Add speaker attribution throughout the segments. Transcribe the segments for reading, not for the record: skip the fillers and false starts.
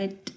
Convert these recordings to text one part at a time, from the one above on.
Speaker 1: it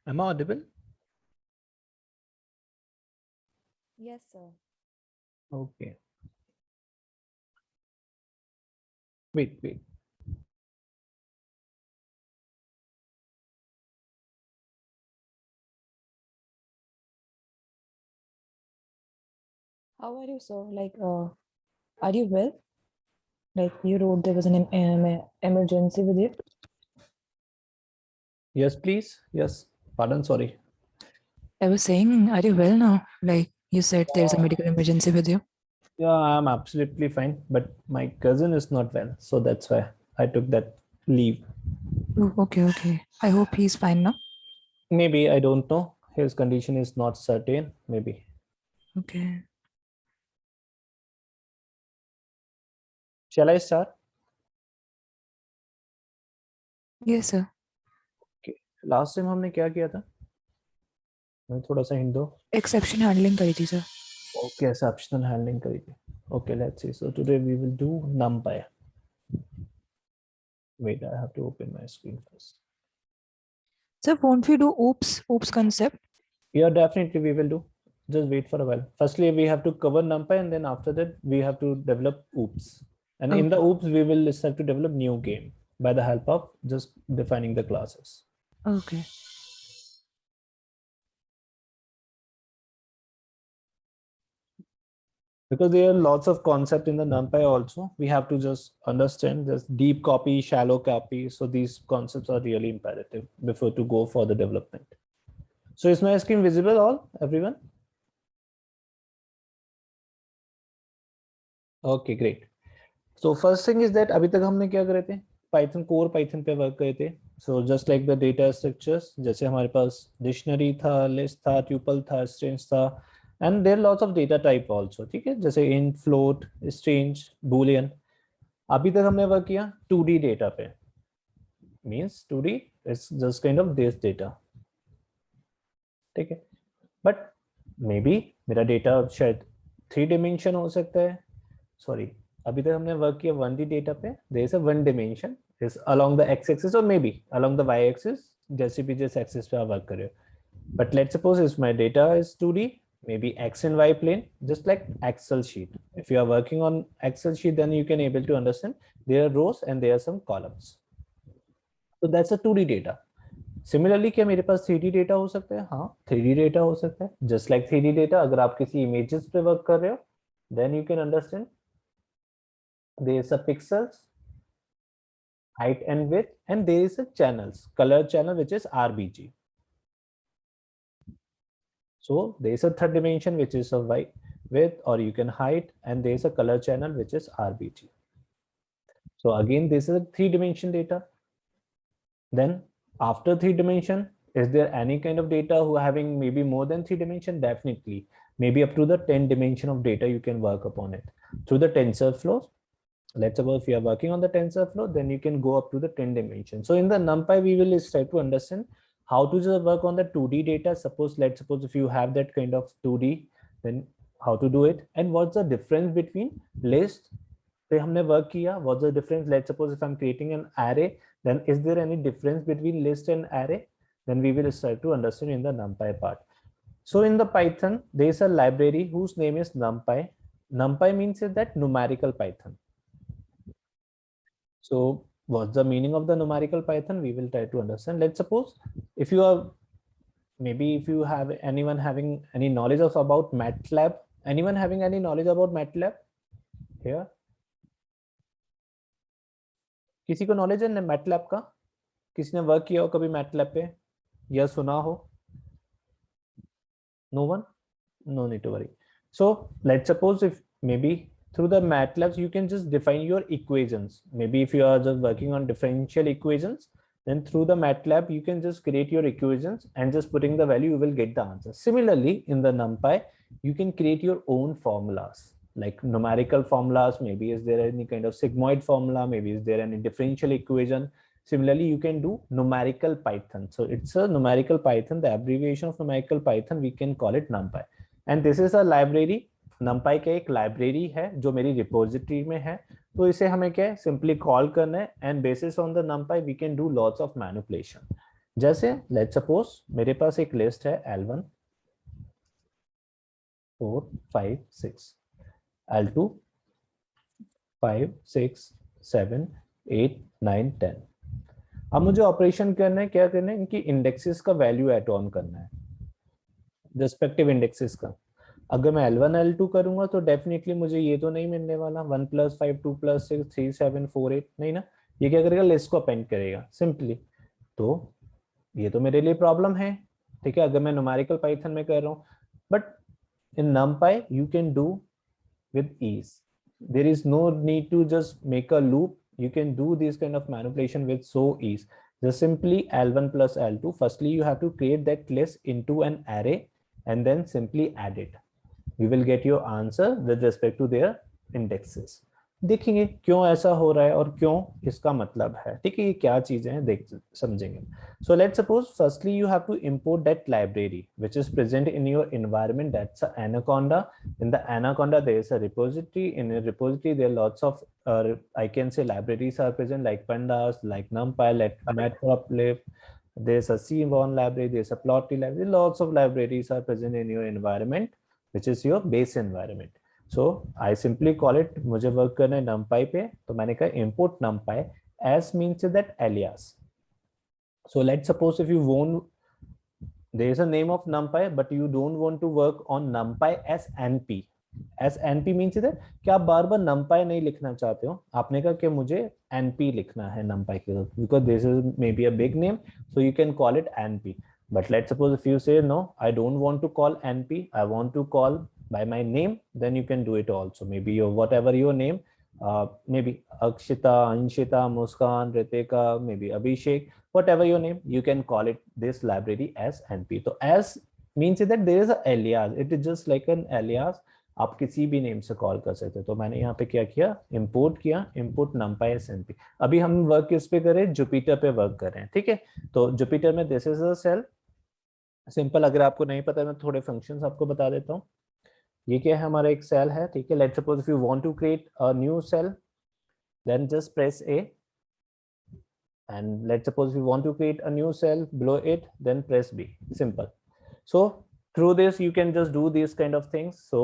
Speaker 1: Am I audible?
Speaker 2: Yes, sir.
Speaker 1: Okay. Wait.
Speaker 2: How are you, sir? Are you well? Like you wrote there was an emergency with you.
Speaker 1: Yes, please. Yes. Pardon, sorry.
Speaker 2: I was saying, are you well now? Like you said, there's a medical emergency with you.
Speaker 1: Yeah, I'm absolutely fine, but my cousin is not well, so that's why I took that leave.
Speaker 2: Oh, okay. I hope he's fine now.
Speaker 1: Maybe, I don't know. His condition is not certain. Maybe.
Speaker 2: Okay.
Speaker 1: Shall I start?
Speaker 2: Yes, sir.
Speaker 1: Okay. Last time हमने क्या किया था? मैं थोड़ा सा hint दो.
Speaker 2: Exception handling करी थी, sir.
Speaker 1: Okay, exceptional handling करी थी. Okay, let's see. So today we will do NumPy. Wait, I have to open my screen first.
Speaker 2: Sir, won't we do oops concept?
Speaker 1: Yeah, definitely we will do. Just wait for a while. Firstly, we have to cover NumPy, and then after that, we have to develop OOPS. And in the
Speaker 2: Okay.
Speaker 1: OOPS, we will start to develop new game by the help of just defining the classes.
Speaker 2: Okay.
Speaker 1: Because there are lots of concept in the NumPy also, we have to just understand this deep copy, shallow copy. So these concepts are really imperative before to go for the development. So is my screen visible all, everyone? Okay, great. So first thing is that अभी तक हमने क्या करे थे? Python core Python पे work करे थे. So just like the data structures, जैसे हमारे पास डिक्शनरी था, लिस्ट था, ट्यूपल था, स्ट्रिंग्स था, and there are lots of data type also. ठीक है, जैसे int, float, string, boolean. अभी तक हमने वर्क किया 2D डेटा पे. Means 2D is just kind of this data. ठीक है, बट मे बी मेरा डेटा शायद 3 डिमेंशन हो सकता है. सॉरी, अभी तक हमने वर्क किया 1D डेटा पे. There is a 1 dimension is along the X axis और maybe along the Y axis, जैसे भी जिस एक्सिस पे आप वर्क कर रहे हो. But let's suppose if my data is 2D, maybe x and y plane, just like excel sheet. If you are working on excel sheet, then you can able to understand there are rows and there are some columns. So that's a 2D data. Similarly क्या मेरे पास 3D data हो सकता है? हाँ, 3D data हो सकता है. Just like 3D data, अगर आप किसी इमेजेस पे वर्क कर रहे हो, then you can understand there is a pixels, height and width, and there is a channels, color channel, which is RBG. So there is a third dimension, which is a width, or you can height, and there is a color channel, which is RBG. So again, this is a 3-dimension data. Then after 3 dimension, is there any kind of data who are having maybe more than 3 dimension? Definitely, maybe up to the 10 dimension of data you can work upon it through the TensorFlow. Let's suppose if you are working on the TensorFlow, then you can go up to the 10 dimension. So in the NumPy, we will try to understand how to just work on the 2D data. Let's suppose if you have that kind of 2D, then how to do it, and what's the difference between list पे हमने work किया. What's the difference? Let's suppose if I'm creating an array, then is there any difference between list and array? Then we will start to understand in the NumPy part. So in the Python, there is a library whose name is NumPy. NumPy means is that numerical Python. So what's the meaning of the numerical Python? We will try to understand. Let's suppose if you are, maybe if you have anyone having any knowledge of about MATLAB, anyone having any knowledge about MATLAB here? किसी को knowledge है MATLAB का? किसी ने work किया हो कभी MATLAB पे या सुना हो? No one? No need to worry. So let's suppose if maybe through the MATLAB you can just define your equations. Maybe if you are just working on differential equations, then through the MATLAB you can just create your equations and just putting the value, you will get the answer. Similarly, in the NumPy, you can create your own formulas, like numerical formulas. Maybe is there any kind of sigmoid formula? Maybe is there any differential equation? Similarly, you can do numerical Python. So it's a numerical Python. The abbreviation of numerical Python, we can call it NumPy. And this is a library. numpy का एक library है जो मेरी repository में है. तो इसे हमें क्या है, सिंपली कॉल करना है, and basis on the numpy we can do lots of manipulation. जैसे लेट्स सपोज मेरे पास एक लिस्ट है L1 4 5 6, L2 5 6 7 8 9 10। अब मुझे ऑपरेशन करना है, क्या करना है, इनकी इंडेक्सेस का वैल्यू एड ऑन करना है, रिस्पेक्टिव इंडेक्सेस का। अगर मैं L1 L2 करूंगा तो डेफिनेटली मुझे ये तो नहीं मिलने वाला 1 + 5 2 + 6 3 7 4 8, नहीं ना। ये क्या करेगा, लिस्ट को अपेंड करेगा सिंपली। तो ये तो मेरे लिए प्रॉब्लम है, ठीक है, अगर मैं न्यूमेरिकल पाइथन में कर रहा हूँ। But in numpy you can do with ease. There is no need to just make a loop. You can do this kind of manipulation with so ease. Just simply L1 plus L2. Firstly, you have to create that list into an array and then simply add it. You will get your answer with respect to their indexes. देखेंगे क्यों ऐसा हो रहा है और क्यों इसका मतलब है, ठीक है, ये क्या चीजें हैं देख समझेंगे। So let's suppose firstly you have to import that library which is present in your environment, that's a Anaconda. In the Anaconda there is a repository. In a repository there are lots of I can say libraries are present, like pandas, like numpy, like matplotlib. There's a cmon library, there's a plotly library, lots of libraries are present in your environment which is your base environment. So I simply call it, मुझे work करना है numpy पे, तो मैंने कहा import numpy as means that alias. So let's suppose if you want, there is a name of numpy but you don't want to work on numpy as np. as np means that कि आप बार बार numpy नहीं लिखना चाहते हो, आपने कहा कि मुझे np लिखना है numpy के साथ, because this is maybe a big name, so you can call it np. But let's suppose if you say no, I don't want to call np, I want to call by my name, then you can do it also. Maybe your whatever your name, maybe Akshita, Anshita, Muskan, Ritika, maybe Abhishek, whatever your name, you can call it this library as np. So as means that there is a alias, it is just like an alias, आप किसी भी name से call कर सकते हो। तो मैंने यहाँ पे क्या किया, इंपोर्ट किया, इंपोर्ट numpy as np। अभी हम वर्क किस पे कर रहे हैं, जुपिटर पे वर्क कर रहे हैं, ठीक है। तो जुपिटर में this is a cell, simple, अगर आपको नहीं पता मैं थोड़े फंक्शंस आपको बता देता हूँ। ये क्या है, हमारा एक सेल है, ठीक है। Let's suppose if you want to create a new cell, then just press A, and let's suppose we want to create a new cell below it, then press B, simple. So through this you can just do these kind of things. So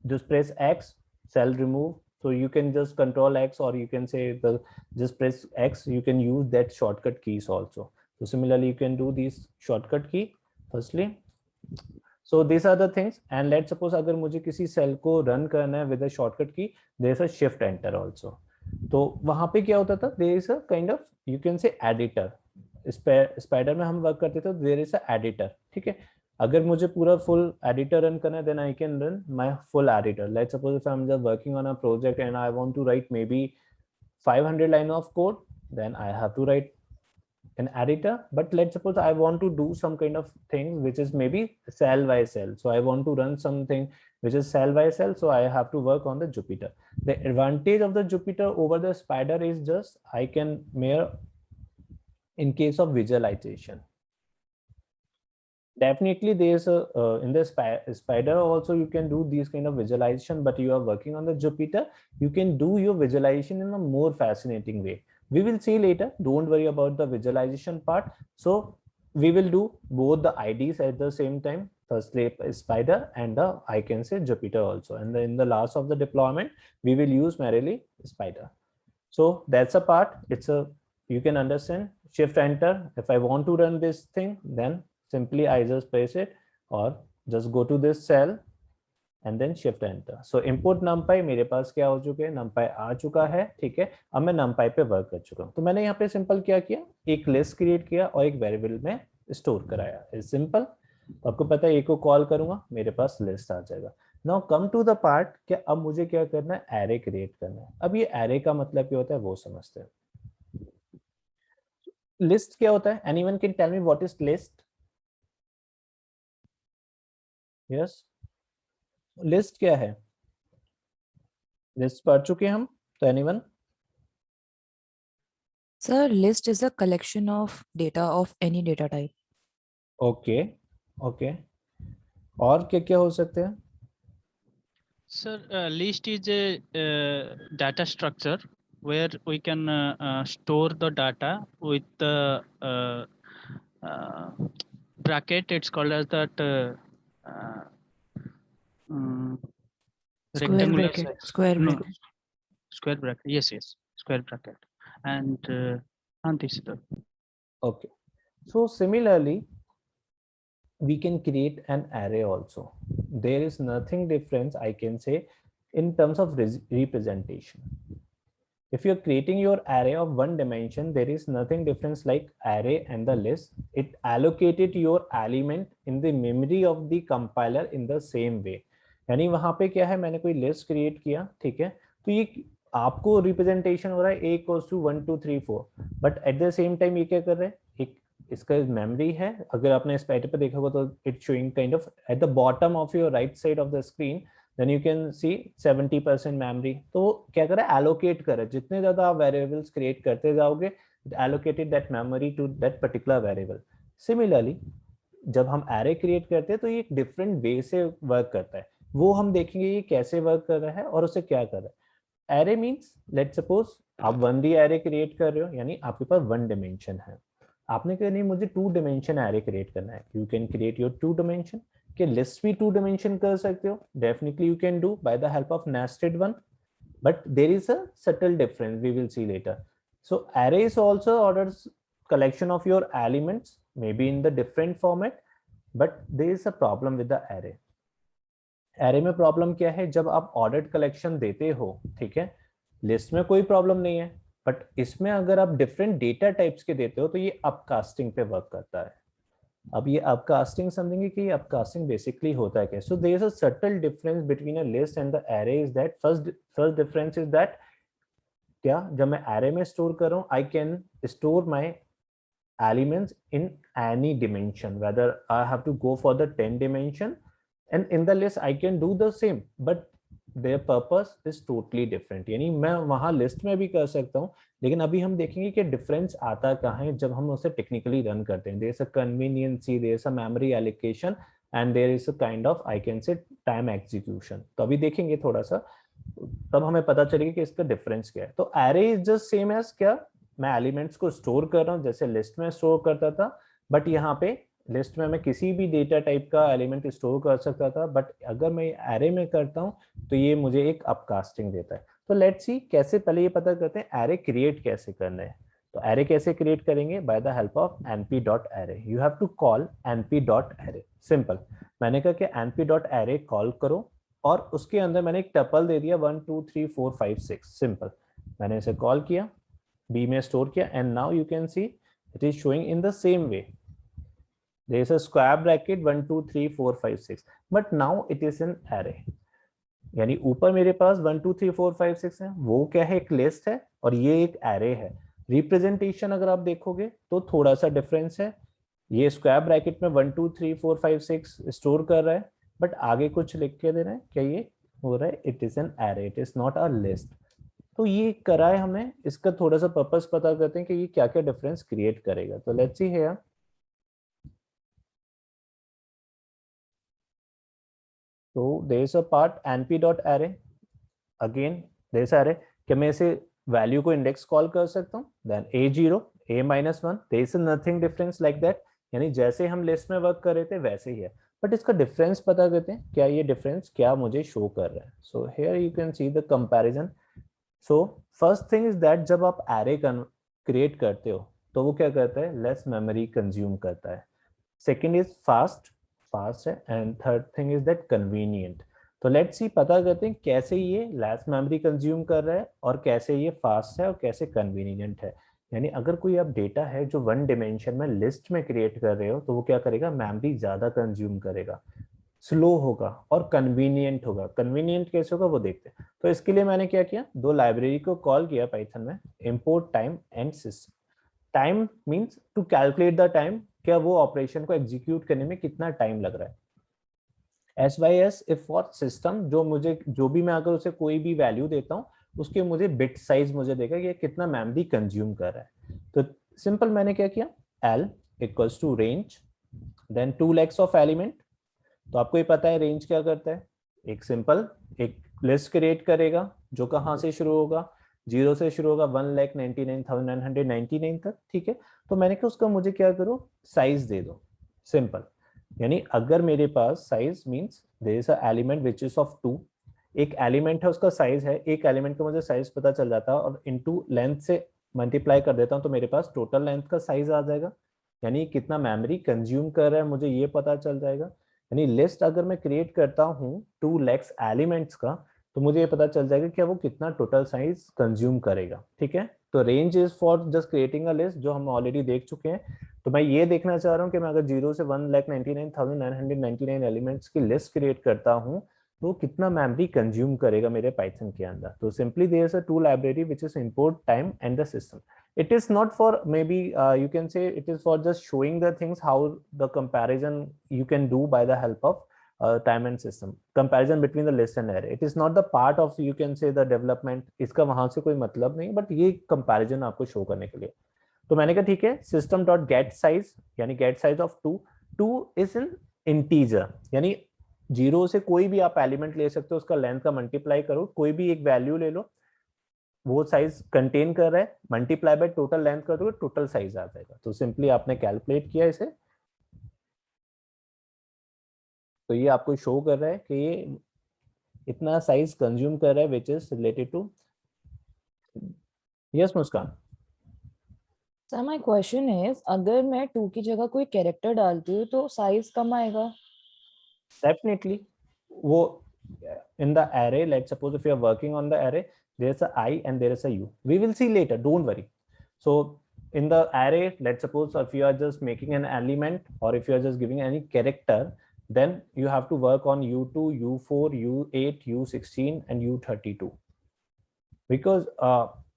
Speaker 1: just press X, cell remove, so you can just control X, or you can say the just press X, you can use that shortcut keys also. So similarly you can do these shortcut key firstly. So these are the things, and let's suppose अगर मुझे किसी cell को run करना है with a shortcut key, there is a shift enter also. तो वहां पे क्या होता था, there is a kind of you can say editor, Spyder में हम वर्क करते थे, देयर इज अ एडिटर, ठीक है। अगर मुझे पूरा फुल एडिटर रन करना है, then I can run my full editor. Let's suppose if I am just working on a project and I want to write maybe 500 line of code, then I have to write an editor. But let's suppose I want to do some kind of thing which is maybe cell by cell, so I want to run something which is cell by cell, so I have to work on the Jupyter. The advantage of the Jupyter over the spider is just I can mirror in case of visualization. Definitely there's a in the spider also you can do these kind of visualization, but you are working on the Jupyter, you can do your visualization in a more fascinating way. We will see later, don't worry about the visualization part. So we will do both the IDs at the same time, firstly spider and the I can say Jupyter also, and then in the last of the deployment we will use merely spider. So that's a part, it's a, you can understand, shift enter, if I want to run this thing, then simply I just press it or just go to this cell and then shift enter. So import numpy मेरे पास क्या हो चुके हैं, numpy आ चुका है, ठीक है। अब मैं numpy पे वर्क कर चुका हूँ। तो मैंने यहाँ पे सिंपल क्या किया, एक लिस्ट क्रिएट किया और एक वेरिएबल में स्टोर कराया, इज सिंपल। तो आपको पता है एक को कॉल करूंगा मेरे पास लिस्ट आ जाएगा। Now come to the part कि अब मुझे क्या करना है, एरे क्रिएट करना है। अब ये एरे का मतलब क्या होता है वो समझते हैं। लिस्ट क्या होता है, anyone can tell me what is list? Yes, list क्या है, लिस्ट पढ़ चुके हैं हम, तो anyone?
Speaker 2: Sir, list is a collection of data of any data type.
Speaker 1: Okay okay, और क्या क्या हो सकते हैं?
Speaker 3: Sir, list is a data structure where we can store the data with the bracket, it's called as that mm,
Speaker 2: Square
Speaker 3: rectangular
Speaker 2: bracket.
Speaker 3: size.
Speaker 2: Square
Speaker 3: No,
Speaker 2: bracket.
Speaker 3: square bracket. Yes, square bracket. And this is the
Speaker 1: Okay, so similarly we can create an array also. There is nothing difference, I can say, in terms of representation. If you're creating your array of one dimension, there is nothing difference like array and the list. It allocated your element in the memory of the compiler in the same way. यानी वहां पे क्या है, मैंने कोई list create किया, ठीक है, तो ये आपको रिप्रेजेंटेशन हो रहा है a equals to 1 2 3 4, but at the same time ये क्या कर रहे हैं, एक इसका मेमोरी है, अगर आपने इस पैटर्न पे देखा होगा तो it showing kind of at the bottom of your right side of the screen, then you can see 70% memory. तो क्या करे, allocate करे, जितने ज्यादा आप variables create करते जाओगे, it allocated that memory to that particular variable. Similarly, जब हम array create करते हैं तो ये एक different way से work करता है, वो हम देखेंगे ये कैसे work कर रहा है और उसे क्या कर रहा है. Array means let's suppose आप 1D array create कर रहे हो, यानी आपके पास 1 dimension है, आपने कहा नहीं मुझे 2 dimension array create करना है. You can create your 2 dimension. कि लिस्ट भी 2 dimension कर सकते हो, definitely you can do by the help of nested one, but there is a subtle difference, we will see later. So array is also orders collection of your elements, maybe in the different format, but there is a problem with the array. array में problem क्या है, जब आप ordered collection देते हो, ठीक है, list में कोई प्रॉब्लम नहीं है, बट इसमें अगर आप डिफरेंट डेटा टाइप्स के देते हो तो ये अपकास्टिंग पे वर्क करता है. अब ये अपकास्टिंग समझेंगे कि अपकास्टिंग बेसिकली होता है क्या. So there is a subtle difference between a list and the array. Is that first difference is that क्या, जब मैं एरे में स्टोर कर रहा हूँ, I can store my elements in any dimension, whether I have to go for the 10 dimension, and in the list I can do the same, but their purpose is totally different. यानी मैं वहां list में भी कर सकता हूँ, लेकिन अभी हम देखेंगे कि डिफरेंस आता कहाँ है जब हम उसे टेक्निकली रन करते हैं. There is a convenience, there is a memory allocation, and there is a kind of I can say time execution. तो अभी देखेंगे थोड़ा सा, तब हमें पता चलेगा कि इसका डिफरेंस क्या है. तो array is just same as क्या, मैं एलिमेंट्स को स्टोर कर रहा हूँ जैसे लिस्ट में स्टोर करता था, बट यहाँ पे लिस्ट में मैं किसी भी डेटा टाइप का एलिमेंट स्टोर कर सकता था, बट अगर मैं एरे में करता हूं तो ये मुझे एक अपकास्टिंग देता है. तो लेट्स सी कैसे, पहले ये पता करते हैं एरे क्रिएट कैसे करना है. तो एरे कैसे क्रिएट करेंगे, by the help of np.array. You have to call np.array. Simple, मैंने कहा कि np.array कॉल करो और उसके अंदर मैंने एक टपल दे दिया 1 2 3 4 5 6. सिंपल, मैंने इसे कॉल किया, बी में स्टोर किया, and now you can see it is showing in the same way. There is a square bracket 1 2 3 4 5 6, but now it is an array. यानी ऊपर मेरे पास 1 2 3 4 5 6 है, वो क्या है, एक लिस्ट है, और ये एक एरे है. रिप्रेजेंटेशन अगर आप देखोगे तो थोड़ा सा डिफरेंस है. ये स्क्वायर ब्रैकेट में 1 2 3 4 5 6 स्टोर कर रहा है, बट आगे कुछ लिख के दे रहा है, क्या ये हो रहा है, it is an array, it is not a list. तो ये करा है हमने, इसका थोड़ा सा पर्पस पता करते हैं कि ये क्या क्या डिफरेंस क्रिएट करेगा. तो let's see here. So there is a part np.array. Again there is array. क्या मैं इसे वैल्यू को इंडेक्स कॉल कर सकता हूँ, then a0 a-1. there is nothing difference like that. यानी जैसे हम लिस्ट में वर्क कर रहे थे वैसे ही है, बट इसका डिफरेंस पता करते हैं, क्या ये डिफरेंस क्या मुझे शो कर रहा है. So here you can see the comparison. So first thing is that जब आप एरे क्रिएट करते हो तो वो क्या करता है, लेस मेमोरी कंज्यूम करता है. सेकेंड इज फास्ट है, and third thing is that convenient. तो लेट्स सी पता करते हैं कैसे ये लेस मेमोरी कंज्यूम कर रहा है और कैसे ये फास्ट है और कैसे कन्वीनियंट है. यानी अगर कोई आप डेटा है जो 1 dimension में लिस्ट में क्रिएट कर रहे हो तो वो क्या करेगा, मेमोरी ज्यादा कंज्यूम करेगा, स्लो होगा और कन्वीनियंट होगा. कन्वीनियंट कैसे होगा वो देखते हैं. तो इसके लिए मैंने क्या किया, दो लाइब्रेरी को कॉल किया पाइथन में, import time and system. Time means to calculate the time, क्या वो ऑपरेशन को एग्जीक्यूट करने में कितना टाइम लग रहा है. SYS इफ फॉर सिस्टम, जो भी मैं अगर उसे कोई भी वैल्यू देता हूँ उसके मुझे बिट साइज मुझे देगा कि कितना मेमोरी कंज्यूम कर रहा है. तो सिंपल मैंने क्या किया, L equals to range, then 2 lakhs of element. तो आपको ये पता है रेंज क्या करता है, एक सिंपल एक लिस्ट क्रिएट करेगा जो कहाँ से शुरू होगा, 0 से शुरू होगा 1,99,999 तक, ठीक है। तो मैंने कहा उसका मुझे क्या करो, साइज दे दो, सिंपल। यानी अगर मेरे पास size means there is a element which is of 2, एक एलिमेंट है उसका साइज है, एक एलिमेंट का मुझे साइज पता चल जाता है और इनटू लेंथ से मल्टीप्लाई कर देता हूं तो मेरे पास टोटल लेंथ का साइज आ जाएगा, यानी कितना मेमोरी कंज्यूम कर रहा है मुझे ये पता चल जाएगा। यानी लिस्ट अगर मैं क्रिएट करता हूँ 2 lakhs एलिमेंट्स का, तो मुझे ये पता चल जाएगा कि वो कितना टोटल साइज कंज्यूम करेगा, ठीक है। तो range is for just creating a list, जो हम ऑलरेडी देख चुके हैं। तो मैं ये देखना चाह रहा हूँ कि मैं अगर 0 से 1,99,999 एलिमेंट्स की लिस्ट क्रिएट करता हूँ तो कितना मेमोरी कंज्यूम करेगा मेरे पाइथन के अंदर। तो simply there is a two library which is import time and the system. It is not for maybe you can say it is for just showing the things how the comparison you can do by the help of time and system comparison between the list and array. It is not the part of you can say the development, इसका वहां से कोई मतलब नहीं, but ये comparison आपको show करने के लिए। तो मैंने कहा ठीक है, सिस्टम डॉट गेट साइज यानी get size of 2, 2 is in integer, यानी 0 से कोई भी आप एलिमेंट ले सकते हो, उसका लेंथ का मल्टीप्लाई करो, कोई भी एक वैल्यू ले लो, वो साइज कंटेन कर रहा है, मल्टीप्लाई बाय टोटल लेंथ कर दोगे टोटल साइज आ जाएगा। तो सिंपली आपने कैलकुलेट किया इसे, तो ये आपको शो कर रहा है कि ये इतना साइज कंज्यूम कर रहा है which is related to. Yes Muskan.
Speaker 2: Sir my question is, अगर मैं 2 की जगह कोई कैरेक्टर डालती हूँ तो साइज कम आएगा?
Speaker 1: डेफिनेटली वो in the array, let's suppose if you are working on the array, there's a I and there is a U, we will see later, don't worry. So in the array, let's suppose if you are just making an element or if you are just giving any character, then you have to work on U2, U4, U8, U16 and U32, because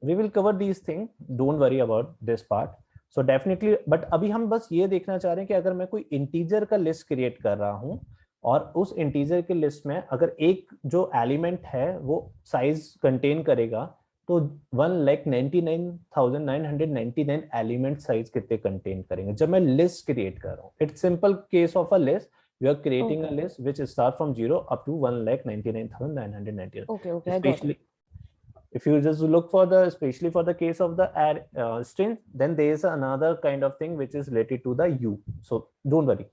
Speaker 1: we will cover these things, don't worry about this part. So definitely, but अभी हम बस ये देखना चाह रहे हैं कि अगर मैं कोई इंटीजर का लिस्ट क्रिएट कर रहा हूँ और उस इंटीजर के लिस्ट में अगर एक जो एलिमेंट है वो साइज कंटेन करेगा, तो 1,99,999 एलिमेंट साइज कितने कंटेन करेंगे जब मैं लिस्ट क्रिएट कर रहा हूँ। It's simple case of a list, you are creating a list which start from 0 up to 1,99,999।
Speaker 2: Okay, I got it.
Speaker 1: Especially if you just look for the, especially for the case of the string, then there is another kind of thing which is related to the U, so don't worry.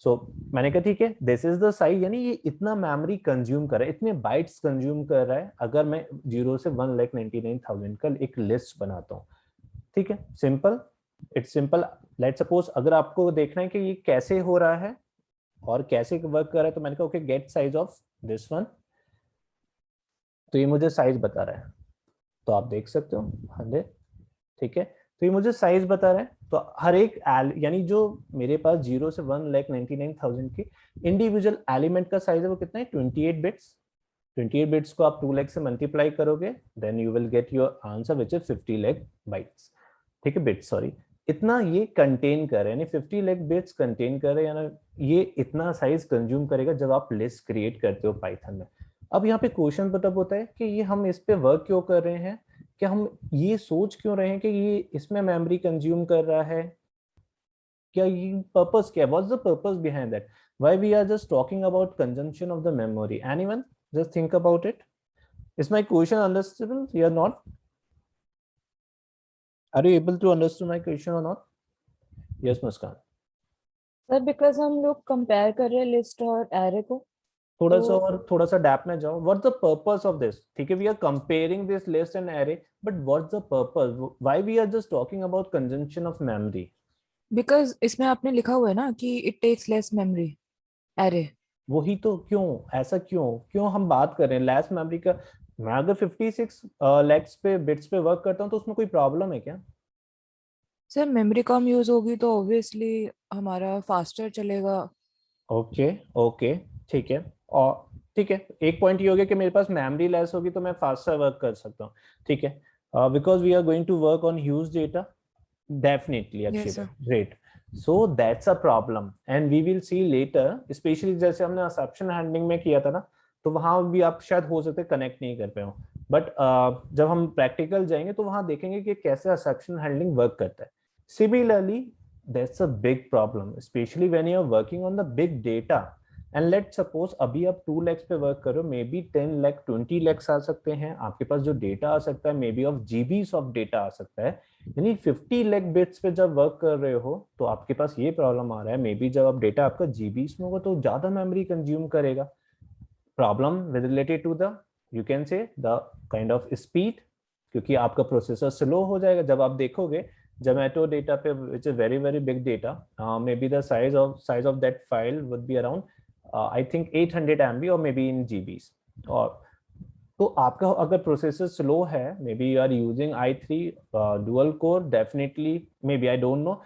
Speaker 1: So मैंने कहा ठीक है, this is the size, यानी ये इतना memory consume कर रहा है, इतने बाइट्स कंज्यूम कर रहा है अगर मैं 0 से 1,99,000 का एक लिस्ट बनाता हूँ, ठीक है। Simple, it's simple. Let's suppose अगर आपको देखना है कि ये कैसे हो रहा है और कैसे वर्क कर रहा है, तो मैंने कहा okay get size of this one, तो ये मुझे साइज बता रहा है, तो आप देख सकते हो 100, ठीक है। तो ये मुझे साइज बता रहा है, तो हर एक यानी जो मेरे पास 0 से 1,99,000 की इंडिविजुअल एलिमेंट का साइज है वो कितना है, 28 बिट्स। 28 बिट्स को आप 2 लाख से मल्टीप्लाई करोगे, then you will get your answer which is 50 lakh bytes, ठीक है, बिट्स सॉरी। इतना ये कंटेन कर रहे हैं, यानी 50 लाख बिट्स कंटेन कर रहे हैं, यानी ये इतना साइज कंज्यूम करेगा जब आप लिस्ट क्रिएट करते हो पाइथन में। अब यहाँ पे क्वेश्चन तब होता है कि ये हम इस पे वर्क क्यों कर रहे हैं, कि हम ये सोच क्यों रहे हैं कि ये इसमें मेमोरी कंज्यूम कर रहा है, क्या ये पर्पस क्या है, what's the purpose behind that, why we are just talking about consumption of the memory, anyone just think about it. Is my question understandable, you are not, are you able to understand my question और not? Yes Muskan.
Speaker 2: Sir because हम लोग compare कर रहे हैं list और array को,
Speaker 1: थोड़ा सा डैप में जाओ, what's the purpose of this, ठीक है, we are comparing this list and array, but what's the purpose, why we are just talking about consumption of memory?
Speaker 2: Because इसमें आपने लिखा हुआ है ना कि it takes less memory array.
Speaker 1: वही तो, क्यों ऐसा, क्यों हम बात कर रहे हैं लेस मेमोरी का? मैं अगर 56 लैक्स पे बिट्स पे वर्क करता हूँ तो उसमें कोई प्रॉब्लम है क्या?
Speaker 2: सर मेमोरी कम यूज होगी तो ऑब्वियसली हमारा फास्टर चलेगा।
Speaker 1: ओके ओके, ठीक है, और ठीक है, एक पॉइंट ये हो गया कि मेरे पास मेमोरी लेस होगी तो मैं फास्टर वर्क कर सकता हूँ, ठीक है, because we are going to work on huge data, definitely
Speaker 2: Yes,
Speaker 1: Akshita,
Speaker 2: sir.
Speaker 1: great. So that's a problem and we will see later, especially जैसे हमने assumption handling में किया था ना, तो वहां भी आप शायद हो सकते कनेक्ट नहीं कर पाए हो, बट जब हम प्रैक्टिकल जाएंगे तो वहां देखेंगे कि कैसे assumption handling वर्क करता है। Similarly, that's a big problem, especially when you are working on the big data and let suppose अभी आप 2 lakhs पे वर्क करो, मे बी 10 lakh 20 lakhs आ सकते हैं आपके पास जो डेटा आ सकता है, may be of GBs of data आ सकता है। यानी 50 lakh बिट्स पे जब वर्क कर रहे हो तो आपके पास ये प्रॉब्लम आ रहा है, मे बी जब आप डेटा आपका जीबीस में होगा तो ज्यादा मेमोरी कंज्यूम करेगा। Problem with related to the you can say the kind of speed, क्योंकि आपका प्रोसेसर स्लो हो जाएगा। जब आप देखोगे Zomato डेटा पे विच is very very big data, may be the size of that file would be around I think 800 MB और maybe इन जीबीस। और तो आपका अगर प्रोसेसर स्लो है, मे be you are using i3 dual core, definitely may be I don't know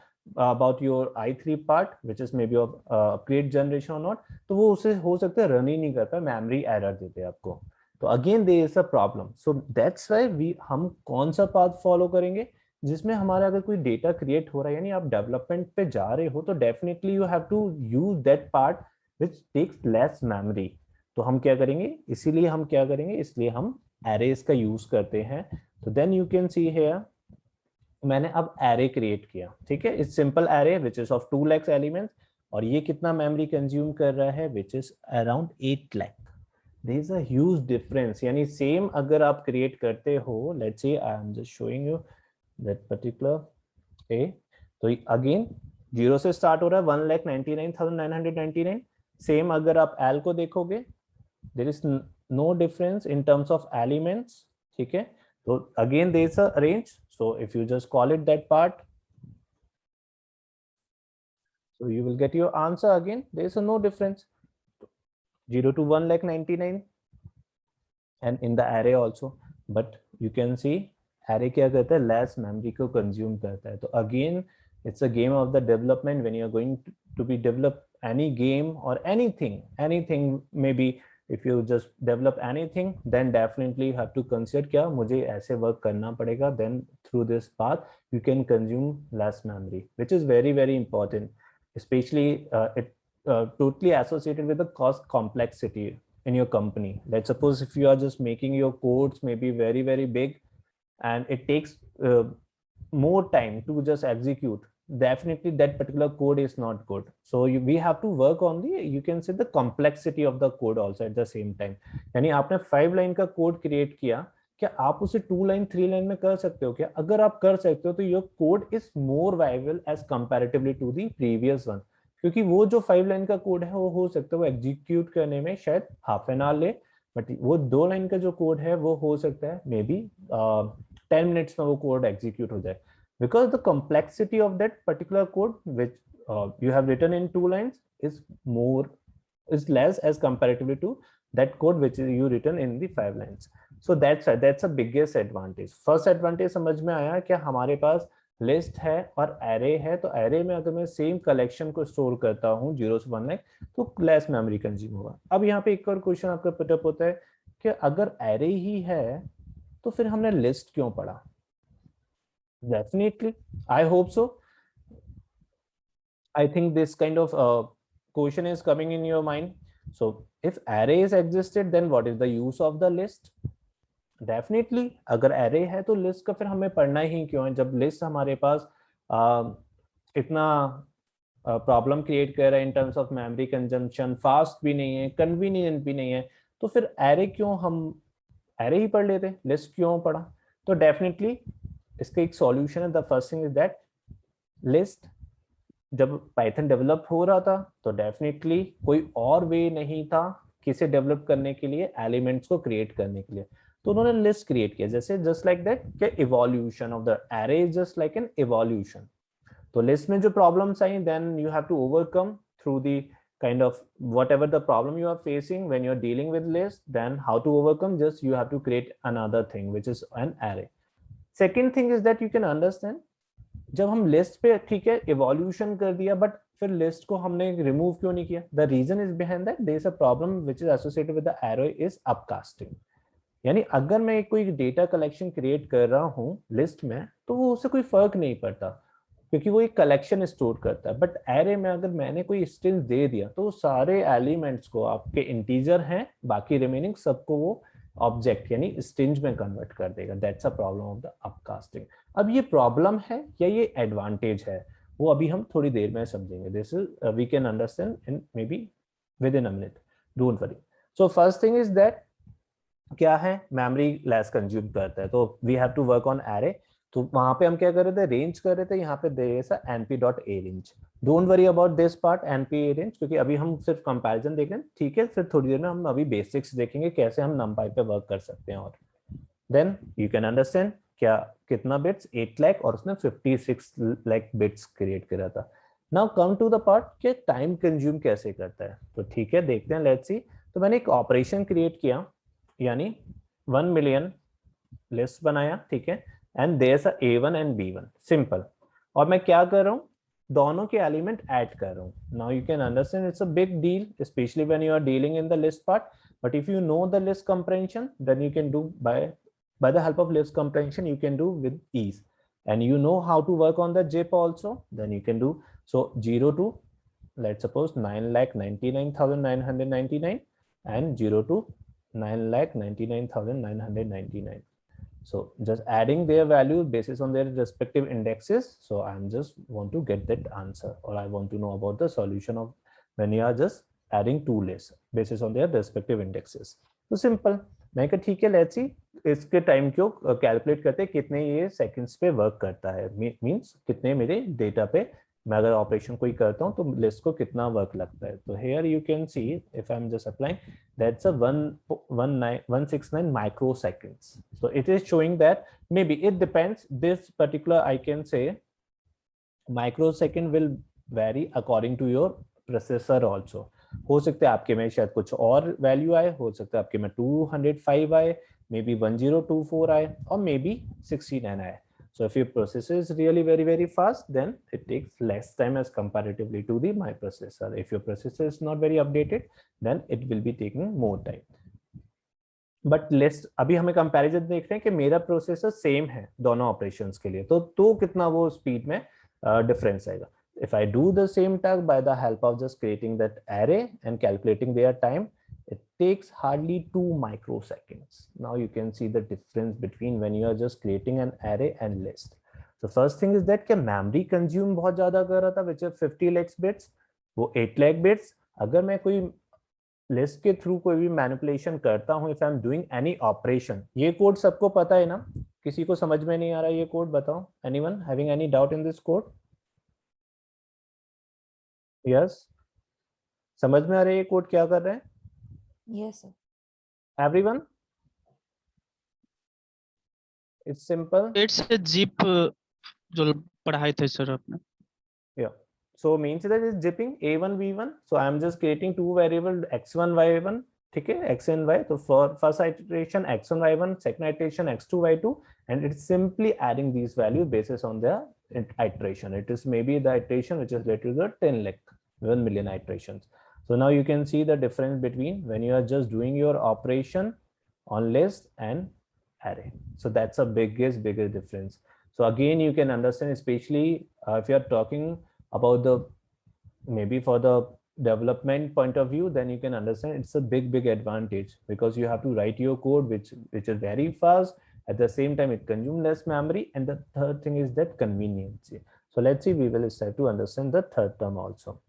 Speaker 1: about your i3 part which is may B of upgrade generation और not, तो वो उसे हो सकता है रन ही नहीं करता, मेमोरी एरर देते हैं आपको। तो again there is a problem. So that's why हम कौन सा पाथ फॉलो करेंगे जिसमें हमारा अगर कोई डेटा क्रिएट हो रहा है, यानी आप डेवलपमेंट पे जा रहे हो, तो definitely you have to use that part which takes less memory. तो हम क्या करेंगे, इसीलिए हम क्या करेंगे, इसलिए हम एरेज का यूज करते हैं। तो then you can see here मैंने अब एरे क्रिएट किया, ठीक है, it's simple array which is of 2 lakhs elements, और ये कितना मेमोरी कंज्यूम कर रहा है, which is around 8 lakh। There is a huge difference. यानी सेम अगर आप क्रिएट करते हो, let's say I am just showing you that particular a, तो अगेन 0 से स्टार्ट हो रहा है 1,99,999। सेम अगर आप एल को देखोगे, there is no difference in terms of elements, ठीक है। तो again there is a range, so if you just call it that part, so you will get your answer. Again there is a no difference, 0 to 1,99,000 and in the array also, but you can see array क्या करता है, less memory को consume करता है। तो again it's a game of the development when you are going to be develop any game or anything maybe if you just develop anything, then definitely you have to consider क्या मुझे ऐसे work करना पड़ेगा, then through this path you can consume less memory, which is very very important, especially it totally associated with the cost complexity in your company. Let's suppose if you are just making your codes maybe very very big and it takes more time to just execute, definitely that particular code is not good. So we have to work on the, you can say, the complexity of the code also at the same time. यानी आपने 5 line का code create किया, क्या आप उसे 2 line 3 line में कर सकते हो क्या? अगर आप कर सकते हो तो your code is more viable as comparatively to the previous one, क्योंकि वो जो 5 लाइन का कोड है वो हो सकता है वो एग्जीक्यूट करने में शायद हाफ एन आवर ले, बट वो 2 लाइन का जो कोड है वो हो सकता है मे बी 10 मिनट्स में वो कोड एग्जीक्यूट हो जाए, because the complexity of that particular code which you have written in 2 lines is less as comparatively to that code which is you written in the 5 lines. So that's a biggest advantage. First advantage समझ में आया कि हमारे पास list है और array है, तो array में अगर मैं सेम कलेक्शन को स्टोर करता हूँ 0 से 1 लाख तो लेस मेमोरी कंज्यूम होगा। अब यहाँ पे एक और क्वेश्चन आपका पुटअप होता है कि अगर एरे ही है तो फिर हमने लिस्ट क्यों पढ़ा? Definitely, I hope so. I think this kind of question is coming in your mind. So if arrays existed, then what is the use of the list? Definitely, अगर array है तो list का फिर हमें पढ़ना ही क्यों है, जब list हमारे पास इतना प्रॉब्लम क्रिएट कर रहा है in terms of memory consumption, fast भी नहीं है, कन्वीनियंट भी नहीं है, तो फिर array क्यों हम array ही पढ़ लेते, list क्यों पढ़ा? तो डेफिनेटली इसका एक सॉल्यूशन है। The first thing is that list जब पाइथन डेवलप हो रहा था तो डेफिनेटली कोई और वे नहीं था किसे डेवलप करने के लिए, एलिमेंट्स को क्रिएट करने के लिए, तो उन्होंने लिस्ट क्रिएट किया। जैसे जस्ट लाइक दैट कि evolution of the array is just like an evolution. तो लिस्ट में जो प्रॉब्लम्स आई then you have to overcome through the kind of whatever the problem you are facing when you're dealing with list, then how to overcome, just you have to create another thing which is an array. Second thing is that you can understand, जब हम list पे ठीक है evolution कर दिया, but फिर list को हमने रिमूव क्यों नहीं किया? The reason is behind that there is a problem which is associated with the array is upcasting. यानी अगर मैं कोई डेटा कलेक्शन क्रिएट कर रहा हूँ लिस्ट में तो वो उससे कोई फर्क नहीं पड़ता क्योंकि वो एक कलेक्शन स्टोर करता है, बट एरे में अगर मैंने कोई स्ट्रिंग दे दिया तो सारे एलिमेंट्स को आपके इंटीजर हैं, बाकी रिमेनिंग सबको वो ऑब्जेक्ट यानी स्ट्रिंग में कन्वर्ट कर देगा। That's a problem of the upcasting. अब ये प्रॉब्लम है या ये एडवांटेज है वो अभी हम थोड़ी देर में समझेंगे। This is we can understand in may be within a minute, don't worry. So first thing is that क्या है, मेमोरी लेस कंज्यूम करता है, तो we have to work on array. तो वहां पे हम क्या कर रहे थे, रेंज कर रहे थे, यहाँ पे दे सा np.arange. Don't worry about this part np.arange, क्योंकि अभी हम सिर्फ कंपैरिजन देख रहे हैं, ठीक है. फिर थोड़ी देर में हम अभी बेसिक्स देखेंगे कैसे हम numpy पे वर्क कर सकते हैं. और देन यू कैन अंडरस्टैंड क्या कितना बिट्स, 8 लाख, और उसने 56 लाख बिट्स क्रिएट करा था. Now come to the part कि टाइम कंज्यूम कैसे करता है. तो ठीक है, देखते हैं, लेट्स सी. तो मैंने एक ऑपरेशन क्रिएट किया, यानी 1 मिलियन लिस्ट बनाया, ठीक है. And there a A1 and B1, simple. और मैं क्या कर रहा हूँ, दोनों के एलिमेंट ऐड कर रहा हूँ. Now you can understand it's a big deal, specially when you are dealing in the list part. But if you know the list comprehension, then you can do by the help of list comprehension, you can do with ease. And you know how to work on the JIP also, then you can do. So 0 to, let's suppose 9,99,999, and 0 to 9,99,999. So just adding their value basis on their respective indexes. So I'm just want to get that answer, or I want to know about the solution of when you are just adding two lists basis on their respective indexes. So simple. मैं कहा ठीक है, let's see इसके time को calculate करते हैं कितने ये सेकंड्स पे वर्क करता है, मींस कितने मेरे डेटा पे मैं अगर ऑपरेशन कोई करता हूं तो लिस्ट को कितना वर्क लगता है. तो here you can see if I am just applying that's a 169 microseconds. So it is showing that maybe it depends, this particular I can say microsecond will vary according to your processor also. हो सकता है आपके में शायद कुछ और value आए, हो सकता है आपके में 205 आए, मे बी 1024 आए, और मे बी 69 आए. So if your processor is really very fast, then it takes less time as comparatively to the my processor. If your processor is not very updated, then it will be taking more time. But list अभी हमें comparison देख रहे हैं कि मेरा processor same है दोनों operations के लिए, तो कितना वो स्पीड में डिफरेंस आएगा. If I do the same task by the help of just creating that array and calculating their time, it takes hardly 2 microseconds. Now you can see the difference between when you are just creating an array and list. So first thing is that कि memory consume बहुत ज़्यादा कर रहा था, which is 50 lakhs bits, वो 8 lakh bits. अगर मैं कोई लिस्ट के थ्रू कोई भी मैनिपुलेशन करता हूँ, if I am doing any operation, ये कोड सबको पता है ना, किसी को समझ में नहीं आ रहा ये कोड, बताओ, anyone having any doubt in this code? Yes, समझ में आ रहा है ये कोड क्या कर रहे हैं?
Speaker 2: Yes, sir.
Speaker 1: Everyone, it's simple.
Speaker 3: It's a zip जो पढ़ाए थे सर आपने.
Speaker 1: Yeah, so means that is zipping a1 v1. So I am just creating two variable x1 y1, ठीक है, x and y. तो for first iteration x1 y1, second iteration x2 y2, and it's simply adding these values basis on the iteration. It is maybe the iteration which is related to the 10 lakh 1 million iterations. So now you can see the difference between when you are just doing your operation on list and array. So that's a bigger difference. So again you can understand, especially if you are talking about the maybe for the development point of view, then you can understand it's a big advantage, because you have to write your code which is very fast, at the same time it consumes less memory, and the third thing is that convenience. So let's see, we will start to understand the third term also.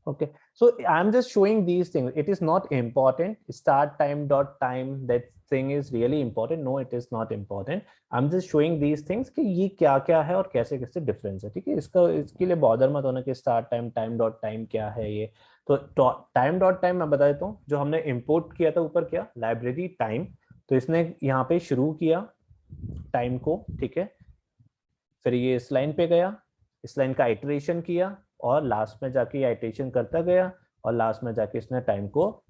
Speaker 1: Okay, so I'm just showing these things. It is not important. Start time dot time, that thing is really important. No, it is not important. I'm just showing these things कि ये क्या क्या है और कैसे कैसे difference है, ठीक है. इसके लिए बॉदर मत होना कि start time, time dot time क्या है ये. तो टाइम डॉट टाइम मैं बता देता हूँ, जो हमने इंपोर्ट किया था ऊपर, क्या लाइब्रेरी टाइम, तो इसने यहाँ पे शुरू किया टाइम को, ठीक है. फिर ये इस लाइन पे गया, इस लाइन का आइटरेशन किया, और लास्ट में जाके आइटरेशन करता गया, और लास्ट में जाके इसने टाइम को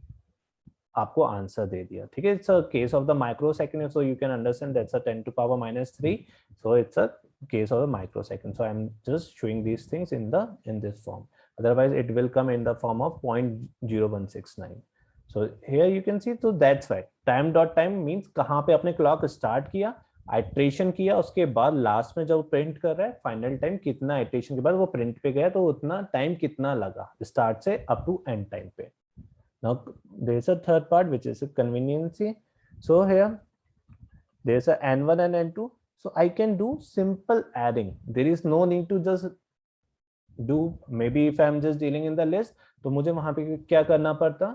Speaker 1: आपको आंसर दे दिया, ठीक है. It's a case of the microsecond, so you can understand that's a 10 to power -3. So it's a case of the microsecond. So I am just showing these things in this form, otherwise it will come in the form of 0.0169. So here you can see, तो that's why time dot time means कहाँ पे अपने clock start किया, iteration किया, उसके बाद last में जब प्रिंट कर रहा है फाइनल टाइम कितना आइट्रेशन के बाद वो प्रिंट पे गया, तो उतना टाइम कितना लगा स्टार्ट से अप टू एंड टाइम पे. Now there is a third part which is a conveniency. So here there is a n1 and n2, so I can do simple adding. There is no need to just do, maybe if I'm just dealing in the list, तो मुझे वहां पे क्या करना पड़ता,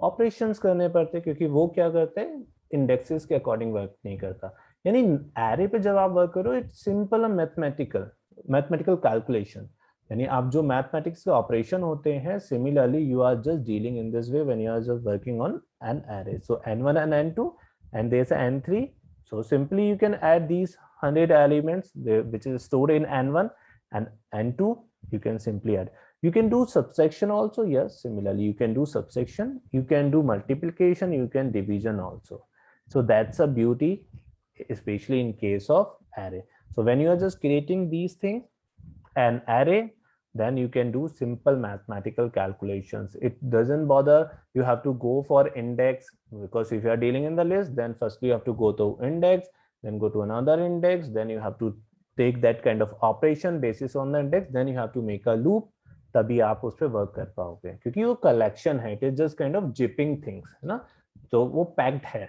Speaker 1: operations करने पड़ते, क्योंकि वो क्या करते हैं, इंडेक्सेस के अकॉर्डिंग वर्क नहीं करता। यानी एरे पे जब आप वर्क करो, इट्स सिंपल मैथमेटिकल कैलकुलेशन, यानी आप जो मैथमेटिक्स के ऑपरेशन होते हैं, similarly you are just dealing in this way when you are just working on an array. So n1 and n2 and there's n3, so simply you can add these 100 elements which is stored in n1 and n2, you can simply add. You can do subtraction also, yes, similarly you can do subtraction, you can do multiplication, you can division also. So that's a beauty, especially in case of array. So when you are just creating these things, an array, then you can do simple mathematical calculations. It doesn't bother you have to go for index, because if you are dealing in the list, then first you have to go to index, then go to another index, then you have to take that kind of operation basis on the index, then you have to make a loop, तभी आप उस पर work कर पाओगे, क्योंकि वो collection है, it is just kind of zipping things, है ना, तो वो पैक्ड है।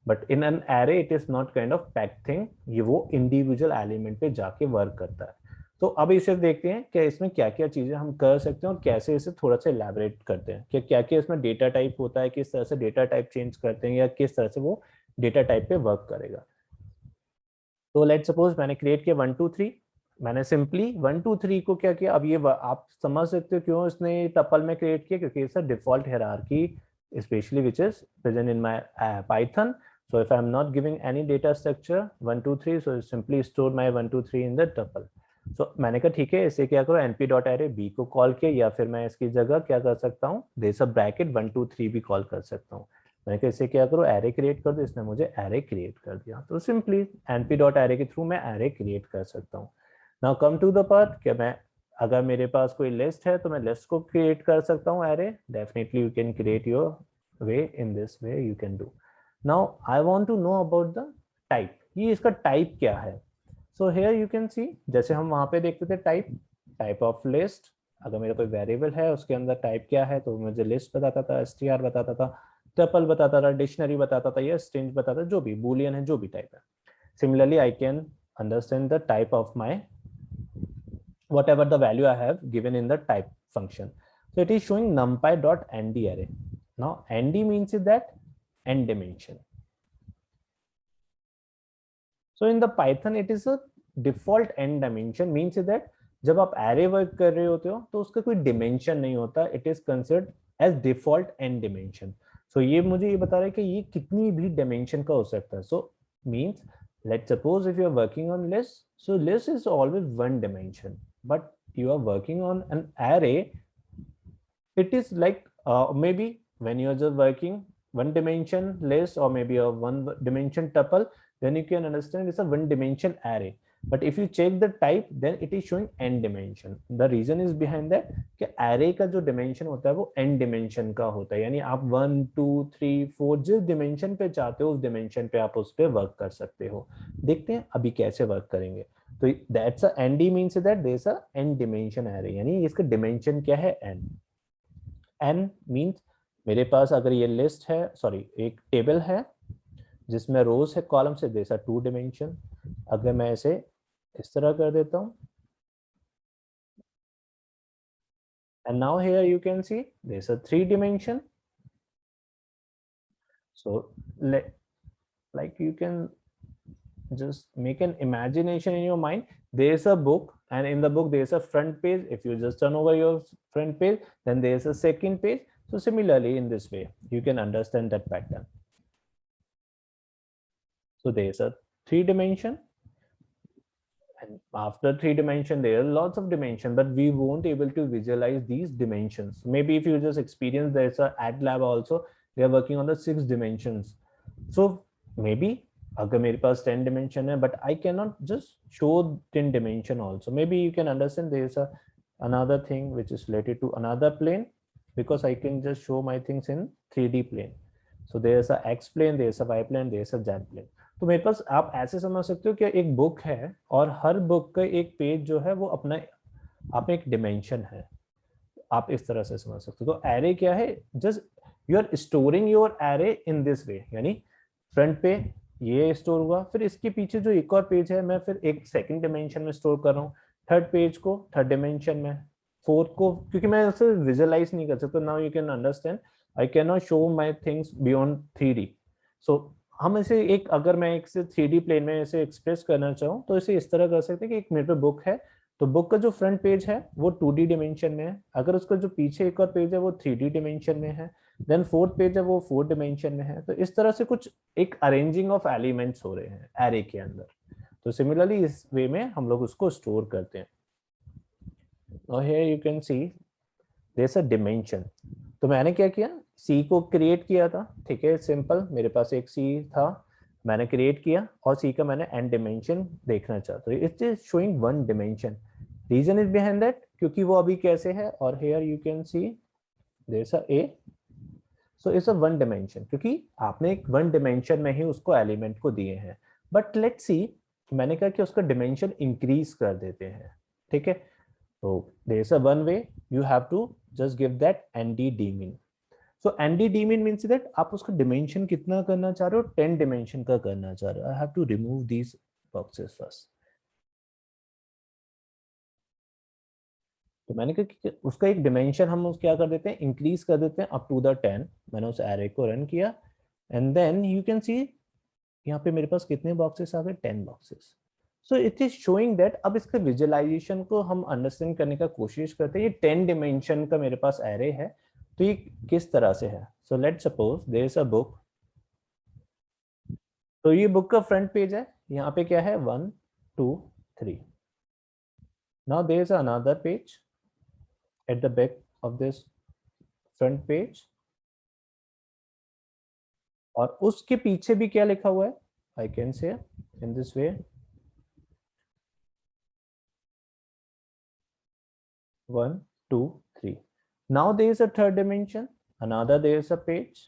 Speaker 1: But in an array it is not kind of packed thing, ये वो इंडिविजुअल एलिमेंट पे जाके वर्क करता है। तो अब इसे देखते हैं कि इसमें क्या क्या चीजें हम कर सकते हैं और कैसे इसे थोड़ा सा इलैबोरेट करते हैं कि क्या क्या इसमें डेटा टाइप होता है, किस तरह से डेटा टाइप चेंज करते हैं, या किस तरह से वो डेटा टाइप पे वर्क करेगा। तो लेट सपोज मैंने क्रिएट किया 1 2 3, मैंने सिंपली 1 2 3 को क्या किया, अब ये आप समझ सकते हो क्यों इसने टपल में क्रिएट किया, क्योंकि it's a default hierarchy specially which is present in my Python. So if I'm not giving any data structure 1 2 3, so simply store my 1 2 3 in the tuple. So मैंने कहा ठीक है, इसे क्या करो, np.array b को कॉल किया, या फिर मैं इसकी जगह क्या कर सकता हूँ, देयर अ ब्रैकेट 1 2 3 भी कॉल कर सकता हूँ। मैंने कहा इसे क्या करो, एरे क्रिएट कर दो, इसने मुझे एरे क्रिएट कर दिया। तो सिंपली np.array के थ्रू मैं एरे क्रिएट कर सकता हूँ। Now come to the part कि मैं, अगर मेरे पास कोई लिस्ट है तो मैं लिस्ट को क्रिएट कर सकता हूँ array. Definitely you can create your way, in this way you can do. Now I want to know about the type, ये इसका टाइप क्या है। So here you can see, जैसे हम वहां पे देखते थे टाइप ऑफ लिस्ट, अगर मेरा कोई वेरिएबल है उसके अंदर टाइप क्या है, तो मुझे लिस्ट बताता था, str बताता था, टपल बताता था, डिक्शनरी बताता था, या स्ट्रिंग बताता था, जो भी बूलियन है, जो भी टाइप है। Similarly I can understand the type of my whatever the value I have given in the type function. So it is showing numpy.nd array. Now nd means is that n dimension. So in the Python it is a default n dimension, means is that जब आप array work कर रहे होते हो तो उसका कोई dimension नहीं होता, it is considered as default n dimension. So ये मुझे ये बता रहा है कि ये कितनी भी dimension का हो सकता है। So means let's suppose if you are working on list, so list is always one dimension, but you are working on an array, it is like maybe when you are just working one dimension list or maybe a one dimension tuple, then you can understand it's a one dimension array. But if you check the type, then it is showing n dimension. The reason is behind that कि array का जो dimension होता है वो n dimension का होता है, यानी आप 1 2 3 4 जिस dimension पे चाहते हो उस dimension पे आप उस पे work कर सकते हो। देखते हैं अभी कैसे work करेंगे। तो that's a nd means that there's a n dimension array, यानी इसका dimension क्या है, n। n means मेरे पास अगर ये लिस्ट है, सॉरी एक टेबल है जिसमें रोज है, कॉलम से, देसा 2 dimension। अगर मैं इसे इस तरह कर देता हूं, and now here you can see there's a 3 dimension. So like you can just make an imagination in your mind, there's a book, and in the book there's a front page. If you just turn over your front page, then there's a second page. So similarly in this way you can understand that pattern. So there's a 3 dimension, and after 3 dimension there are lots of dimension, but we won't able to visualize these dimensions. Maybe if you just experience, there's a ad lab also, they are working on the 6 dimensions. So maybe अगर मेरे पास 10 dimension है, but I cannot just show 10 dimension also. Maybe you can understand there's a another thing which is related to another plane, because I can just show my things in 3D plane. So there's a x plane, there's a y plane, there's a z plane. तो मेरे पास आप ऐसे समझ सकते हो कि एक book है और हर बुक का एक पेज जो है वो अपना आप एक डिमेंशन है, आप इस तरह से समझ सकते हो। तो एरे क्या है, just you are storing your array in this way, यानी फ्रंट पे ये स्टोर हुआ, फिर इसके पीछे जो एक और पेज है मैं फिर एक सेकंड डिमेंशन में स्टोर कर रहा हूँ, थर्ड पेज को थर्ड डिमेंशन में, फोर्थ को क्योंकि मैं उसे विजुअलाइज नहीं कर सकता, now you can understand I can not show my things beyond 3D। सो हम इसे एक, अगर मैं एक से 3D प्लेन में इसे एक्सप्रेस करना चाहूँ तो इसे इस तरह कर सकते हैं कि एक मेरे पे बुक है, तो बुक का जो फ्रंट पेज है वो 2D डिमेंशन में है, अगर उसका जो पीछे एक और पेज है वो 3D डिमेंशन में है, देन फोर्थ पेज है वो 4 डिमेंशन में है। तो इस तरह से कुछ एक अरेंजिंग ऑफ एलिमेंट्स हो रहे हैं एरे के अंदर। तो सिमिलरली इस वे में हम लोग उसको स्टोर करते हैं। Now here you can see there's a dimension। तो मैंने क्या किया, सी को क्रिएट किया था, ठीक है, सिंपल, मेरे पास एक सी था, मैंने क्रिएट किया और सी का मैंने एंड डिमेंशन देखना चाहता हूँ, it is showing 1 dimension. Reason is behind that क्योंकि वो अभी कैसे है, और here you can see there a a, so it's a 1 dimension क्योंकि आपने एक 1 डिमेंशन में ही उसको एलिमेंट को दिए हैं। बट लेट्स सी, मैंने कहा कि उसका डिमेंशन इंक्रीज कर देते हैं, ठीक है। So there is a one way, you have to just give that ND dmin। So ND dmin means that आप उसका dimension कितना करना चाह रहे हो, 10 dimension का करना चाह रहे हो। I have to remove these boxes first। तो मैंने कहा कि उसका एक dimension हम उस क्या कर देते हैं, increase कर देते हैं up to the 10। मैंने उस array को run किया and then you can see यहाँ पे मेरे पास कितने boxes आ गए, 10 boxes। So it is showing that अब इसके विजुअलाइजेशन को हम अंडरस्टैंड करने का कोशिश करते हैं। ये 10 डिमेंशन का मेरे पास एरे है, तो ये किस तरह से है। So let suppose there is a book, तो ये बुक का फ्रंट पेज है, यहाँ पे क्या है 1 2 3। Now there is another page at the back of this front page, और उसके पीछे भी क्या लिखा हुआ है, आई कैन से इन this way 1 2 3। Now there is a third dimension, another there is a page।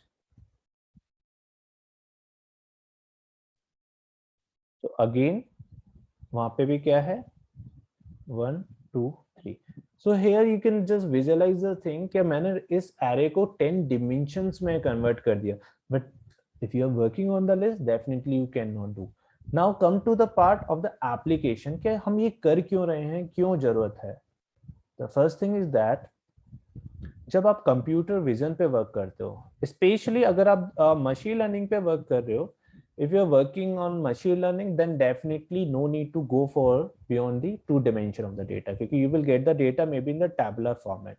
Speaker 1: तो अगेन वहां पे भी क्या है 1 2 3। So here you can just visualize the thing कि मैंने इस एरे को 10 डिमेंशंस में कन्वर्ट कर दिया, but if you are working on the list definitely you can not do. Now come to the part of the application, कि हम ये कर क्यों रहे हैं, क्यों जरूरत है। The first thing is that जब आप कंप्यूटर विजन पे वर्क करते हो, स्पेशली अगर आप मशीन लर्निंग पे वर्क कर रहे हो, if you are working on machine learning then definitely no need to go for beyond the 2 dimension of the data, क्योंकि you will get the data maybe in the tabular format।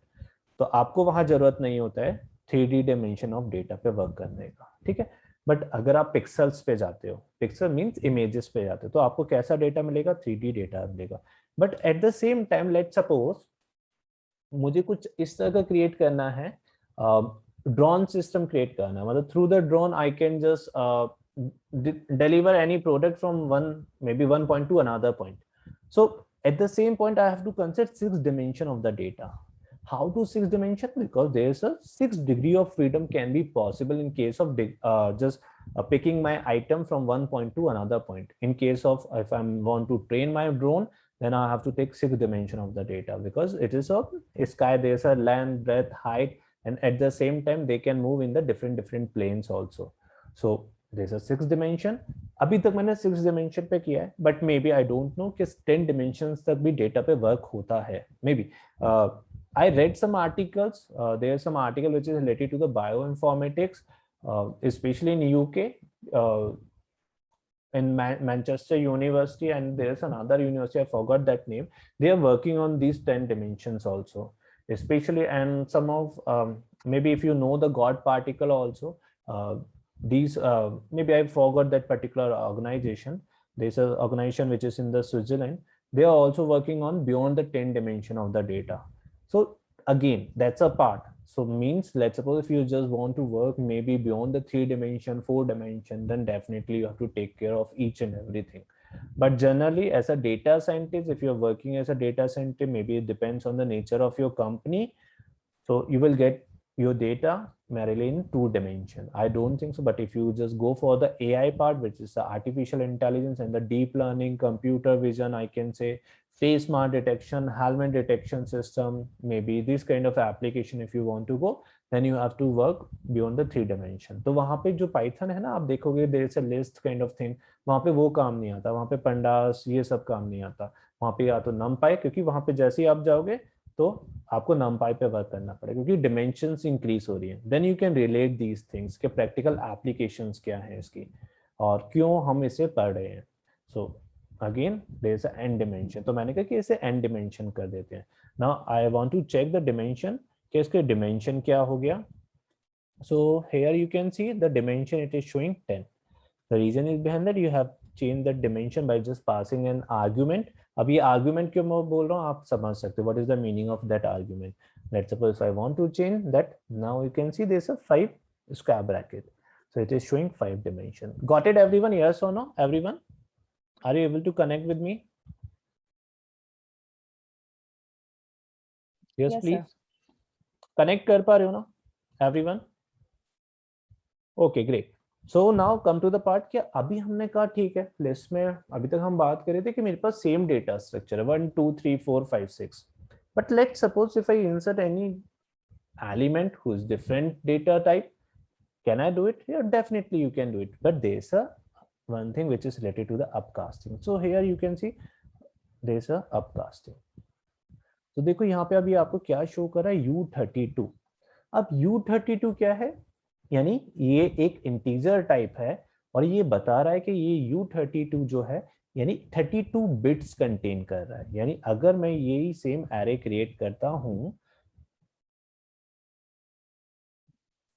Speaker 1: तो आपको वहां जरूरत नहीं होता है 3D dimension of data पे work करने का, ठीक है। बट अगर आप पिक्सल्स पे जाते हो, पिक्सल मीन्स इमेजेस पे जाते हो, तो आपको कैसा डेटा मिलेगा, 3D डेटा मिलेगा। But at the same time let suppose मुझे कुछ इस तरह का क्रिएट करना है, ड्रोन सिस्टम क्रिएट करना है, मतलब through the drone I can just deliver any product from one maybe one point to another point। So at the same point I have to consider 6 dimension of the data। How to 6 dimension? Because there's a 6 degree of freedom can be possible in case of just picking my item from one point to another point। In case of if I want to train my drone, then I have to take 6 dimension of the data, because it is a sky, there's a land, breadth, height, and at the same time they can move in the different planes also। So there's a 6 dimension। अभी तक मैंने 6 dimension पे किया है, but maybe I don't know कि 10 dimensions तक भी data पे work होता है। Maybe I read some articles, there's some article which is related to the bioinformatics, especially in UK, in Manchester University, and there's another university, I forgot that name, they are working on these 10 dimensions also, especially, and some of maybe if you know the God particle also, these maybe I forgot that particular organization, there's an organization which is in the Switzerland, they are also working on beyond the 10 dimension of the data। So again that's a part, so means let's suppose if you just want to work maybe beyond the 3 dimension 4 dimension, then definitely you have to take care of each and everything। But generally as a data scientist, if you're working as a data scientist, maybe it depends on the nature of your company, so you will get your data merely in 2 dimension, I don't think so। But if you just go for the AI part, which is the artificial intelligence and the deep learning, computer vision, I can say face smart detection, helmet detection system, maybe this kind of application if you want to go, then you have to work beyond the 3 dimension। तो वहां पे जो Python है ना, आप देखोगे there is a list kind of thing, वहां पे वो काम नहीं आता, वहां पे पंडास ये सब काम नहीं आता, वहां पे या तो numpy, क्योंकि वहां पे जैसे ही आप जाओगे तो आपको numpy पे वर्क करना पड़ेगा क्योंकि डिमेंशंस इंक्रीज हो रही है. Then you can relate these things के प्रैक्टिकल एप्लीकेशंस क्या है इसकी और क्यों हम इसे पढ़ रहे हैं. So again there is a n dimension, तो मैंने कहा कि इसे n डिमेंशन कर देते हैं. Now I want to check the dimension कि इसके डिमेंशन क्या हो गया. So here you can see the dimension, it is showing 10. The reason is behind that you have changed the dimension by just passing an argument. अब ये argument क्यों मैं बोल रहा हूँ आप समझ सकते हो. What is the meaning of that argument? Let's suppose if I want to change that, now you can see there's a 5 square bracket. So it is showing 5 dimension. Got it everyone? Yes or no? Everyone? Are you able to connect with me? Yes,
Speaker 2: Yes,
Speaker 1: please.
Speaker 2: sir.
Speaker 1: Connect कर पा रहे हो ना? Everyone? Okay, great. So now come to the part कि अभी हमने कहा ठीक है लिस्ट में अभी तक हम बात कर रहे थे कि मेरे पास सेम डेटा स्ट्रक्चर है 1 2 3 4 5 6. But let's suppose if I insert any element who is different data type, can I do it? या definitely you can do it, but there is a one thing which is related to the upcasting. So here you can see there is a upcasting. तो देखो यहाँ पे अभी आपको क्या show कर रहा है U32. अब U32 क्या है? यानी ये एक इंटीजर टाइप है और ये बता रहा है कि ये U32 जो है यानी 32 बिट्स कंटेन कर रहा है. यानी अगर मैं यही सेम एरे क्रिएट करता हूं,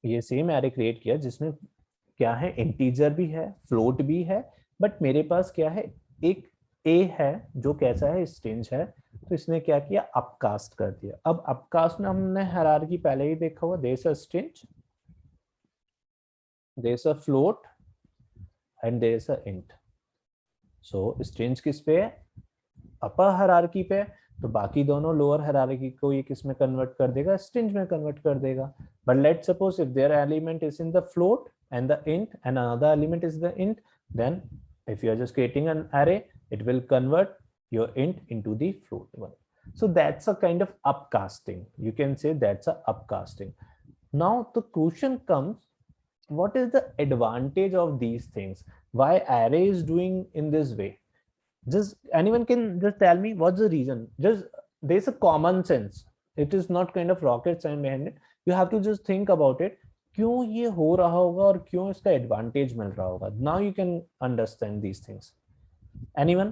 Speaker 1: ये सेम एरे क्रिएट किया जिसमें क्या है इंटीजर भी है फ्लोट भी है, बट मेरे पास क्या है एक ए है जो कैसा है स्ट्रिंग है, तो इसने क्या किया अपकास्ट कर दिया. अब अपकास्ट में हमने हायरार्की पहले ही देखा हुआ, there is a string, there is a float and there is a int. So strings किस पे है? अपर हायरार्की पे, तो बाकी दोनों लोअर हायरार्की को ये किस में कन्वर्ट कर देगा? स्ट्रिंग में कन्वर्ट कर देगा. But let's suppose if their element is in the float and the int and another element is the int, then if you are just creating an array it will convert your int into the float one. So that's a kind of upcasting, you can say that's a upcasting. Now the question comes, what is the advantage of these things? Why array is doing in this way? Just anyone can just tell me what's the reason? Just there's a common sense, it is not kind of rocket science behind it. You have to just think about it, क्यों ये हो रहा होगा और क्यों इसका advantage मिल रहा होगा. Now you can understand these things. Anyone?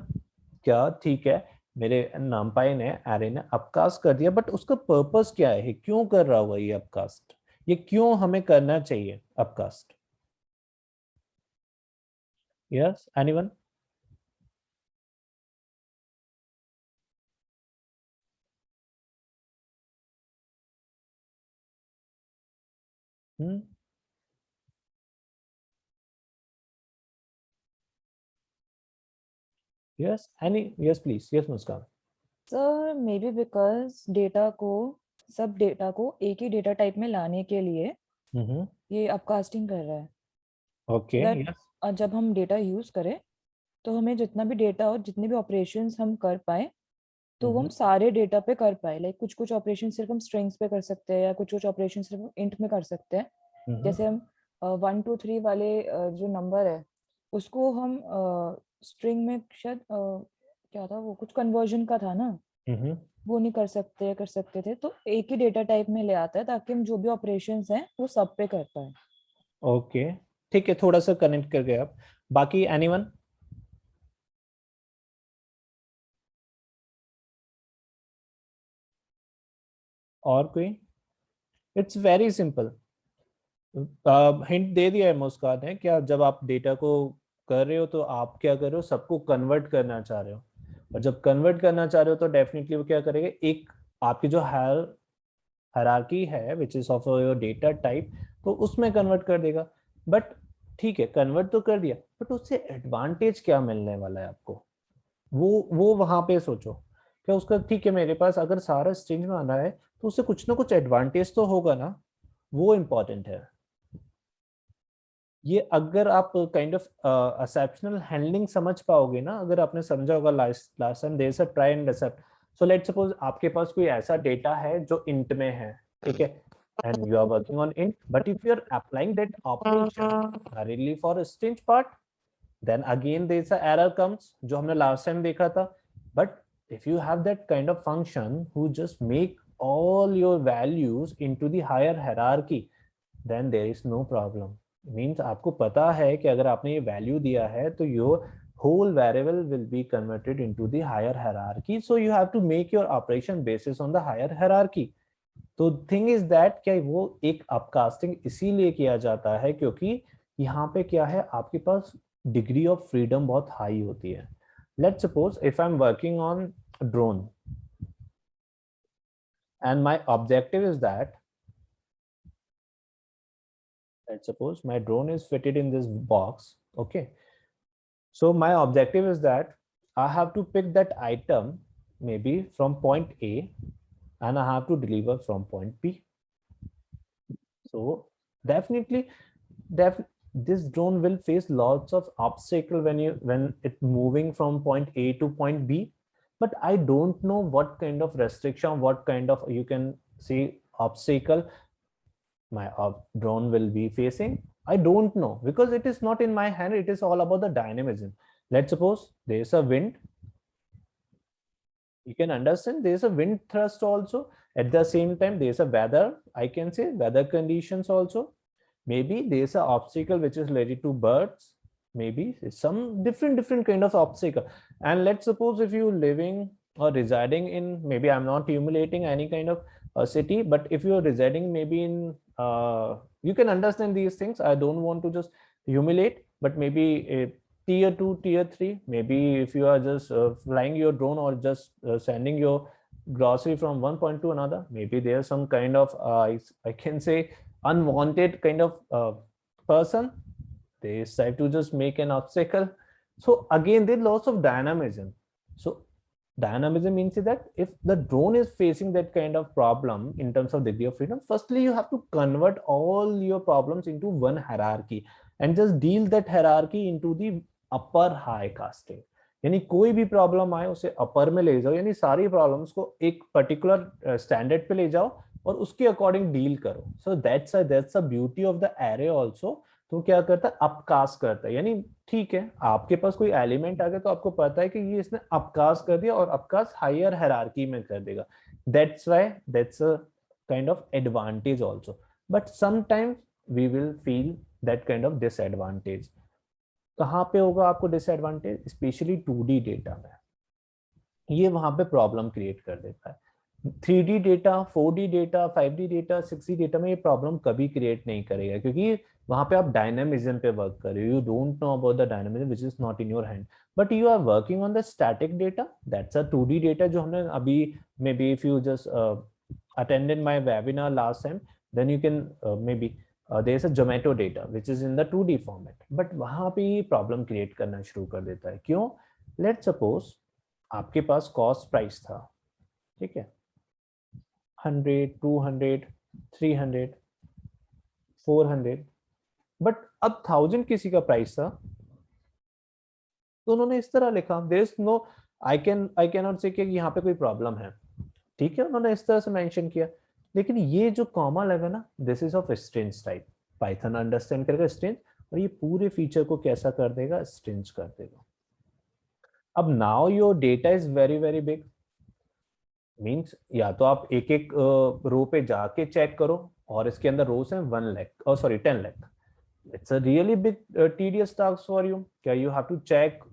Speaker 1: क्या ठीक है मेरे numpy ने एरे ने अपकास्ट कर दिया, बट उसका पर्पस क्या है? क्यों कर रहा होगा ये अपकास्ट? ये क्यों हमें करना चाहिए upcast? Yes, anyone? Yes, any? Yes please. Yes Muskan.
Speaker 2: Sir may be because data को सब डेटा को एक ही डेटा टाइप में लाने के लिए ये अपकास्टिंग कर रहा है.
Speaker 1: ओके.
Speaker 2: That
Speaker 1: yes.
Speaker 2: जब हम डेटा यूज करें तो हमें जितना भी डेटा और जितने भी ऑपरेशंस हम कर पाए तो वो हम सारे डेटा पे कर पाए. लाइक कुछ कुछ ऑपरेशन सिर्फ हम स्ट्रिंग्स पे कर सकते हैं या कुछ कुछ ऑपरेशन सिर्फ इंट में कर सकते हैं. जैसे हम 1 2 3 वाले जो नंबर है उसको हम स्ट्रिंग में शायद क्या था वो कुछ कन्वर्जन का था ना, वो नहीं कर सकते थे. तो एक ही डेटा टाइप में ले आता है ताकि हम जो भी ऑपरेशंस हैं वो सब पे कर पाए.
Speaker 1: ओके ठीक है, थोड़ा सा कनेक्ट कर गए आप. बाकी एनीवन? और कोई? It's very simple. हिंट दे दिया है मुस्कान ने, क्या जब आप डेटा को कर रहे हो तो आप क्या कर रहे हो, सबको कन्वर्ट करना चाह रहे हो, और जब कन्वर्ट करना चाह रहे हो तो डेफिनेटली वो क्या करेगा, एक आपकी जो हायरार्की है which is of your data type, तो उसमें कन्वर्ट कर देगा. बट ठीक है कन्वर्ट तो कर दिया, बट उससे एडवांटेज क्या मिलने वाला है आपको, वो वहां पे सोचो. क्या उसका ठीक है मेरे पास अगर सारा स्ट्रिंग में आना है तो उससे कुछ ना कुछ एडवांटेज तो होगा ना, वो इम्पोर्टेंट है. ये अगर आप काइंड ऑफ एक्सेप्शनल हैंडलिंग समझ पाओगे ना, अगर आपने समझा होगा last time there is a try and except. So let's suppose आपके पास कोई ऐसा डेटा है जो इंट में है, ठीक है, and you are working on int, but if you are applying that operation directly for a string part, then again there is a error comes जो हमने last time देखा था. But if you have that kind of function who just make all your values into the higher hierarchy, then there is no problem. Means आपको पता है कि अगर आपने ये value दिया है तो your whole variable will be converted into the higher hierarchy, so you have to make your operation basis on the higher hierarchy. तो थिंग इज दैट क्या वो एक अपकास्टिंग इसीलिए किया जाता है क्योंकि यहाँ पे क्या है, आपके पास डिग्री ऑफ फ्रीडम बहुत हाई होती है. Let's suppose if I am working on drone and my objective is that, let's suppose my drone is fitted in this box. Okay, so my objective is that I have to pick that item maybe from point A and I have to deliver from point B. So definitely this drone will face lots of obstacle when it moving from point A to point B, but I don't know what kind of restriction, what kind of, you can say, obstacle my drone will be facing. I don't know because it is not in my hand. It is all about the dynamism. Let's suppose there is a wind. You can understand there is a wind thrust also. At the same time, there is a weather, I can say weather conditions also. Maybe there is an obstacle which is related to birds. Maybe some different kind of obstacle. And let's suppose if you living or residing in, maybe I'm not emulating any kind of city, but if you're residing maybe in you can understand these things. I don't want to just humiliate, but maybe a tier 2, tier 3, maybe if you are just flying your drone or just sending your grocery from one point to another, maybe there's some kind of I can say unwanted kind of person, they decide to just make an obstacle. So again there lots of dynamism. So dynamism means that if the drone is facing that kind of problem in terms of degree of freedom, firstly you have to convert all your problems into one hierarchy and just deal that hierarchy into the upper high casting. यानी कोई भी problem आए उसे अपर में ले जाओ, यानी सारी प्रॉब्लम्स को एक पर्टिकुलर स्टैंडर्ड पे ले जाओ और उसके अकॉर्डिंग डील करो. So that's a beauty of the array also. तो क्या करता है, अपकास्ट करता है. यानी ठीक है, आपके पास कोई एलिमेंट आ गया तो आपको पता है कि ये इसने अपकास्ट कर दिया और अपकास्ट हायर हायरार्की में कर देगा. That's why that's a kind of advantage also. But sometimes we will feel that kind of disadvantage. कहाँ पे होगा आपको डिसएडवांटेज? स्पेशली 2D डेटा में. ये वहां पे प्रॉब्लम क्रिएट कर देता है. 3D data, 4D data, 5D data, 6D data में ये प्रॉब्लम कभी क्रिएट नहीं करेगा क्योंकि वहां पे आप डायनामिज्म पे वर्क कर रहे हो. You don't know about the dynamism which is not in your hand, but you are working on the static data. That's a 2D data जो हमने अभी, may be if you just attended my webinar last time, then you can may be there is a Zomato data which is in the 2D format, but वहां पे ये problem create करना शुरू कर देता है. क्यों? लेट्स सपोज आपके पास कॉस्ट प्राइस था, ठीक है, 100, 200, 300, 400, बट अब 1000 किसी का प्राइस था तो उन्होंने इस तरह लिखा, there is no, I can not say कि यहाँ पे कोई प्रॉब्लम है, ठीक है, उन्होंने इस तरह से मेंशन किया. लेकिन ये जो कॉमा लगा ना, this is of string type. Python understand करेगा स्ट्रिंज और ये पूरे फीचर को कैसा कर देगा, स्ट्रिंज कर देगा. अब now your data is very very big. Means या तो आप एक एक रो पे जाके चेक करो और इसके अंदर रोज हैं 1 lakh, sorry 10 lakh. It's a really big tedious task for you. क्या you have to check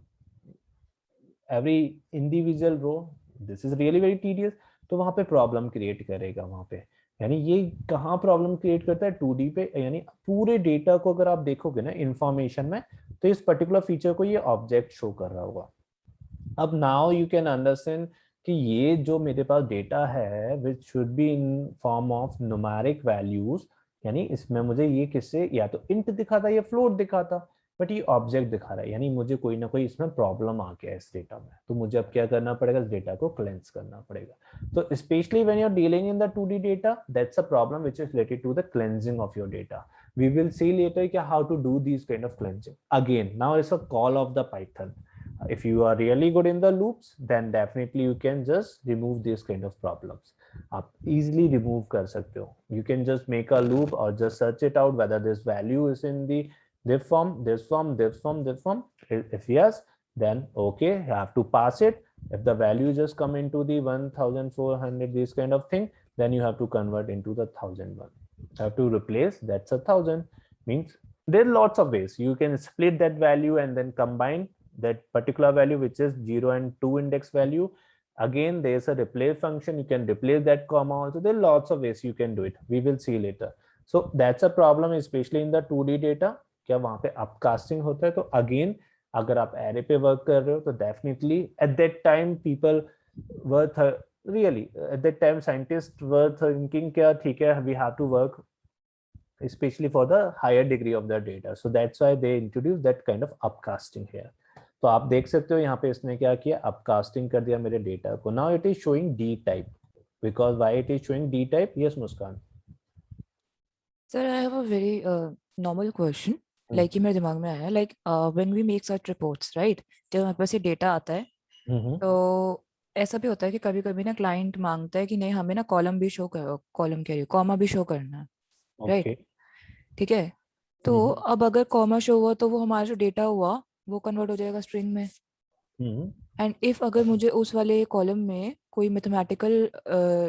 Speaker 1: every individual row? This is really very tedious. तो वहां पे प्रॉब्लम क्रिएट करेगा वहां पे. यानी ये कहाँ प्रॉब्लम क्रिएट करता है? 2D पे. यानी पूरे डेटा को अगर आप देखोगे ना इंफॉर्मेशन में, तो इस पर्टिकुलर फीचर को ये ऑब्जेक्ट शो कर रहा होगा. अब नाउ यू कैन अंडरस्टैंड कि ये जो मेरे पास डेटा है which should be in form of numeric values, यानी इसमें मुझे ये किससे, या तो इंट दिखाता या फ्लोट दिखाता, बट ये ऑब्जेक्ट दिखा रहा है. यानी मुझे कोई ना कोई इसमें प्रॉब्लम आ गया इस डेटा में, तो मुझे अब क्या करना पड़ेगा, इस डेटा को क्लेंस करना पड़ेगा. तो specially when you are dealing in the 2D data, that's a problem which is related to the cleansing of your data. We will see later कि how to do this kind of cleansing. Again now it's a call of the Python. If you are really good in the loops, then definitely you can just remove this kind of problems. आप easily remove कर सकते हो. You can just make a loop or just search it out whether this value is in the this form, this form, this form, this form. If yes, then okay, you have to pass it. If the value just come into the 1400, this kind of thing, then you have to convert into the 1001. You have to replace, that's 1,000. Means there are lots of ways you can split that value and then combine that particular value, which is 0 and 2 index value. Again, there's a replace function. You can replace that comma also. There are lots of ways you can do it. We will see later. So that's a problem, especially in the 2D data. क्या वहाँ पे upcasting होता है? तो again, अगर आप array पे work कर रहे हो, तो definitely at that time people were really at that time scientists were thinking क्या ठीक है, we have to work especially for the higher degree of the data. So that's why they introduced that kind of upcasting here. तो आप देख सकते हो यहाँ पे इसने क्या किया, अपकास्टिंग कर दिया मेरे डेटा को. Now it is showing d type. Because why it is showing d type? Yes Muskan.
Speaker 2: Sir I have a very normal question, like ये मेरे दिमाग में आया, like when we make such reports, right, जब हमारे पास ये डेटा आता है तो ऐसा भी होता है कि कभी कभी ना क्लाइंट मांगता है कि नहीं हमें ना कॉलम भी शो कर, कॉलम कह रही हूँ, कॉमा भी शो करना है, राइट? ठीक है, तो अब अगर कॉमा शो हुआ तो वो हमारा जो डेटा हुआ वो कन्वर्ट हो जाएगा स्ट्रिंग में. एंड इफ अगर मुझे उस वाले कॉलम में कोई मैथमेटिकल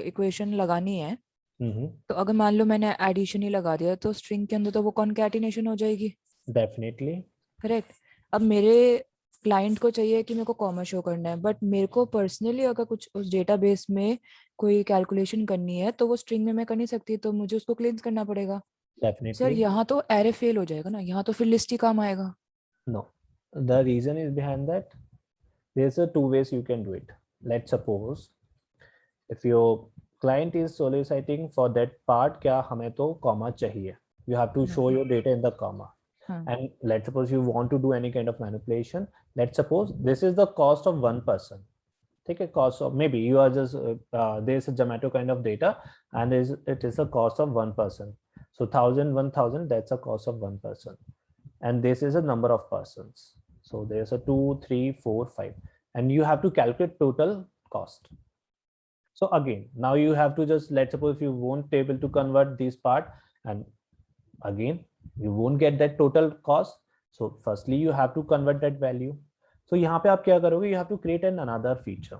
Speaker 2: इक्वेशन लगानी है, तो अगर मान लो मैंने एडिशन ही लगा दिया तो स्ट्रिंग के अंदर तो वो कॉन्कैटिनेशन हो जाएगी.
Speaker 1: Definitely
Speaker 2: correct. अब मेरे क्लाइंट को चाहिए कि मेरे को कॉमा शो करना है, बट मेरे को पर्सनली अगर कुछ उस डेटाबेस में कोई कैलकुलेशन करनी है तो वो स्ट्रिंग में मैं कर नहीं सकती, तो मुझे उसको क्लींस करना पड़ेगा. सर यहाँ तो एरे फेल हो जाएगा ना, यहाँ तो फिर लिस्ट ही काम आएगा.
Speaker 1: No, the reason is behind that. There's a two ways you can do it. Let's suppose if your client is soliciting for that part, क्या हमें तो comma चाहिए. You have to show your data in the comma. And let's suppose you want to do any kind of manipulation. Let's suppose this is the cost of one person. Take a cost of, maybe you are just there's a Zomato kind of data, and it is a cost of one person. So 1,000, 1,000, that's a cost of one person. And this is a number of persons. So there's a 2, 3, 4, 5, and you have to calculate total cost. So again, now you have to just, let's suppose you won't be able to convert this part, and again you won't get that total cost. So firstly you have to convert that value. So यहाँ पे आप क्या करोगे? You have to create another feature.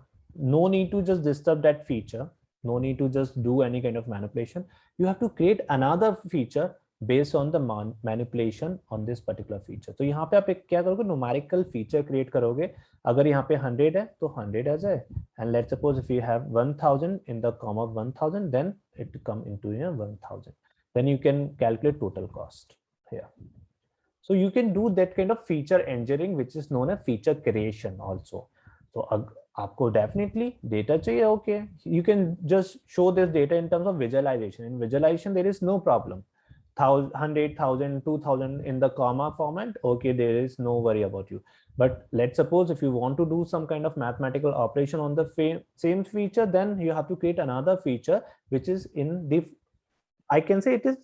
Speaker 1: No need to just disturb that feature. No need to just do any kind of manipulation. You have to create another feature based on the manipulation on this particular feature. तो यहाँ पे आप एक क्या करोगे? Numerical feature create करोगे. अगर यहाँ पे 100 है तो 100 आ जाए. And let's suppose if you have 1,000 in the comma of 1,000, then it come into 1,000. Then you can calculate total cost here. So you can do that kind of feature engineering, which is known as feature creation also. So आपको definitely data चाहिए, okay. You can just show this data in terms of visualization. In visualization, there is no problem. 100, 1,000, 2,000 in the comma format, okay, there is no worry about you. But let's suppose if you want to do some kind of mathematical operation on the same feature, then you have to create another feature which is in the, I can say it is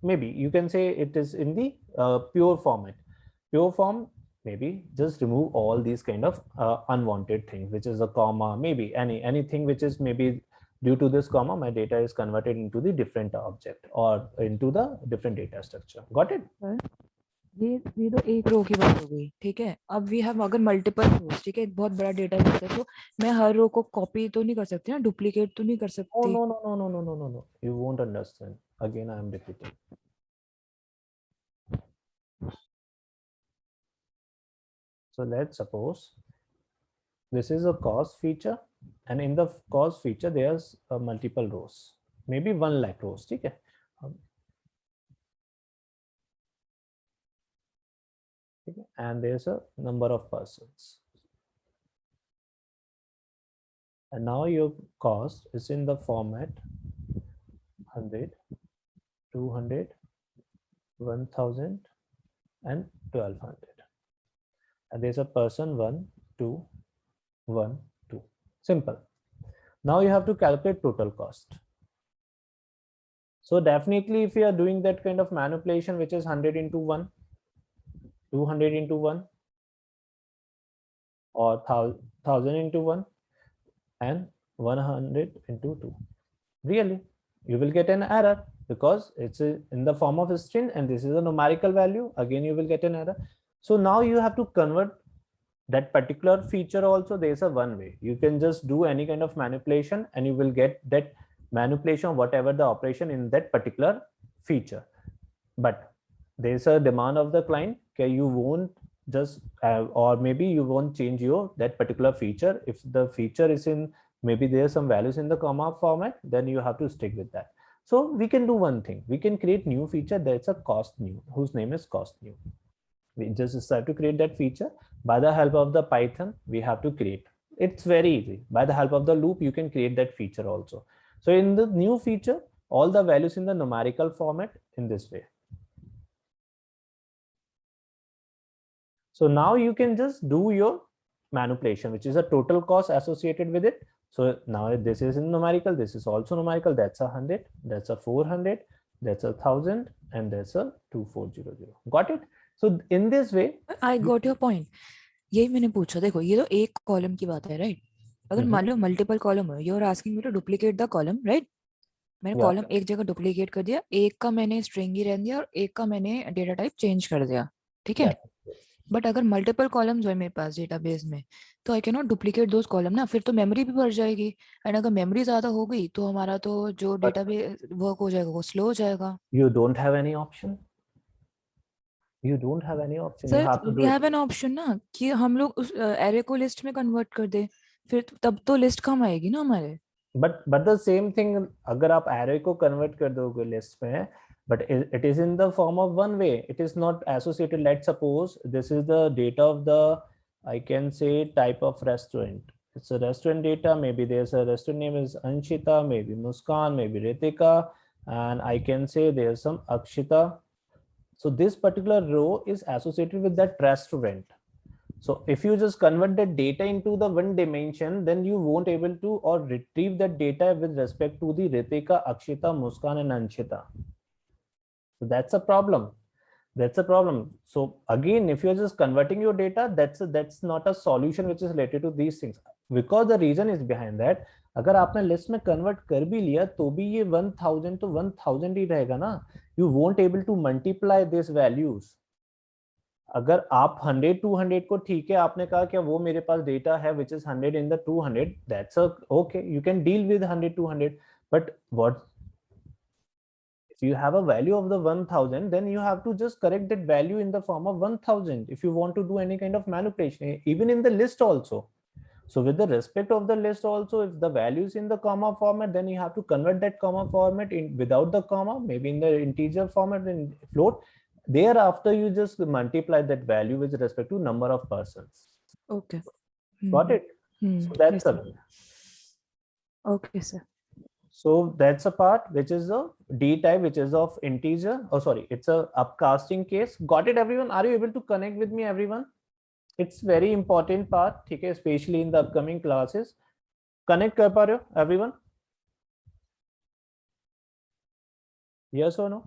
Speaker 1: maybe you can say it is in the pure format. Pure form, maybe just remove all these kind of unwanted things, which is a comma, maybe anything which is maybe due to this comma my data is converted into the different object or into the different data structure. Got it?
Speaker 2: ये तो एक रो की बात हो गई, ठीक है. अब वी हैव अगर मल्टीपल रोज, ठीक है, बहुत बड़ा डेटा सेट है, तो मैं हर रो को कॉपी तो नहीं कर सकती ना, डुप्लीकेट तो नहीं कर सकती.
Speaker 1: No, you won't understand. Again I am repeating. So let's suppose this is a cost feature, and in the cost feature there's multiple rows, maybe 1 lakh rows, ठीक है. And there's a number of persons, and now your cost is in the format 100, 200, 1,000 and 1,200, and there's a person 1, 2, 1, 2. Simple. Now you have to calculate total cost. So definitely if you are doing that kind of manipulation, which is 100 into 1, 200 into 1, or 1,000 into 1, and 100 into 2, really you will get an error because it's in the form of a string and this is a numerical value. Again you will get an error. So now you have to convert that particular feature also, there's a one way. You can just do any kind of manipulation and you will get that manipulation, whatever the operation in that particular feature. But there's a demand of the client, okay, you won't just or maybe you won't change your that particular feature. If the feature is in, maybe there's some values in the comma format, then you have to stick with that. So we can do one thing, we can create new feature that's a cost new, whose name is cost new. We just have to create that feature by the help of the Python. We have to create, it's very easy. By the help of the loop, you can create that feature also. So in the new feature, all the values in the numerical format in this way. So now you can just do your manipulation, which is a total cost associated with it. So now this is in numerical, this is also numerical. That's 100, that's a 400, that's 1,000, and that's a 2400. Got it? So in this way,
Speaker 2: I got your point. यही मैंने पूछा, देखो ये तो एक column की बात है, राइट? अगर मान लो मल्टीपल कॉलम हो, you are asking me to duplicate the column, right? मैंने कॉलम एक जगह डुप्लीकेट कर दिया, एक का मैंने स्ट्रिंग ही रहने दिया और एक का मैंने डेटा टाइप चेंज कर दिया, ठीक है? बट अगर मल्टीपल कॉलम्स हो मेरे पास डेटाबेस में, तो I can not duplicate those column ना, फिर तो मेमोरी भी भर जाएगी, एंड अगर मेमोरी ज्यादा हो गई तो हमारा तो जो डेटाबेस वर्क हो जाएगा वो स्लो हो जाएगा.
Speaker 1: You don't have any option. You don't have any option.
Speaker 2: Sir,
Speaker 1: you have to
Speaker 2: we have an option ना कि हम लोग उस एरे को लिस्ट में कन्वर्ट कर दे, फिर तब तो लिस्ट कम आएगी ना हमारे.
Speaker 1: but the same thing, अगर आप array को convert कर दोगे list में, but it is in the form of one way. It is not associated. Let's suppose this is the data of the, I can say, type of restaurant. It's a restaurant data. Maybe there's a restaurant name is Anshita, maybe Muskan, maybe Ritika, and I can say there's some Akshita. So this particular row is associated with that restaurant. So if you just convert the data into the one dimension, then you won't able to or retrieve that data with respect to the Ritika, Akshita, Muskan, and Anshita. So that's a problem. That's a problem. So again, if you're just converting your data, that's not a solution which is related to these things. Because the reason is behind that, अगर आपने list में convert कर भी लिया तो भी ये 1000 तो 1000 ही रहेगा ना. You won't able to multiply these values. अगर आप 100 200 को, ठीक है, आपने कहा कि वो मेरे पास डेटा है which is 100 in the 200, that's a okay, you can deal with 100 200. But what if you have a value of the 1000, then you have to just correct that value in the form of 1000 if you want to do any kind of manipulation, even in the list also. So with the respect of the list also, if the value is in the comma format, then you have to convert that comma format in without the comma, maybe in the integer format in float. Thereafter, you just multiply that value with respect to number of persons.
Speaker 2: Okay.
Speaker 1: Got it? So that's
Speaker 2: yes,
Speaker 1: a.
Speaker 2: Okay, sir.
Speaker 1: So that's a part which is a D type, which is of integer. Oh, sorry, it's a upcasting case. Got it, everyone? Are you able to connect with me, everyone? It's very important part, okay, especially in the upcoming classes. Connect कर पा रहे हो, everyone? Yes or no?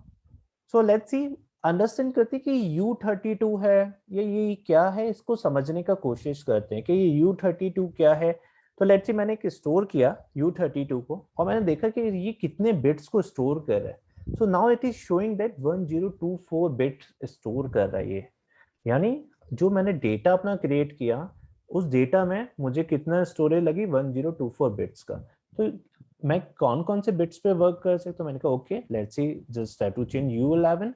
Speaker 1: So let's see. Understand करते कि U32 है, ये क्या है, इसको समझने का कोशिश करते हैं कि ये U32 क्या है. तो लेट्स सी मैंने एक स्टोर किया U32 को और मैंने देखा कि ये कितने बिट्स को स्टोर कर रहा है. So now it is showing that 1024 bits store कर रहा है ये. यानी जो मैंने डेटा अपना क्रिएट किया उस डेटा में मुझे कितना स्टोरेज लगी 1024 बिट्स का. तो मैं कौन कौन से बिट्स पे वर्क कर सकता हूँ. मैंने कहा okay let's see just try to change U11,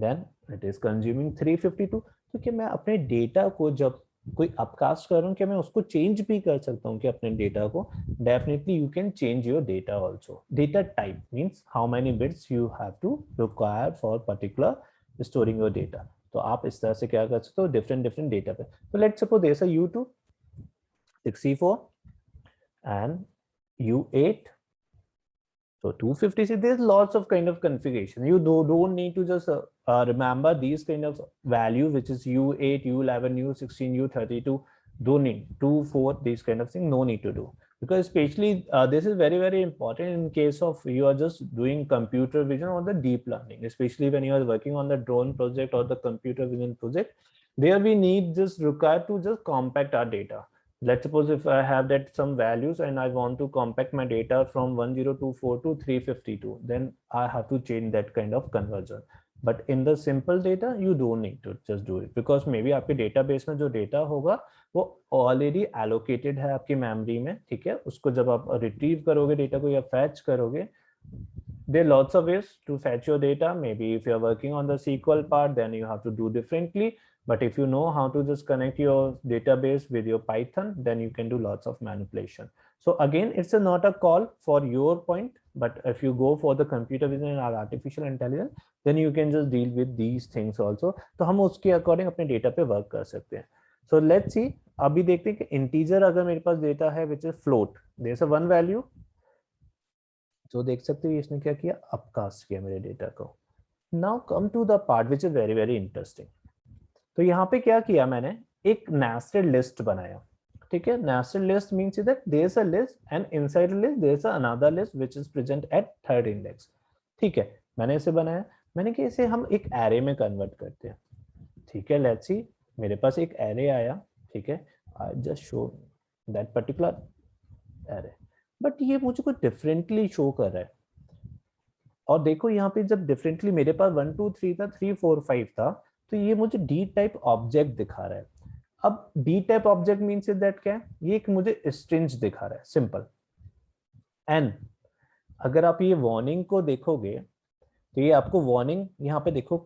Speaker 1: then it is consuming 352. तो क्या मैं अपने डेटा को जब कोई अपकास्ट कर रहा हूँ क्या मैं उसको चेंज भी कर सकता हूँ कि अपने डेटा को. Definitely you can change your data also. Data type means how many bits you have to require for particular storing your data. तो आप इस तरह से क्या कर सकते हो डिफरेंट डेटा पे. तो let's suppose there is a U2 64 and U8. So 256, there's lots of kind of configuration. You don't need to just remember these kind of value, which is U8, U11, U16, U32. Don't need 2, 4, these kind of thing. No need to do, because especially this is very important in case of you are just doing computer vision or the deep learning, especially when you are working on the drone project or the computer vision project. There we need just required to just compact our data. Let's suppose if I have that some values and I want to compact my data from 1024 to 352, then I have to change that kind of conversion. But in the simple data you don't need to just do it, because may be आपके database में जो data होगा वो already allocated है आपकी memory में, ठीक है। उसको जब आप रिट्रीव करोगे डेटा को या फैच करोगे, there are lots of ways to fetch your data. Maybe if you're working on the SQL part, then you have to do differently. But if you know how to just connect your database with your Python, then you can do lots of manipulation. So again, it's not a call for your point, but if you go for the computer vision or artificial intelligence, then you can just deal with these things also. तो हम उसके according अपने data पे work कर सकते हैं. So let's see. अभी देखते हैं कि integer अगर मेरे पास data है which is float, there's a one value. तो देख सकते हो इसने क्या किया, अपकास्ट किया मेरे डेटा को. Now come to the part which is very very interesting. तो यहाँ पे क्या किया मैंने, एक नेस्टेड लिस्ट बनाया, ठीक है. Nested list means that there is a list and inside the list there is another list which is present at third index, ठीक है. मैंने इसे बनाया, मैंने कि इसे हम एक एरे में कन्वर्ट करते हैं, ठीक है. लेट्स सी, मेरे पास एक एरे आया, ठीक है. I just show that particular array, but ये मुझे कुछ डिफरेंटली शो कर रहा है. और देखो यहाँ पे जब डिफरेंटली मेरे पास 1 2 3 था, 3 4 5 था, तो ये मुझे डी टाइप ऑब्जेक्ट दिखा रहा है. अब D type object means that क्या है, ये एक मुझे स्ट्रिंग दिखा रहा है, सिंपल. एंड अगर आप ये वार्निंग को देखोगे तो ये आपको वार्निंग यहाँ पे देखो,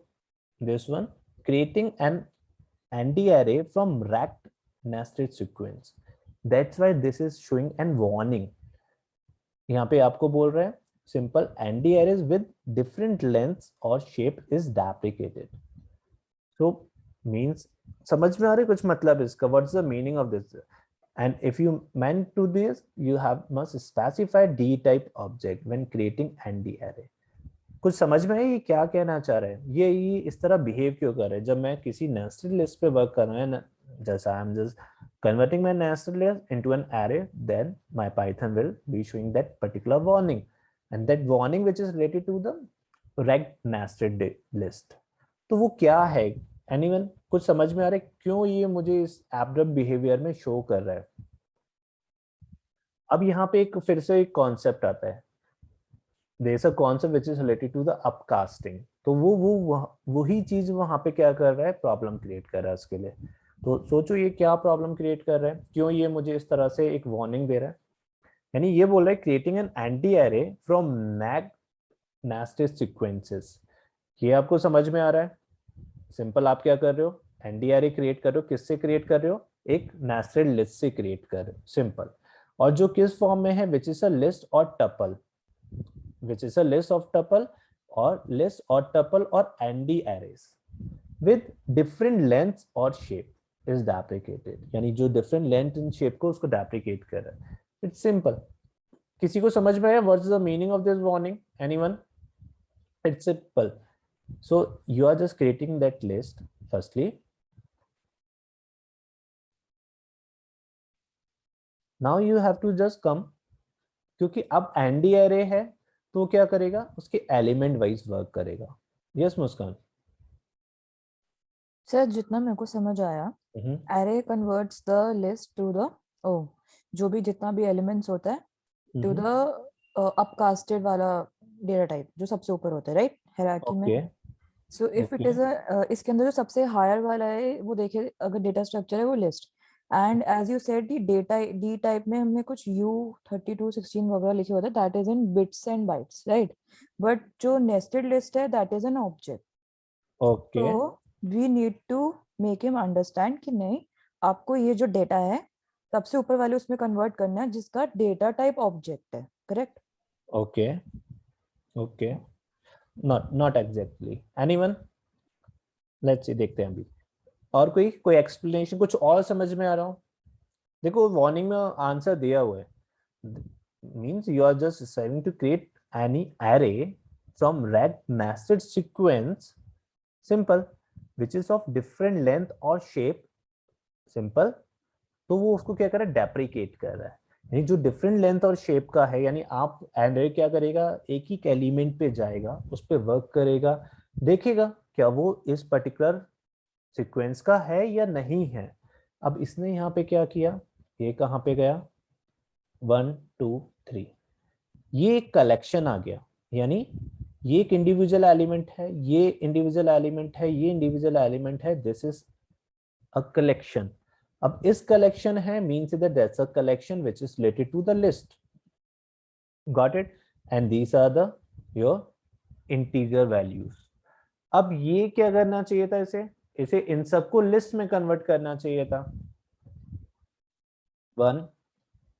Speaker 1: this one, creating an N D array from ragged nested sequence, that's why this is showing an warning. यहाँ पे आपको बोल रहा है simple N D arrays with different lengths और shape is deprecated. So means समझ में आ रहा है कुछ मतलब इसका, what's the meaning of this. And if you meant to this you have must specify D type object when creating N D array. कुछ समझ में है ये क्या कहना चाह रहा है, ये इस तरह बिहेव क्यों कर रहा है. जब मैं किसी नेस्टेड लिस्ट पे वर्क कर रहा हूँ, जैसा आई am just converting my nested list into an array, then my Python will be showing that particular warning, and that warning which is related to the rect nested list. तो वो क्या है, anyone कुछ समझ में आ रहा है क्यों ये मुझे इस abrupt behavior में शो कर रहा है. अब यहाँ पे एक फिर से एक कॉन्सेप्ट आता है, there is a concept which is related to the upcasting. तो वही चीज वहां पे क्या कर रहा है, प्रॉब्लम क्रिएट कर रहा है उसके लिए. तो सोचो ये क्या प्रॉब्लम क्रिएट कर रहा है, क्यों ये मुझे इस तरह से एक वार्निंग दे रहा है. यानी ये बोल रहा है creating an N D array from nested sequences. ये आपको समझ में आ रहा है. सिंपल आप क्या कर रहे हो, एंटी एरे क्रिएट कर रहे हो, किससे क्रिएट कर रहे हो, एक नेस्टेड लिस्ट से क्रिएट कर रहे हो, सिंपल. और जो किस फॉर्म में है, विच इज अ लिस्ट और tuple, which is a list of tuple और लिस्ट और टपल और anti arrays with different length और शेप is deprecated. यानी जो डिफरेंट लेंथ एंड शेप को उसको डेप्रिकेट कर रहा है. It's simple. किसी को समझ में आया what is the meaning of this warning, anyone? It's simple. So you are just creating that list firstly. Now you have to just come, क्योंकि अब एंडी एरे है तो क्या करेगा, उसके एलिमेंट वाइज वर्क करेगा. यस मुस्कान?
Speaker 2: सर जितना मेरे को समझ आया, array converts the list to the जो भी जितना भी एलिमेंट्स होता है टू द अपकास्टेड वाला डेटा टाइप जो सबसे ऊपर होता है, राइट, हायरार्की में. सो इफ इट इज इसके अंदर जो सबसे हायर वाला है वो देखिए, अगर डेटा स्ट्रक्चर है वो list, and as you said data D type में हमने कुछ U3216 वगैरह लिखे होते हैं, that is in bits and bytes, right. But जो नेस्टेड लिस्ट है that is an object.
Speaker 1: Okay,
Speaker 2: तो we need to make him understand कि नहीं, आपको ये जो डेटा है सबसे ऊपर वाले उसमें कन्वर्ट करना है जिसका डेटा टाइप ऑब्जेक्ट है, correct?
Speaker 1: Okay, okay. Not exactly. Anyone? Let's see, देखते हैं अभी. और कोई एक्सप्लेनेशन, कुछ और समझ में आ रहा हो? देखो वार्निंग में आंसर दिया हुआ है, means you are just striving to create any array from ragged nested sequence, simple, which is of different length और shape, सिंपल. तो वो उसको क्या कर रहा है, डेप्रिकेट कर रहा है. यानी जो डिफरेंट लेंथ और शेप का है, यानी आप एरे क्या करेगा, एक ही एलिमेंट पे जाएगा, उस पर वर्क करेगा, देखेगा क्या वो इस पर्टिकुलर सीक्वेंस का है या नहीं है. अब इसने यहाँ पे क्या किया, ये कहाँ पे गया, 1 2 3, ये एक कलेक्शन आ गया. यानी ये एक इंडिविजुअल एलिमेंट है, ये इंडिविजुअल एलिमेंट है, ये इंडिविजुअल एलिमेंट है, दिस इज अ कलेक्शन. अब इस कलेक्शन है means that that's a collection which is related to the list. Got it? And these are the your integer values. अब ये क्या करना चाहिए था, इसे इन सबको लिस्ट में कन्वर्ट करना चाहिए था. 1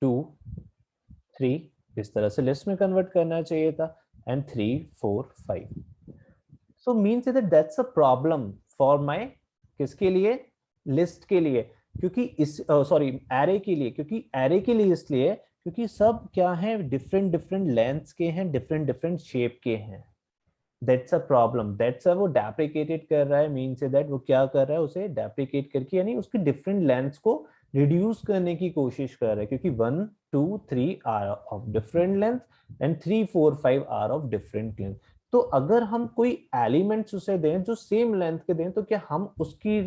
Speaker 1: 2 3 इस तरह से लिस्ट में कन्वर्ट करना चाहिए था, and 3 4 5. So means that that's a problem for my, किसके लिए, लिस्ट के लिए, क्योंकि इस सॉरी एरे के लिए, क्योंकि एरे के लिए इसलिए क्योंकि सब क्या है, डिफरेंट डिफरेंट लेंथ्स के हैं, डिफरेंट डिफरेंट शेप के हैं. That's a problem, that's a वो डेप्रिकेटेड कर रहा है, मीन से दैट वो क्या कर रहा है, उसे डेप्रिकेट करके यानी उसकी डिफरेंट लेंथ्स को रिड्यूस करने की कोशिश कर रहा है, क्योंकि 1 2 3 are of different length and 3 4 5 are of different length. तो अगर हम कोई एलिमेंट्स उसे दें जो सेम लेंथ के दें, तो क्या हम उसकी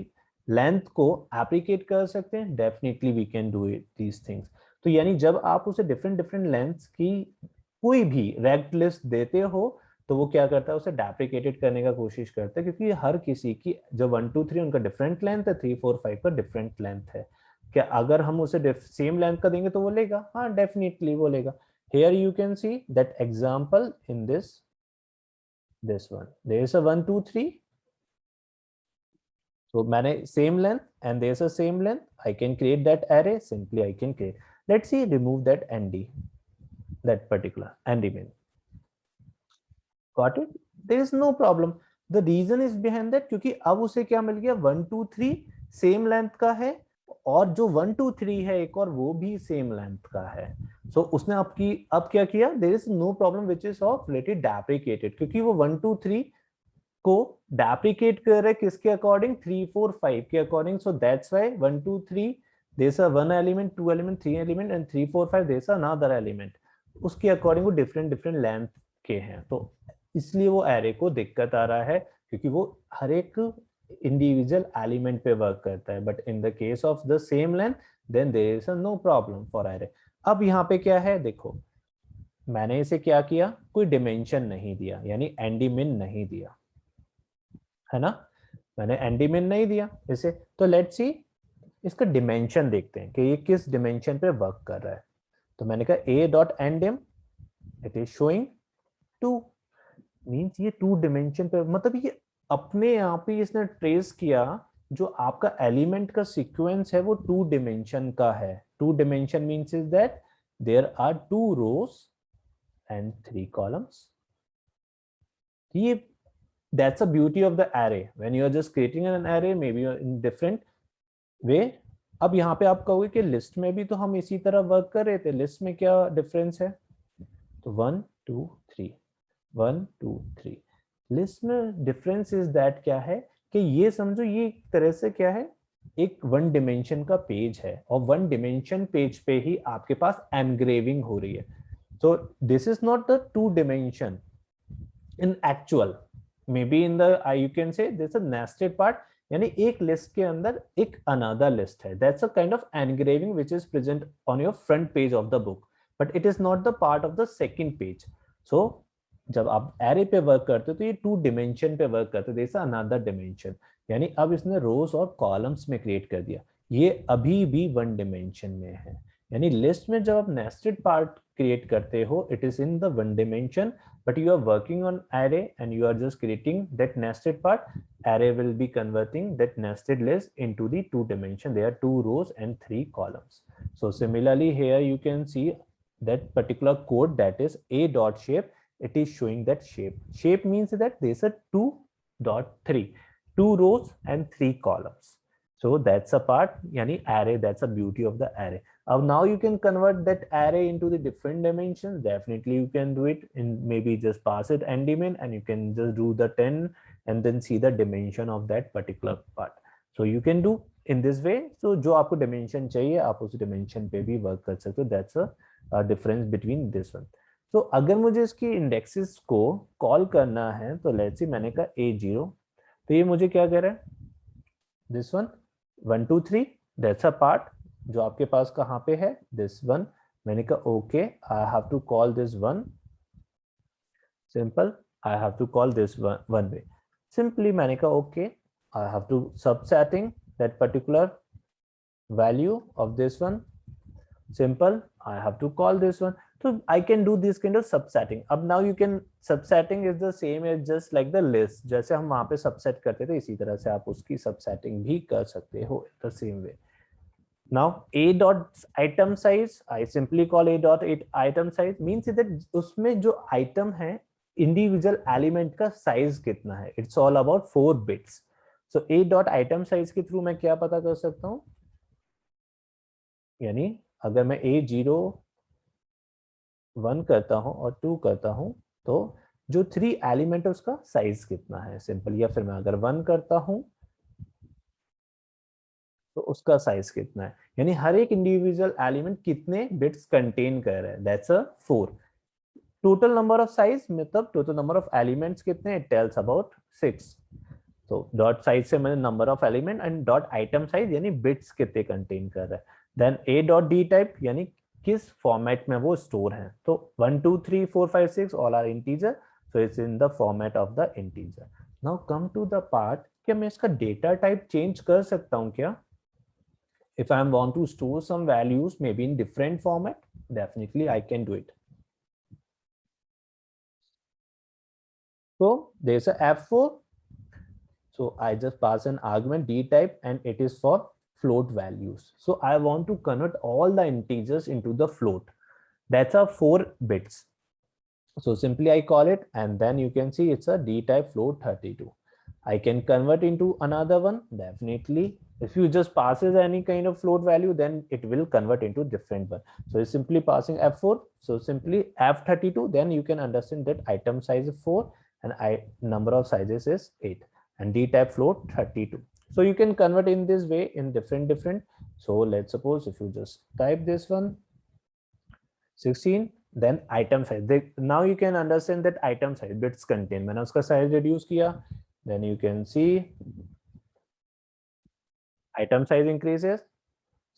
Speaker 1: लेंथ को एप्रिकेट कर सकते हैं? Definitely we can do it these things. तो यानी जब आप उसे डिफरेंट डिफरेंट लेंथ्स की कोई भी रेक्ट लिस्ट देते हो, तो वो क्या करता है, उसे डेप्रिकेटेड करने का कोशिश करता है, क्योंकि हर किसी की जो 1 2 3 उनका डिफरेंट लेंथ है, 3 4 5 का डिफरेंट लेंथ है. क्या अगर हम उसे सेम लेंथ का देंगे तो वो लेगा? हाँ, डेफिनेटली वो लेगा. Here you can see that example in this one, there is a 1 2 3. So मैंने same length and there is a same length, I can create that array, simply I can create. Let's see, remove that nd, that particular nd min. Got it? There is no problem. The reason is behind that क्योंकि अब उसे क्या मिल गया, 1 2 3 same length का है, और जो 1 2 3 है एक और, वो भी सेम लेंथ का है. सो उसने अब क्या किया, there is no problem which is of related deprecated, क्योंकि वो 1 2 3 को डेप्रिकेट कर रहे किसके अकॉर्डिंग, 3 4 5 के according. So that's why 1 2 3 there is a 1 element, 2 element, 3 element, and 3 4 5 there is another element. उसके अकॉर्डिंग वो डिफरेंट डिफरेंट लेंथ के हैं, तो इसलिए वो एरे को दिक्कत आ रहा है, क्योंकि वो हर एक इंडिविजुअल एलिमेंट पे वर्क करता है. But in the case of the same length, then there is no problem for array. अब यहाँ पे क्या है, देखो मैंने इसे क्या किया, कोई डिमेंशन नहीं दिया, यानी एंडी मिन नहीं दिया, है ना. मैंने एंडी मिन नहीं दिया इसे, तो लेट्स सी इसका डिमेंशन देखते हैं कि ये किस डिमेंशन पे वर्क कर रहा है. तो मैंने कहा a dot एंडिम, it is showing 2. Means ये 2 डिमेंशन पे, मतलब ये अपने आप ही इसने ट्रेस किया, जो आपका एलिमेंट का सीक्वेंस है वो 2 डिमेंशन का है. 2 dimension means is that there are 2 rows and 3 columns. ये that's the beauty of the array. When you are just creating an array, maybe in different way. अब यहाँ पे आप कहोगे कि लिस्ट में भी तो हम इसी तरह वर्क कर रहे थे, लिस्ट में क्या डिफरेंस है? तो 1 2 3 1 2 3. लिस्ट में डिफरेंस इज दैट क्या है कि ये समझो ये एक तरह से क्या है, एक 1 डिमेंशन का पेज है, और 1 डिमेंशन पेज पे ही आपके पास एनग्रेविंग हो रही है. So this is not the 2 dimension in actual, maybe in the you can say this a nested part, यानी एक लिस्ट के अंदर एक अनदर लिस्ट है. That's a kind of engraving which is present on your front page of the book, but it is not the part of the second page. So जब आप array पे work करते हो तो ये 2 डिमेंशन पे work करते हो, दिस अनदर डिमेंशन, यानी अब इसने रोज और कॉलम्स में क्रिएट कर दिया, ये अभी भी 1 डिमेंशन में है. यानी लिस्ट में जब आप नेस्टेड पार्ट क्रिएट करते हो, it is in the 1 dimension, but you are working on array and you are just creating that nested part. Array will be converting that nested list into the 2 dimension. There are 2 rows and 3 columns. So similarly here you can see that particular code, that is a dot shape, it is showing that shape means that there's a 2.3, 2 rows and 3 columns. So that's a part, yani array, that's a beauty of the array. Now you can convert that array into the different dimensions. Definitely you can do it in, maybe just pass it ndmin and you can just do the 10 and then see the dimension of that particular part. So you can do in this way. So जो आपको dimension चाहिए आप उस dimension पे भी work कर सकते हो. That's a difference between this one. So अगर मुझे इसकी indexes को call करना है तो let's see मैंने कहा a0, तो ये मुझे क्या कह रहा है, this one 1 2 3, that's a part जो आपके पास कहाँ पे है, दिस वन. मैंने कहा okay, I have to call this one, simple. I have to call this one way. Simply मैंने कहा okay, I have to subsetting that particular value of this one. Simple, I have to call this one. So I can do this kind of subsetting. अब now you can subsetting is the same as just like the list. जैसे हम वहाँ पे subset करते थे इसी तरह से आप उसकी subsetting भी कर सकते हो the same way. Now a dot item size, I simply call a dot item size means that उसमें जो item है individual element का size कितना है. It's all about 4 bits. So a dot item size के through मैं क्या पता कर सकता हूँ, यानी अगर मैं A0 1 करता हूं और 2 करता हूं तो जो 3 एलिमेंट है उसका साइज कितना है सिंपल, या फिर मैं अगर 1 करता हूं तो उसका साइज कितना है, यानी हर एक इंडिविजुअल एलिमेंट कितने बिट्स कंटेन कर रहा है, that's a 4. Total number of size मतलब टोटल नंबर ऑफ एलिमेंट्स कितने, इट टेल्स अबाउट 6. तो डॉट साइज से मैंने number of element and dot item size यानी बिट्स कितने कंटेन कर रहा है. Then a dot D type यानी किस फॉर्मेट में वो स्टोर है. तो 1 2 3 4 5 6 all are integer, so it's in the format of the integer. Now come to the part, क्या मैं इसका डेटा टाइप चेंज कर सकता हूं क्या? If I want to store some values maybe in different format, definitely I can do it. So there's a f4. So I just pass an argument d type and it is for float values. So I want to convert all the integers into the float. That's a 4 bits. So simply I call it and then you can see it's a d type float 32. I can convert into another one, definitely. If you just passes any kind of float value, then it will convert into different one. So it's simply passing f4. So simply f32, then you can understand that item size is 4 and number of sizes is 8 and d type float 32. So you can convert in this way in different. So let's suppose if you just type this one 16, then item size. Now you can understand that item size bits contain. मैंने उसका size reduce किया, then you can see item size increases.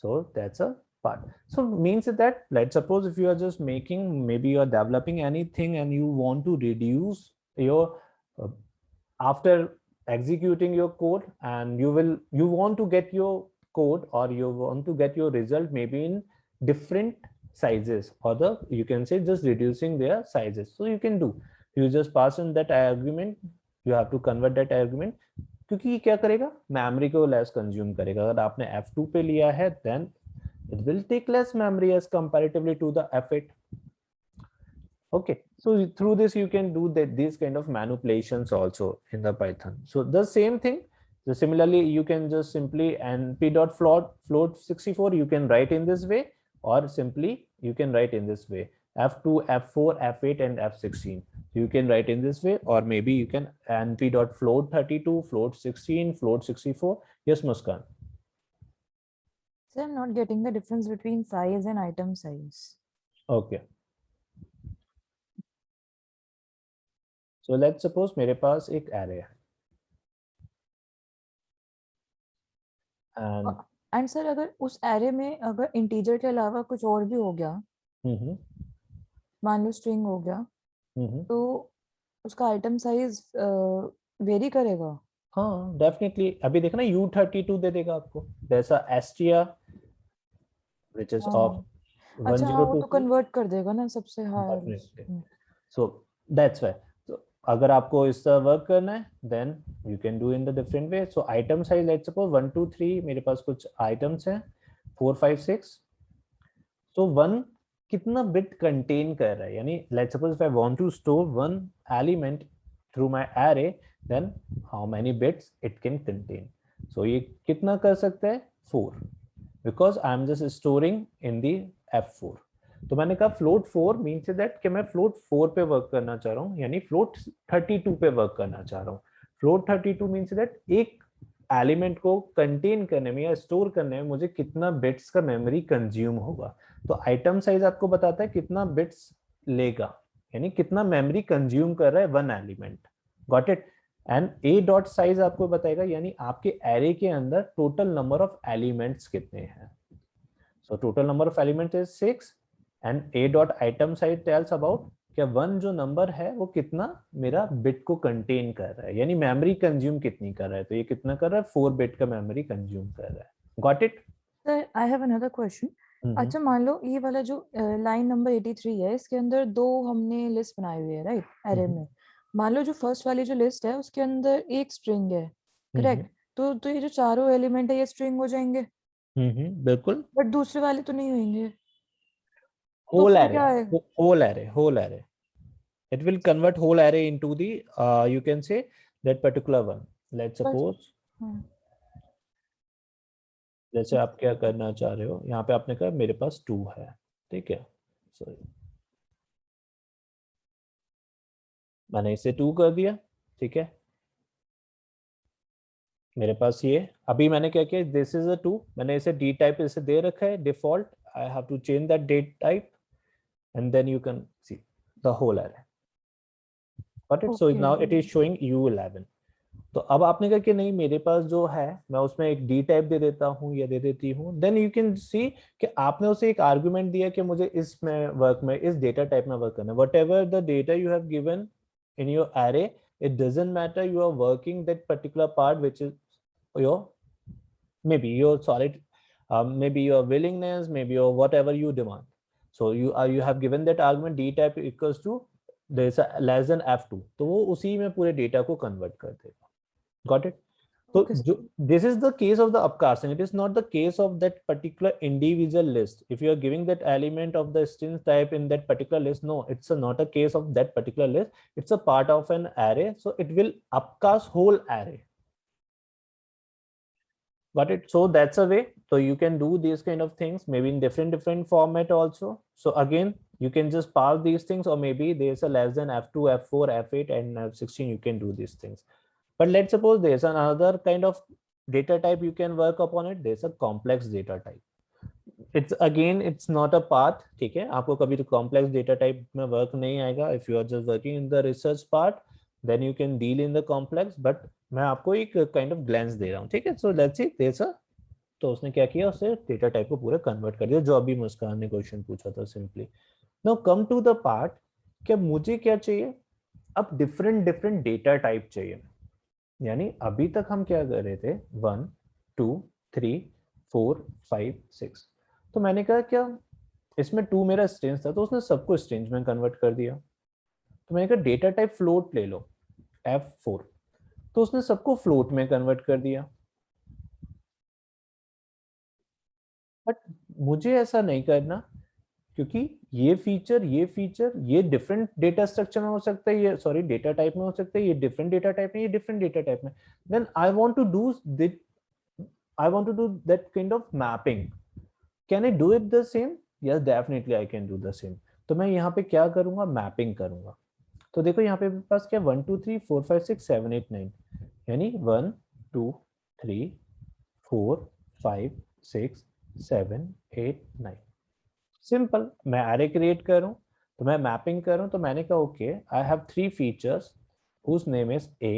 Speaker 1: So that's a part. So means that let's suppose if you are just making, maybe you are developing anything and you want to reduce your after executing your code, and you want to get your code or you want to get your result maybe in different sizes, or you can say just reducing their sizes. So you can do, you just pass in that argument, you have to convert that argument, क्योंकि ये क्या करेगा, memory को less consume करेगा. अगर आपने f2 पे लिया है then it will take less memory as comparatively to the f8. Okay, so through this you can do these kind of manipulations also in the Python. So the same thing. So similarly you can just simply np.float 64 you can write in this way, or simply you can write in this way f2 f4 f8 and f16. You can write in this way, or maybe you can np.float 32 float 16 float 64. Yes Muskan.
Speaker 2: So I'm not getting the difference between size and item size.
Speaker 1: Okay, so let's suppose मेरे पास एक array है
Speaker 2: and sir अगर उस array में अगर integer के अलावा कुछ और भी हो गया, मान लो string हो गया, तो उसका item size वेरी करेगा.
Speaker 1: हाँ डेफिनेटली. अभी देखो ना U32 दे देगा आपको, जैसा str which is of 1024.
Speaker 2: अच्छा वो तो कन्वर्ट कर देगा ना सबसे high.
Speaker 1: So that's why. So अगर आपको इस तरह वर्क करना है then you can do in the different way. So item size let's suppose 1 2 3 मेरे पास कुछ items हैं 4 5 6. So 1 कितना bit contain कर रहा है, यानी let's suppose if I want to store one element through my array, then how many bits it can contain. So ये कितना कर सकता है 4, because I am just storing in the f4. तो मैंने कहा float 4 means that कि मैं float 4 पे वर्क करना चाह रहा हूँ, यानी float 32 पे वर्क करना चाह रहा हूँ. float 32 means that एक एलिमेंट को कंटेन करने में या स्टोर करने में मुझे कितना बिट्स का मेमोरी कंज्यूम होगा. तो आइटम साइज आपको बताता है कितना बिट्स लेगा, यानी कितना मेमोरी कंज्यूम कर रहा है one element. Got it. And A dot size आपको बताएगा यानी आपके एरे के अंदर टोटल नंबर ऑफ एलिमेंट्स कितने हैं. So total number of elements is 6 and a dot item size tells about क्या 1 जो नंबर है वो कितना मेरा बिट को कंटेन कर रहा है, यानी मेमोरी कंज्यूम कितनी कर रहा है, तो ये कितना कर रहा है 4 बिट का मेमोरी कंज्यूम कर रहा है। Got it?
Speaker 2: Sir I have another question. अच्छा मान लो ये वाला जो लाइन नंबर 83 है, इसके अंदर दो हमने लिस्ट बनाई हुई है राइट, एरे में। मान लो जो फर्स्ट वाली जो लिस्ट है उसके अंदर एक स्ट्रिंग है, करेक्ट? तो ये जो चारों एलिमेंट है ये स्ट्रिंग हो जाएंगे,
Speaker 1: बिल्कुल।
Speaker 2: बट दूसरे वाले तो नहीं होंगे, तो
Speaker 1: होल
Speaker 2: फिर
Speaker 1: एरे,
Speaker 2: क्या आएगा?
Speaker 1: Whole array, it will convert whole array into the you can say that particular one. Let's
Speaker 2: बस
Speaker 1: suppose
Speaker 2: हाँ,
Speaker 1: जैसे आप क्या करना चाह रहे हो, यहाँ पे आपने कहा मेरे पास 2 है, ठीक है, सॉरी मैंने इसे 2 कर दिया, ठीक है, मेरे पास ये अभी मैंने क्या किया, दिस इज अ 2, मैंने इसे डी टाइप इसे दे रखा है default, I have to change that date type and then you can see the whole array. Got it? So
Speaker 2: okay.
Speaker 1: now it is showing U11. तो अब आपने कहा कि नहीं मेरे पास जो है मैं उसमें एक डी टाइप दे देता हूँ या दे देती हूँ, देन यू कैन सी कि आपने उसे एक आर्गुमेंट दिया कि मुझे इसमें वर्क में इस डेटा टाइप में वर्क करना है, what ever the data you have given in your array, it doesn't matter, you are working that particular part which is your maybe your solid maybe your willingness, maybe your whatever you demand. So you have given that argument d type equals to there is a less than f2, तो वो उसी में पूरे data को convert कर देगा। Got it? So
Speaker 2: Okay, sir.
Speaker 1: this is the case of the upcasting. It is not the case of that particular individual list. If you are giving that element of the string type in that particular list, no, it's not a case of that particular list. It's a part of an array. So it will upcast whole array. Got it? So that's a way. So you can do these kind of things, maybe in different format also. So again, you can just pass these things, or maybe there's a less than f2, f4, f8, and f16. You can do these things. But let's suppose there's another kind of data type you can work upon it. There's a complex data type. It's again, it's not a path. ठीक है, आपको कभी तो complex data type में work नहीं आएगा. If you are just working in the research part, then you can deal in the complex. But मैं आपको एक kind of glance दे रहा हूँ, ठीक है? So let's see, there's a, तो उसने क्या किया, उससे डेटा टाइप को पूरा कन्वर्ट कर दिया, जो अभी मुस्कान ने क्वेश्चन पूछा था simply. Now come to the part, क्या मुझे क्या चाहिए, अब डिफरेंट डेटा टाइप चाहिए, यानी अभी तक हम क्या कर रहे थे 1 2 3 4 5 6, तो मैंने कहा क्या इसमें 2 मेरा स्ट्रिंग था, तो उसने सबको स्ट्रिंग में कन्वर्ट कर दिया। तो मैंने कहा डेटा टाइप फ्लोट ले लो F4, तो उसने सबको फ्लोट में कन्वर्ट कर दिया। बट मुझे ऐसा नहीं करना, क्योंकि ये फीचर ये डिफरेंट डेटा स्ट्रक्चर में हो सकता है, ये सॉरी डेटा टाइप में हो सकता है, ये डिफरेंट डेटा टाइप में, ये डिफरेंट डेटा टाइप में, then I want to do that kind of mapping. Can I do it the same? Yes, definitely I can do the same. तो मैं यहाँ पे क्या करूंगा, मैपिंग करूंगा। तो देखो यहाँ पे मेरे पास क्या 1 2 3 4 5 6 7 8 9, यानी 1 2 3 4 5 6 7 8 9। सिंपल, मैं एरे क्रिएट करूं तो मैं मैपिंग करूं, तो मैंने कहा okay I have 3 features whose name is A,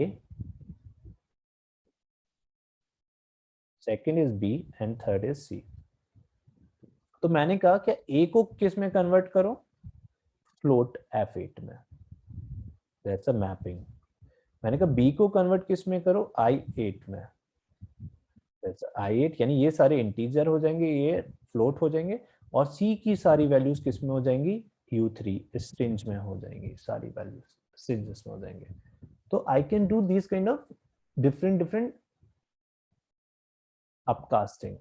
Speaker 1: second is B and third is C। तो मैंने कहा कि A को किस में कन्वर्ट करो, फ्लोट F8 में, दैट्स अ मैपिंग। मैंने कहा B को कन्वर्ट किस में करो, I8 में, दैट्स I8, यानी ये सारे इंटीजर हो जाएंगे, ये फ्लोट हो जाएंगे, और C की सारी वैल्यूज किस में हो जाएंगी, U3 स्ट्रिंग्स में हो जाएंगी, सारी वैल्यूज स्ट्रिंग्स में हो जाएंगे। तो I can do this kind of different upcasting.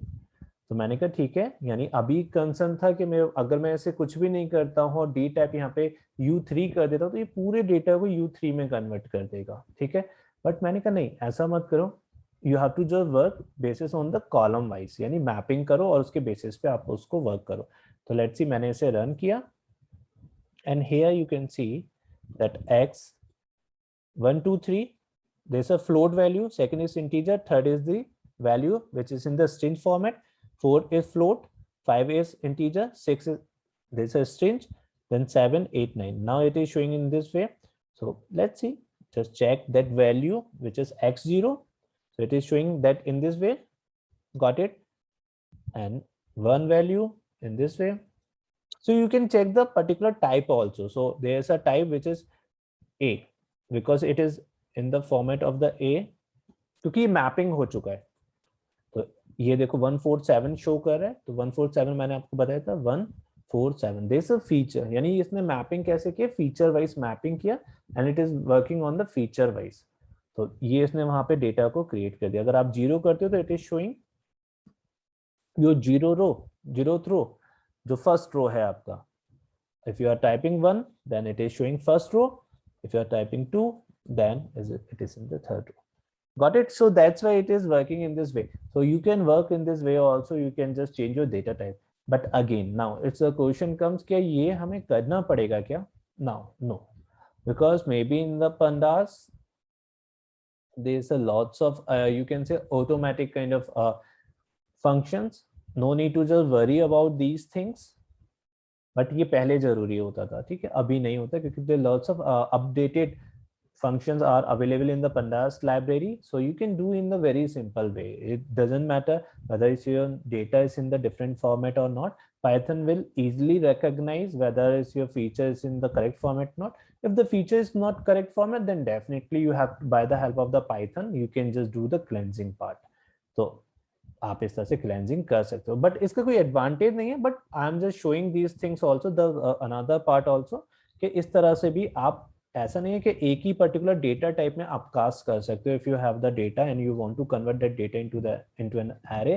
Speaker 1: तो मैंने कहा ठीक है, यानी अभी कंसर्न था कि मैं अगर मैं ऐसे कुछ भी नहीं करता हूँ और डी टाइप यहाँ पे U3 कर देता हूँ, तो ये पूरे डेटा को U3 में कन्वर्ट कर देगा, ठीक है। बट मैंने कहा नहीं, ऐसा मत करो, you have to just work basis on the column wise, यानी मैपिंग करो और उसके बेसिस पे आप उसको वर्क करो। तो लेट्स सी, मैंने इसे रन किया and here you can see that x 1 2 3 there's a float value, second is integer, third is the value which is in the string format, 4 is float, 5 is integer, 6 is there's a string, then 7 8 9, now it is showing in this way. So let's see, just check that value which is x0, so it is showing that in this way, got it, and one value in this way, So you can check the particular type also. So there's a type which is A because it is in the format of the A, क्योंकि mapping हो चुका है. तो ये देखो 147 show कर रहा है, तो 147 मैंने आपको बताया था 147. दिस अ फीचर, यानी इसने मैपिंग कैसे किया, फीचर वाइज मैपिंग किया and it is working on the feature wise. तो ये इसने वहां पे डेटा को क्रिएट कर दिया. अगर आप जीरो करते हो तो it is showing you zeroth row जो फर्स्ट रो है आपका. If you are typing 1, then it is showing first row. If you are typing 2, then it is in the third row. Got it? So that's why it is working in this way. So you can work in this way also. You can just change your data type. But again, now it's a question comes क्या ये हमें करना पड़ेगा क्या? Now, no, because maybe in the pandas there's a lots of you can say automatic kind of functions. No need to just worry about these things. But ये पहले जरूरी होता था, ठीक है, अभी नहीं होता क्योंकि there lots of updated functions are available in the pandas library, so you can do in the very simple way. It doesn't matter whether it's your data is in the different format or not. Python will easily recognize whether it's your feature is in the correct format or not. If the feature is not correct format, then definitely you have to, by the help of the Python, you can just do the cleansing part. So आप इस तरह से cleansing कर सकते हो, but इसका कोई advantage नहीं है. But I am just showing these things also, the another part also, कि इस तरह से भी आप, ऐसा नहीं है कि एक ही पर्टिकुलर डेटा टाइप में आप कास्ट कर सकते हो. If you have the data and you want to convert that data into an array,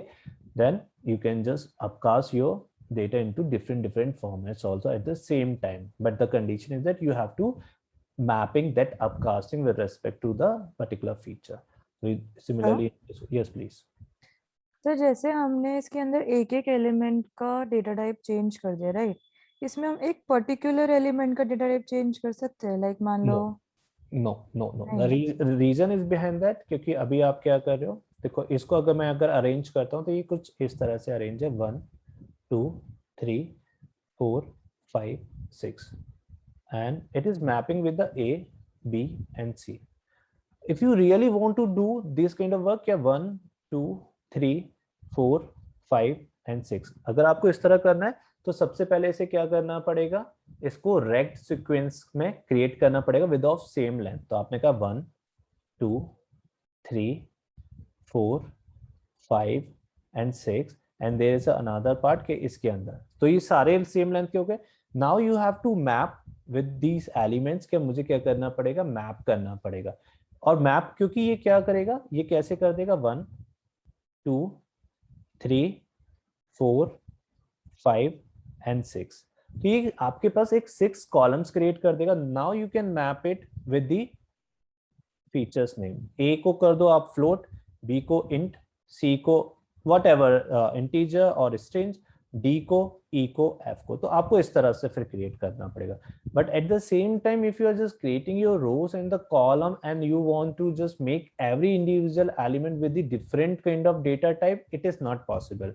Speaker 1: then you can just upcast your data into different formats also at the same time. But the condition is that you have to mapping that upcasting with respect to the particular feature. So similarly, yes please.
Speaker 2: तो जैसे हमने इसके अंदर एक एक element का data type change कर दिया, राइट? इसमें हम एक पर्टिकुलर एलिमेंट का डेटा टाइप चेंज कर सकते हैं, लाइक मान लो.
Speaker 1: No the reason is behind that, क्योंकि अभी आप क्या कर रहे हो, देखो इसको अगर मैं अरेंज करता हूँ तो ये कुछ इस तरह से अरेंज है 1 2 3 4 5 6 and it is mapping with the A, B and C. If you really want to do this kind of work, क्या 1 2 3 4 5 and 6, अगर आपको इस तरह करना है तो सबसे पहले इसे क्या करना पड़ेगा, इसको रेक्ट सीक्वेंस में क्रिएट करना पड़ेगा विद ऑफ सेम लेंथ. तो आपने कहा 1 2 3 4 5 and 6 and there is another part के इसके अंदर, तो ये सारे सेम लेंथ के हो गए. Now you have to map with these elements के मुझे क्या करना पड़ेगा, मैप करना पड़ेगा. और मैप क्योंकि ये क्या करेगा, ये कैसे कर देगा 1 2 3 4 5 and 6, तो ये आपके पास एक 6 कॉलम्स क्रिएट कर देगा. Now you can map it with the features name. A को कर दो आप फ्लोट, बी को इंट, सी को व्हाटएवर इंटीजर और स्ट्रिंग, डी को, ई को, एफ को. तो आपको इस तरह से फिर क्रिएट करना पड़ेगा. But at the same time if you are just creating your rows in the column and you want to just make every individual element with the different kind of data type, it is not possible.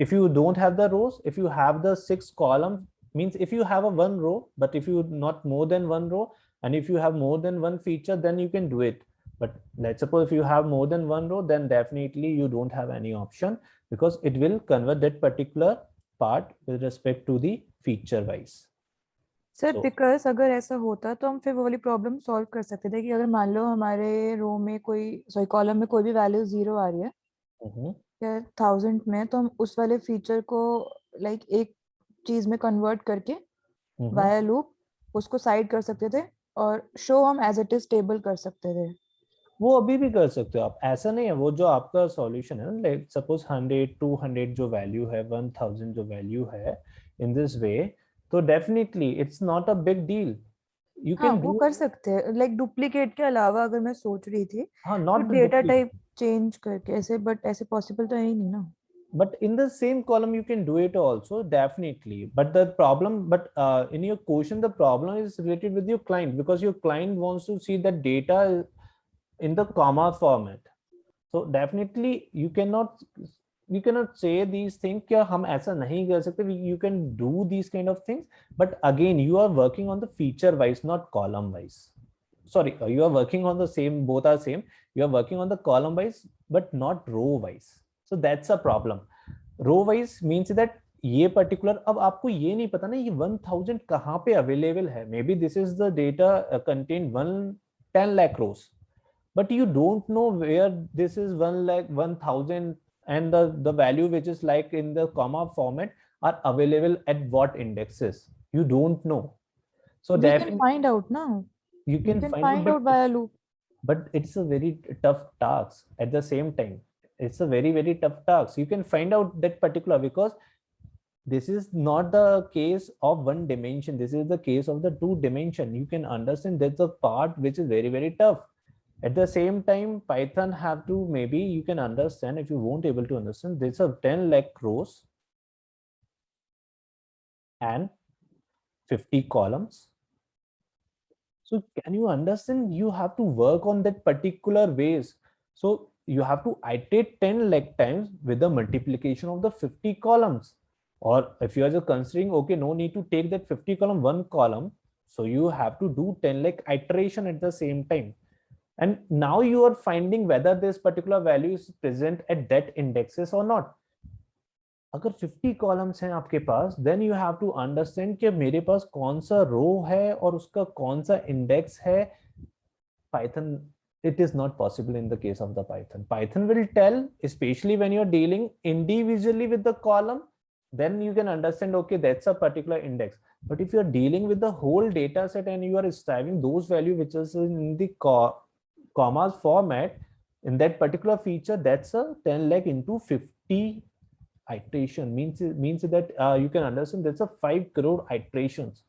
Speaker 1: If you don't have the rows, if you have the 6 columns, means if you have a 1 row, but if you not more than 1 row, and if you have more than 1 feature, then you can do it. But let's suppose if you have more than 1 row, then definitely you don't have any option, because it will convert that particular part with respect to the feature wise.
Speaker 2: Sir because अगर ऐसा होता तो हम फिर वो वाली problem solve कर सकते थे कि अगर मान लो हमारे रो में कोई, सॉरी कॉलम में कोई भी वैल्यू 0 आ रही है या 1000 में, तो हम उस वाले फीचर को लाइक एक चीज में कन्वर्ट करके वाया लूप उसको साइड कर सकते थे और शो हम एज इट इज टेबल कर सकते थे.
Speaker 1: वो अभी भी कर सकते हो आप, ऐसा नहीं है. वो जो आपका सॉल्यूशन है ना, लाइक सपोज 100 200 जो वैल्यू है, 1000 जो वैल्यू है, इन दिस वे, तो definitely it's not a big deal. You can
Speaker 2: वो कर सकते हैं, लाइक डुप्लीकेट के अलावा अगर मैं सोच रही थी
Speaker 1: नॉट
Speaker 2: डेटा टाइप चेंज करके ऐसे, बट ऐसे पॉसिबल तो है ही नहीं ना.
Speaker 1: But in the same column you can do it also, definitely. But the problem, in your question the problem is related with your client, because your client wants to see the data in the comma format. So definitely you cannot say these things कि हम ऐसा नहीं कर सकते. You can do these kind of things, but again you are working on the feature wise, not column wise. Sorry, you are working on the same, both are same. You are working on the column wise but not row wise. So that's a problem. Row wise means that ये particular, अब आपको ये नहीं पता ना ये 1000 कहाँ पे अवेलेबल है, may be this is the data contain 10 lakh rows, but you don't know where this is 1 lakh 1000 and the value which is like in the comma format are available at what indexes, you don't know. So
Speaker 2: We can
Speaker 1: definitely
Speaker 2: find out now.
Speaker 1: you
Speaker 2: We
Speaker 1: can
Speaker 2: can
Speaker 1: find
Speaker 2: find
Speaker 1: out,
Speaker 2: out by a loop.
Speaker 1: but it's a very tough task at the same time. It's a very tough task. You can find out that particular, because this is not the case of one dimension, this is the case of the two dimension. You can understand that's a part which is very tough. At the same time, Python have to, maybe you can understand, if you won't able to understand, there's a 10 lakh rows and 50 columns. So can you understand, you have to work on that particular ways. So you have to iterate 10 lakh times with the multiplication of the 50 columns. Or if you are just considering, okay, no need to take that 50 column, one column. So you have to do 10 lakh iteration at the same time. And now you are finding whether this particular value is present at that indexes or not. अगर 50 columns हैं आपके पास, then you have to understand कि मेरे पास कौन सा रो है और उसका कौन सा इंडेक्स है. Python, it is not possible in the case of the Python will tell, especially when you're dealing individually with the column, then you can understand, okay, that's a particular index. But if you're dealing with the whole data set and you are striving those value which is in the commas format, in that particular feature, that's a 10 lakh into 50 iteration, means that you can understand that's a 5 crore iterations.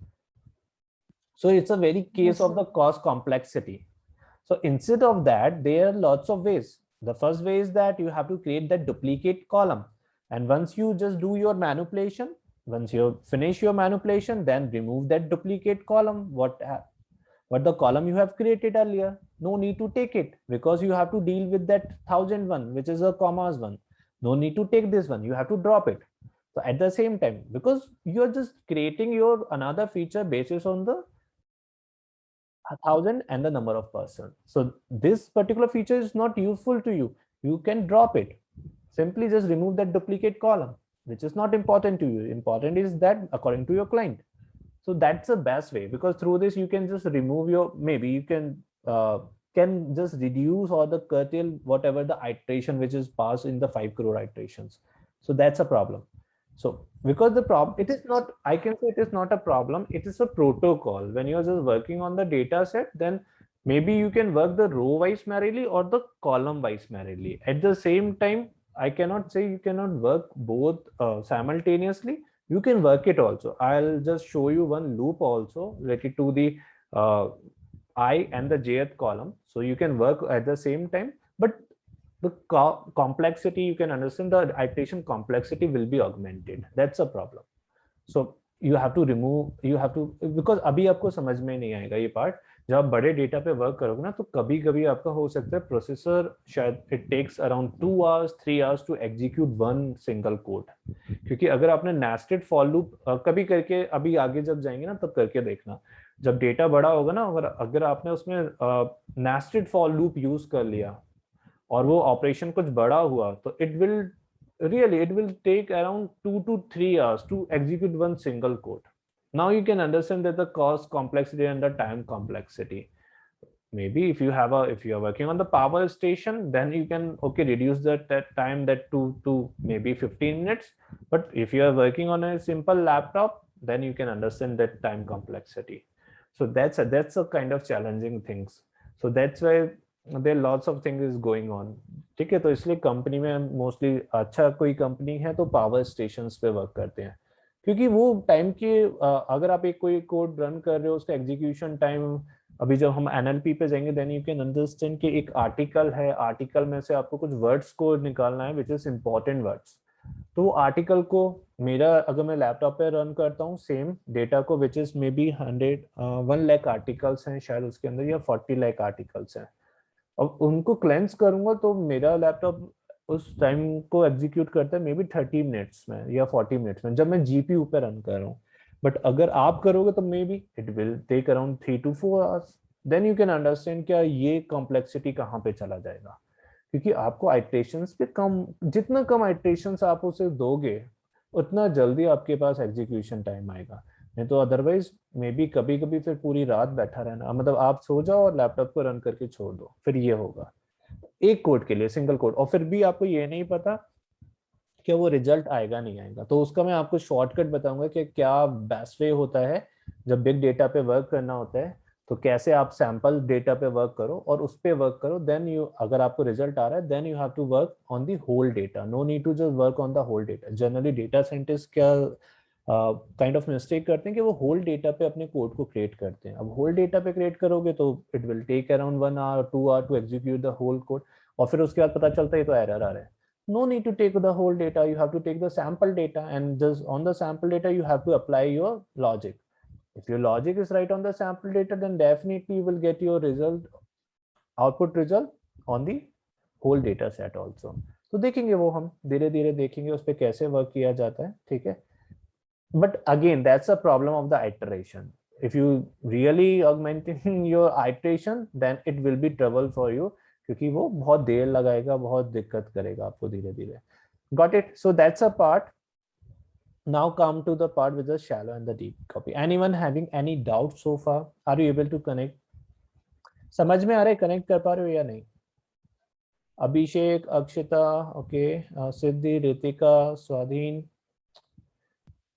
Speaker 1: So it's a very case of the cost complexity. So instead of that, there are lots of ways. The first way is that you have to create that duplicate column, and once you just do your manipulation, once you finish your manipulation, then remove that duplicate column, what the column you have created earlier. No need to take it, because you have to deal with that 1001 which is a commas one. No need to take this one, you have to drop it. So at the same time, because you are just creating your another feature basis on the 1000 and the number of person, so this particular feature is not useful to you, you can drop it. Simply just remove that duplicate column, which is not important to you. Important is that according to your client. So that's the best way, because through this you can just remove your, maybe you can just reduce or the curtail whatever the iteration which is passed in the 5 crore iterations. So that's a problem. So because the problem, it is not, I can say it is not a problem, it is a protocol. When you're just working on the data set, then maybe you can work the row wise merrily or the column wise merrily. At the same time, I cannot say you cannot work both simultaneously. You can work it also. I'll just show you one loop also related to the I and the jth column. So you can work at the same time, but the complexity, you can understand the iteration complexity will be augmented. That's a problem. So you have to remove, you have to, because अभी आपको समझ में नहीं आएगा ये part. जब आप बड़े डेटा पे वर्क करोगे ना, तो कभी कभी आपका हो सकता है प्रोसेसर शायद it takes around 2 hours 3 hours to execute one single code. क्योंकि अगर आपने नेस्टेड फॉर लूप कभी करके, अभी आगे जब जाएंगे ना तब करके देखना, जब डेटा बड़ा होगा ना, अगर आपने उसमें नेस्टेड फॉर लूप यूज कर लिया और वो ऑपरेशन कुछ बड़ा हुआ, तो it will take around 2 to 3 hours to execute one single code. Now you can understand that the cost complexity and the time complexity. Maybe if you are working on the power station, then you can reduce that time that to maybe 15 minutes. But if you are working on a simple laptop, then you can understand that time complexity. So that's a kind of challenging things. So that's why there are lots of things is going on. ठीक है, तो इसलिए company में mostly अच्छा कोई company है तो power stations पे वर्क करते हैं, क्योंकि वो टाइम के अगर आप एक कोई कोड रन कर रहे हो, उसका एग्जीक्यूशन टाइम, अभी जब हम एनएलपी पे जाएंगे देन यू कैन अंडरस्टैंड कि एक आर्टिकल है, आर्टिकल में से आपको कुछ वर्ड्स को निकालना है विच इज इंपॉर्टेंट वर्ड्स. तो वो आर्टिकल को मेरा, अगर मैं लैपटॉप पे रन करता हूँ सेम डेटा को विच is may B 1 lakh articles हैं शायद उसके अंदर, या 40 lakh आर्टिकल्स हैं, अब उनको क्लेंस करूंगा तो मेरा लैपटॉप उस टाइम को एग्जीक्यूट करता है मे बी 30 मिनट्स में या 40 मिनट्स में, जब मैं जीपीयू पे रन कर रहा हूँ. बट अगर आप करोगे तो maybe it will take around 3 to 4 hours. Then you can understand क्या ये कॉम्प्लेक्सिटी कहाँ पे चला जाएगा, क्योंकि आपको आइट्रेशंस पे कम, जितना कम आइट्रेशंस आप उसे दोगे उतना जल्दी आपके पास एग्जीक्यूशन टाइम आएगा। नहीं तो अदरवाइज मे बी कभी कभी फिर पूरी रात बैठा रहना, मतलब आप सो जाओ और लैपटॉप को रन करके छोड़ दो, फिर ये होगा एक कोड के लिए, सिंगल कोड, और फिर भी आपको ये नहीं पता कि वो रिजल्ट आएगा नहीं आएगा। तो उसका मैं आपको शॉर्टकट बताऊंगा कि क्या बेस्ट वे होता है जब बिग डेटा पे वर्क करना होता है, तो कैसे आप सैंपल डेटा पे वर्क करो और उस पे वर्क करो, देन यू, अगर आपको रिजल्ट आ रहा है, then you have to work on the whole data, no need to just work on the whole data. Generally data scientist क्या काइंड ऑफ मिस्टेक करते हैं कि वो होल डेटा पे अपने कोड को क्रिएट करते हैं। अब होल डेटा पे क्रिएट करोगे तो it will take around 1 hour 2 hour to execute the whole code, और फिर उसके बाद पता चलता है तो एरर आ रहा है। No need to take the whole data, you have to take the sample data, and just on the sample data you have to apply your logic. If your logic is right on the sample data, then definitely you will get your result, output result on the whole data set also. तो देखेंगे वो, हम धीरे धीरे देखेंगे उस पर कैसे वर्क किया जाता है, ठीक है। But again, that's a problem of the iteration. If you really augmenting your iteration, then it will be trouble for you, क्योंकि वो बहुत देर लगाएगा, बहुत दिक्कत करेगा आपको धीरे धीरे। Got it? So that's a part. Now come to the part with the shallow and the deep copy. Anyone having any doubt so far? Are you able to connect? समझ में आ रहा है, कनेक्ट कर पा रहे हो या नहीं? अभिषेक, अक्षिता, ओके, सिद्धि, रितिका, स्वाधीन,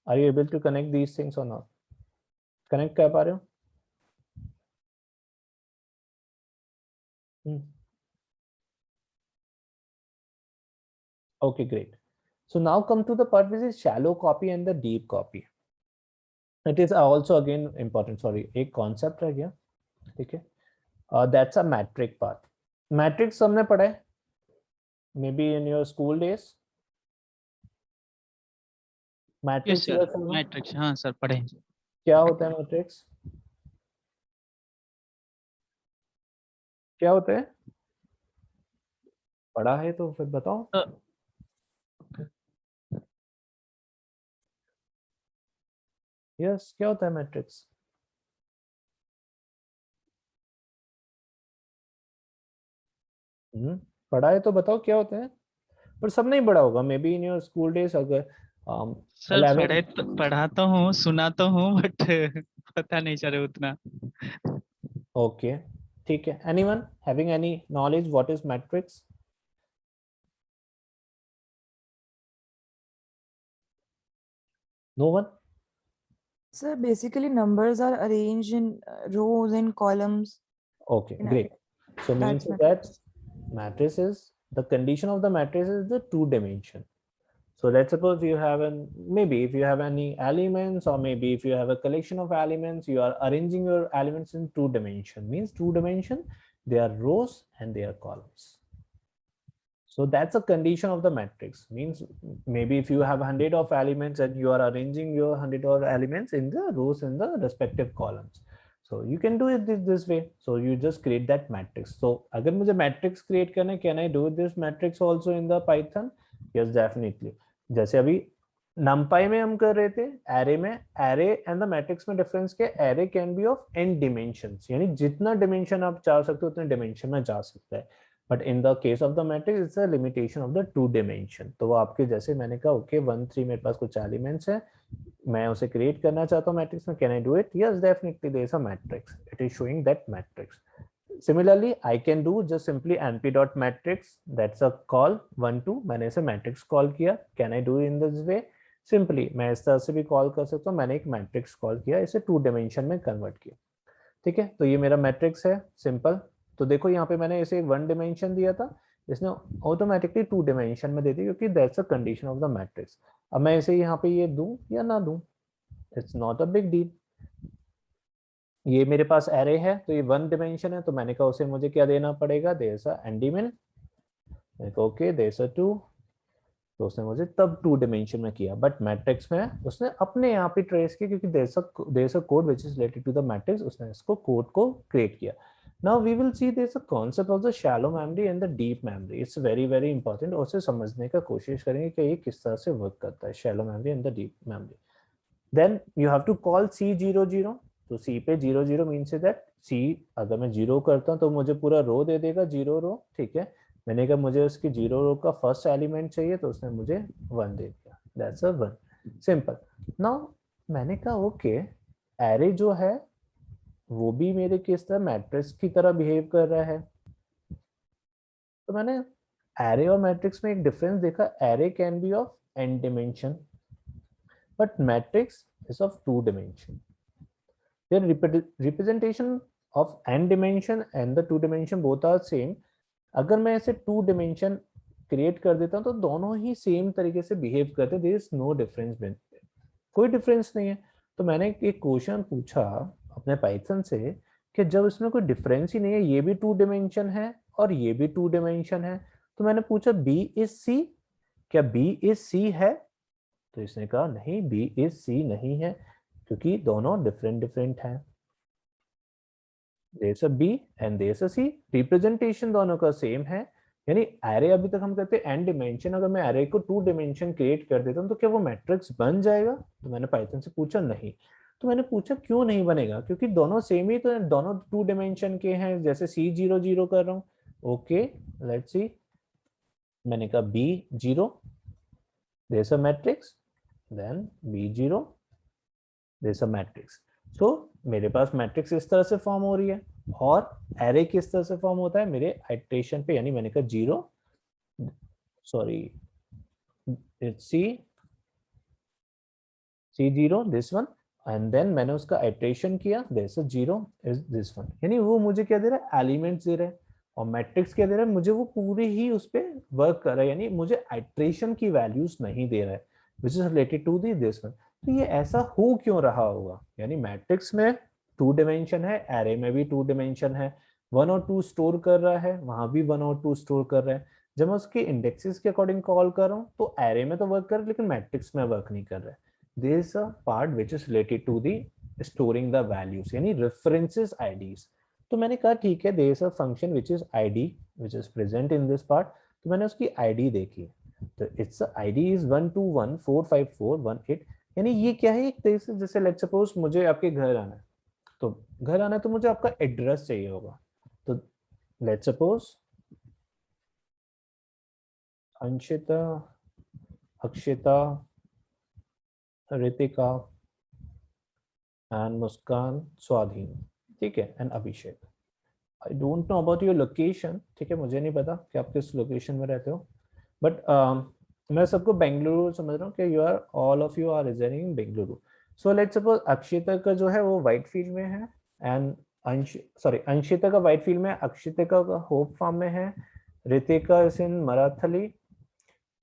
Speaker 1: are you able to connect these things or not? Connect कर पा रहे हो? Okay, great. So now come to the part which is shallow copy and the deep copy. It is also again important. Sorry, एक concept रह गया, ठीक है? That's a metric part. Matrix हमने पढ़ा है, maybe in your school days. Matrix
Speaker 3: Yes, sir. Matrix. हाँ sir, पढ़े हैं.
Speaker 1: क्या होता है matrix? क्या होता है? पढ़ा है तो फिर बताओ। Yes, क्या होता है matrix? पढ़ा है तो बताओ क्या होता है। पर सब नहीं पढ़ा होगा, may be in your school days, अगर
Speaker 3: सर पढ़ा तो हूँ, सुना तो हूँ, बट पता नहीं चले उतना।
Speaker 1: ओके, ठीक है। Anyone having any knowledge what is matrix? No one?
Speaker 2: Sir, basically numbers are arranged in rows and columns.
Speaker 1: Okay, great. So means that matrix is, the condition of the matrix is the two dimension. So let's suppose you have maybe if you have any elements, or maybe if you have a collection of elements, you are arranging your elements in two dimension. Means two dimension, they are rows and they are columns. So that's a condition of the matrix. Means maybe if you have 100 of elements and you are arranging your 100 of elements in the rows in the respective columns. So you can do it this way. So you just create that matrix. So अगर मुझे matrix create करना है, can I do this matrix also in the Python? Yes, definitely. जैसे अभी numpy में हम कर रहे थे, array में, array and the matrix में difference क्या? array can be of n dimensions, यानी जितना dimension आप चाह सकते हो उतने dimension में जा सकता है। But in the case of the matrix, it's a limitation of the two dimension. तो वो आपके जैसे मैंने कहा, okay, 1 3 मेरे पास कुछ elements है, मैं उसे create करना चाहता हूँ matrix में, can I do it? Yes, definitely there is a matrix. It is showing that matrix. Similarly, I can do just simply np.matrix. That's a call 1 2. मैंने इसे matrix call किया. Can I do in this way? Simply मैं इस तरह से भी call कर सकता हूँ. मैंने एक matrix call किया, इसे 2 dimension में convert किया. ठीक है, तो ये मेरा matrix है, simple. तो देखो यहाँ पे मैंने इसे 1 dimension दिया था, इसने ऑटोमेटिकली 2 dimension में दे दी, क्योंकि that's a condition of the matrix. अब मैं इसे यहाँ पे ये दूं या ना दूं, it's not a big deal. ये मेरे पास एरे है, तो ये 1 dimension है, तो मैंने कहा उसे मुझे क्या देना पड़ेगा, देयर अ एंडीमन, ओके देयर अ 2, तो उसने मुझे तब 2 dimension में किया। बट मैट्रिक्स में उसने अपने यहाँ पे ट्रेस किया, क्योंकि there a code which is related to the matrix, उसने इसको कोड को क्रिएट किया। Now we will see there's a concept of the shallow memory and the deep memory. It's very important, और उसे समझने का कोशिश करेंगे कि ये किस तरह से वर्क करता है, shallow memory and the deep memory. Then you have to call C00. तो C पे 00 means that C अगर मैं 0 करता हूँ तो मुझे पूरा रो दे देगा, 0 रो, ठीक है। मैंने कहा मुझे उसकी 0 रो का फर्स्ट एलिमेंट चाहिए, तो उसने मुझे 1 दे दिया, that's a 1. सिंपल। नाउ मैंने कहा ओके, एरे जो है वो भी मेरे किस तरह मैट्रिक्स की तरह बिहेव कर रहा है। तो मैंने एरे और मैट्रिक्स में एक डिफरेंस देखा, array can be of n dimension but matrix is of 2 dimension. Their representation of n dimension and the 2 dimension both are same. अगर मैं ऐसे 2 dimension क्रिएट कर देता हूँ तो दोनों ही सेम तरीके से बिहेव करते, देयर इज नो डिफरेंस, कोई डिफरेंस नहीं है। तो मैंने एक क्वेश्चन पूछा अपने पाइथन से कि जब इसमें कोई डिफरेंस ही नहीं है, ये भी 2 डिमेंशन है और ये भी 2 डिमेंशन है, तो मैंने पूछा बी इज सी, क्या बी इज सी है? तो इसने कहा नहीं, बी इज सी नहीं है, क्योंकि दोनों डिफरेंट डिफरेंट हैं। There is a B and there is a C, representation दोनों का सेम है। यानी एरे अभी तक हम कहते हैं n डिमेंशन, अगर मैं एरे को 2 डिमेंशन क्रिएट कर देता हूँ तो क्या वो मैट्रिक्स बन जाएगा? तो मैंने पाइथन से पूछा नहीं। तो मैंने पूछा क्यों नहीं बनेगा, क्योंकि दोनों सेम ही तो है, दोनों 2 डिमेंशन के हैं, जैसे C00 कर रहा हूँ। ओके लेट्स सी, मैंने कहा B0, there is a matrix, then B0, there is a matrix. So मेरे पास मैट्रिक्स इस तरह से फॉर्म हो रही है, और एरे किस तरह से फॉर्म होता है मेरे आइट्रेशन पे, यानी मैंने कहा 0, sorry it's C0 this one, and then मैंने उसका आइट्रेशन किया, दिस 0 इज दिस वन। यानी वो मुझे क्या दे रहा है, एलिमेंट्स दे रहा है, और मैट्रिक्स क्या दे रहा है मुझे, वो पूरे ही उस पे वर्क कर रहा है, यानी मुझे आइट्रेशन की वैल्यूज नहीं दे रहा है, which is related to this one. तो ये ऐसा हो क्यों रहा होगा? यानी मैट्रिक्स में 2 डिमेंशन है, एरे में भी 2 डिमेंशन है, 1 और 2 स्टोर कर रहा है, वहां भी 1 और 2 स्टोर कर रहा है। जब मैं उसके इंडेक्सेस के अकॉर्डिंग कॉल कर रहा हूँ तो एरे में तो वर्क कर रहा है, लेकिन मैट्रिक्स में वर्क नहीं कर रहा है। There is a part which is related to the storing the values, यानी references IDs। तो मैंने कहा ठीक है, there is a function which is ID which is present in this part। तो मैंने उसकी ID देखी, तो its ID is 1214541 यानी ये क्या है, एक तरह से जैसे लेट्स सपोज मुझे आपके घर आना है, तो घर आना है तो मुझे आपका एड्रेस चाहिए होगा। तो let's suppose Anshita, Akshita, Ritika and Muskan, Swadhin, ठीक है, and Abhishek. I don't know about your location, ठीक है, मुझे नहीं पता कि आप किस लोकेशन में रहते हो, बट मैं सबको बेंगलुरु समझ रहा हूँ कि you are all of you are residing in Bengaluru. So let's suppose Akshita का जो है वो वाइट फील्ड में है, एंड अंशिता का वाइट फील्ड में, अक्षिता का होप फार्म में है, Ritika is in Marathahalli,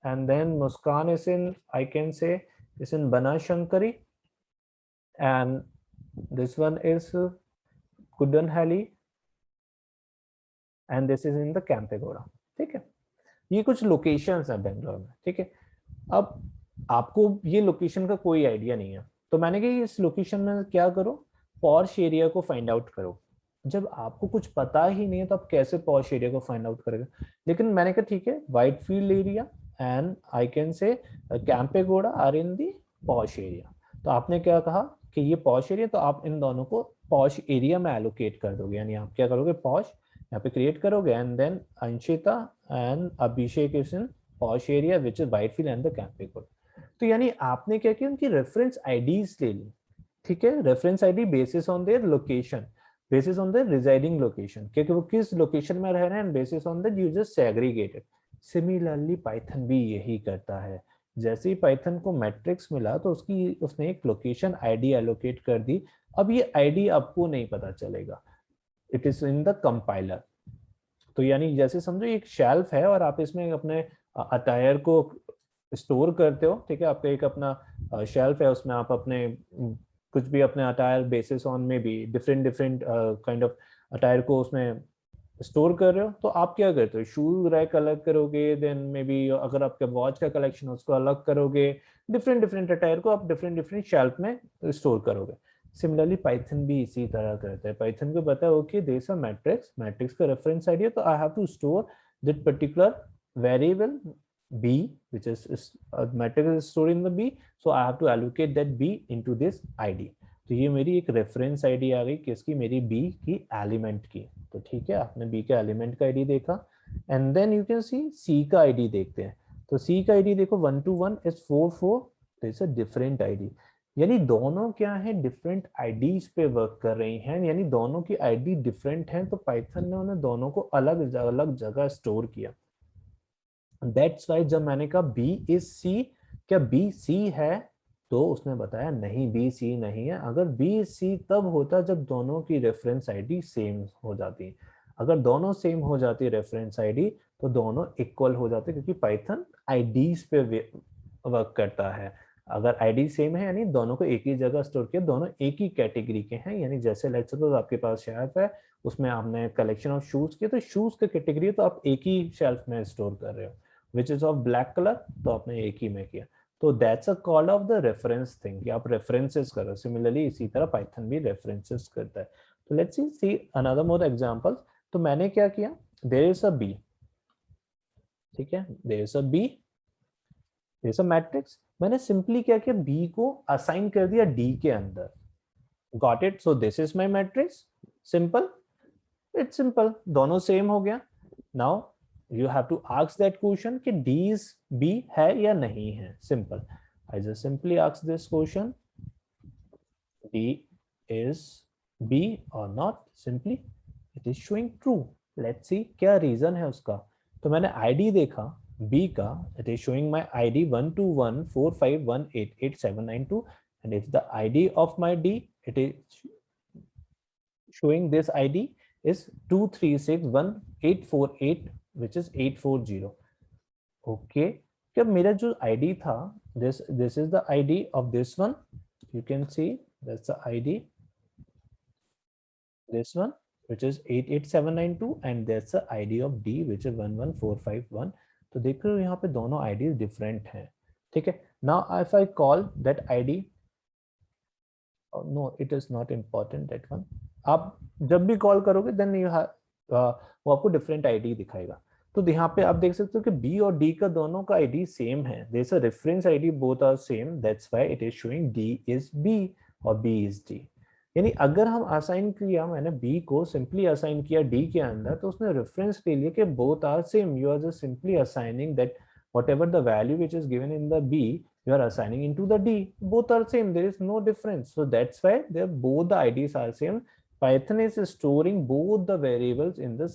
Speaker 1: and then Muskan is in, I can say is in Banashankari, and this one is Kudanhali, and this is in the Campegowda, ठीक है। ये कुछ लोकेशंस हैं बेंगलोर में, ठीक है। अब आपको ये लोकेशन का कोई आइडिया नहीं है, तो मैंने कहा इस लोकेशन में क्या करो, पॉश एरिया को फाइंड आउट करो। जब आपको कुछ पता ही नहीं है तो आप कैसे पॉश एरिया को फाइंड आउट करेंगे? लेकिन मैंने कहा ठीक है, Whitefield area and I can say Kempegowda are in the posh area. तो आपने क्या कहा कि ये पॉश एरिया, तो आप इन दोनों को पॉश एरिया में एलोकेट कर दोगे, यानी आप क्या करोगे, पॉश यहाँ पे क्रिएट करोगे, and then Anshita and Abhishek is in posh area which is Whitefield and the Kempegowda. तो यानी आपने क्या किया, उनकी रेफरेंस आईडीज ले ली, ठीक है, reference ID basis on their location, basis on their residing location, क्योंकि वो किस लोकेशन में रह रहे हैं, basis on that you just segregated. Similarly Python भी यही करता है। जैसे ही पाइथन को मैट्रिक्स मिला तो उसने एक लोकेशन आईडी एलोकेट कर दी। अब ये आईडी आपको नहीं पता चलेगा, it is in the compiler. तो यानी जैसे समझो एक शेल्फ है और आप इसमें अपने अटायर को स्टोर करते हो, ठीक है, आपका एक अपना शेल्फ है, उसमें आप अपने कुछ भी अपने अटायर बेसिस ऑन में भी डिफरेंट काइंड ऑफ अटायर को उसमें स्टोर कर रहे हो। तो आप क्या करते हो, शू रैक अलग करोगे, देन मे बी अगर आपका वॉच का कलेक्शन उसको अलग करोगे, डिफरेंट अटायर को आप डिफरेंट शेल्फ में स्टोर करोगे। सिमिलरली पाइथन भी इसी तरह करता है। पाइथन को पता है okay there is a matrix का रेफरेंस आईडी, तो I have to store that particular variable b which is matrix is stored in the b, so I have to allocate that b into this id। तो ये मेरी एक reference ID आ गई किसकी, मेरी b की element की। तो ठीक है, आपने b के एलिमेंट का आईडी देखा, and then you can see c का आईडी देखते हैं। तो c का आईडी देखो 121 is 44 तो इट्स अ डिफरेंट आईडी, यानी दोनों क्या है, डिफरेंट आईडीज पे वर्क कर रही हैं, यानी दोनों की आईडी डिफरेंट हैं, तो पाइथन ने उन्हें दोनों को अलग अलग जगह स्टोर किया। दैट्स वाई जब मैंने कहा बी इज सी, क्या बी सी है, तो उसने बताया नहीं बी सी नहीं है। अगर बी सी तब होता जब दोनों की रेफरेंस आईडी सेम हो जाती, अगर दोनों सेम हो जाती रेफरेंस आईडी तो दोनों इक्वल हो जाते, क्योंकि पाइथन आईडीज पे वर्क करता है। अगर आईडी सेम है यानी दोनों को एक ही जगह स्टोर किया, दोनों एक ही कैटेगरी के हैं, यानी जैसे लेट्स सपोज आपके पास शेल्फ है, उसमें आपने कलेक्शन ऑफ शूज किया, तो शूज का कैटेगरी तो आप एक ही शेल्फ में स्टोर कर रहे हो, विच इज ऑफ ब्लैक कलर, तो आपने एक ही में किया। तो that's a call of the reference thing कि आप रेफरेंसेस करो। सिमिलरली इसी तरह पाइथन भी रेफरेंसेस करता है। तो let's see another more example. तो मैंने क्या किया, देयर इज अ बी, ठीक है, there is a B, there is a matrix. मैंने सिंपली क्या किया, बी को असाइन कर दिया डी के अंदर। Got it? So this is my matrix, simple, it's simple, दोनों सेम हो गया। Now you have to ask that question कि D is B है या नहीं है। Simple. I just simply ask this question, D is B or not? Simply it is showing true. Let's see क्या reason है उसका। तो मैंने ID देखा B का, it is showing my ID 12145188792, and if the ID of my D, it is showing this ID is 2361848, which is 840. Okay, क्या मेरा जो ID था, this is the ID of this one, you can see that's the ID, this one which is 88792, and that's the ID of D which is 11451. तो देख रहे हो यहाँ पे दोनों IDs different हैं, ठीक है। Now if I call that ID, oh, no it is not important that one, आप जब भी कॉल करोगे देन यू वो आपको डिफरेंट आईडी दिखाएगा। तो यहाँ पे आप देख सकते हो कि बी और डी का दोनों का आईडी सेम है, there is a reference ID, both are same, that's why it is showing D is B और बी इज डी। यानी अगर हम असाइन किया, मैंने बी को सिंपली असाइन किया डी के अंदर, तो उसने रेफरेंस ले लिया कि both are same, you are just simply assigning that whatever the value which is given in the B, you are assigning into the D. Both are same. There is no difference. So that's why both the IDs are same. Python is storing both the variables in the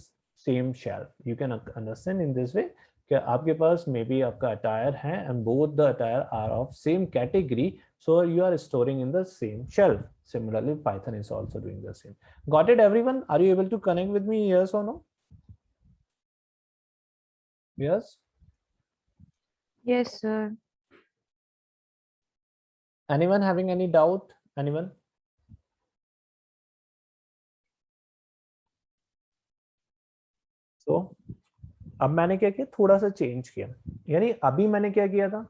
Speaker 1: same shell. You can understand in this way कि आपके पास maybe आपका attire है and both the attire are of same category, so you are storing in the same shell. Similarly, Python is also doing the same. Got it, everyone? Are you able to connect with me? Yes or no? Yes.
Speaker 4: Yes, sir.
Speaker 1: Anyone having any doubt? Anyone? तो अब मैंने क्या किया, थोड़ा सा change किया, यानी अभी मैंने क्या किया था,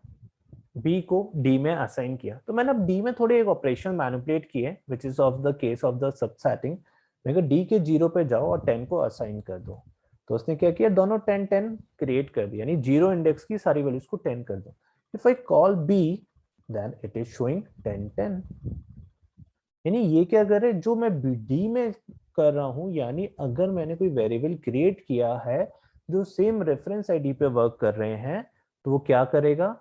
Speaker 1: B को D में असाइन किया, तो मैंने अब D में थोड़े एक ऑपरेशन मैनिपुलेट किए, which is of the case of the subsetting. मैंने कहा D के 0 पे जाओ और 10 को असाइन कर दो। तो उसने क्या किया, दोनों 10 10 क्रिएट कर दिया, यानी 0 इंडेक्स की सारी वैल्यूज को 10 कर दो। If I call B, then it is showing 10 10। यानी ये क्या कर रहे, जो मैं D में कर रहा हूं, यानी अगर मैंने कोई वेरिएबल क्रिएट किया है जो सेम रेफरेंस आईडी पे वर्क कर रहे हैं, तो वो क्या करेगा,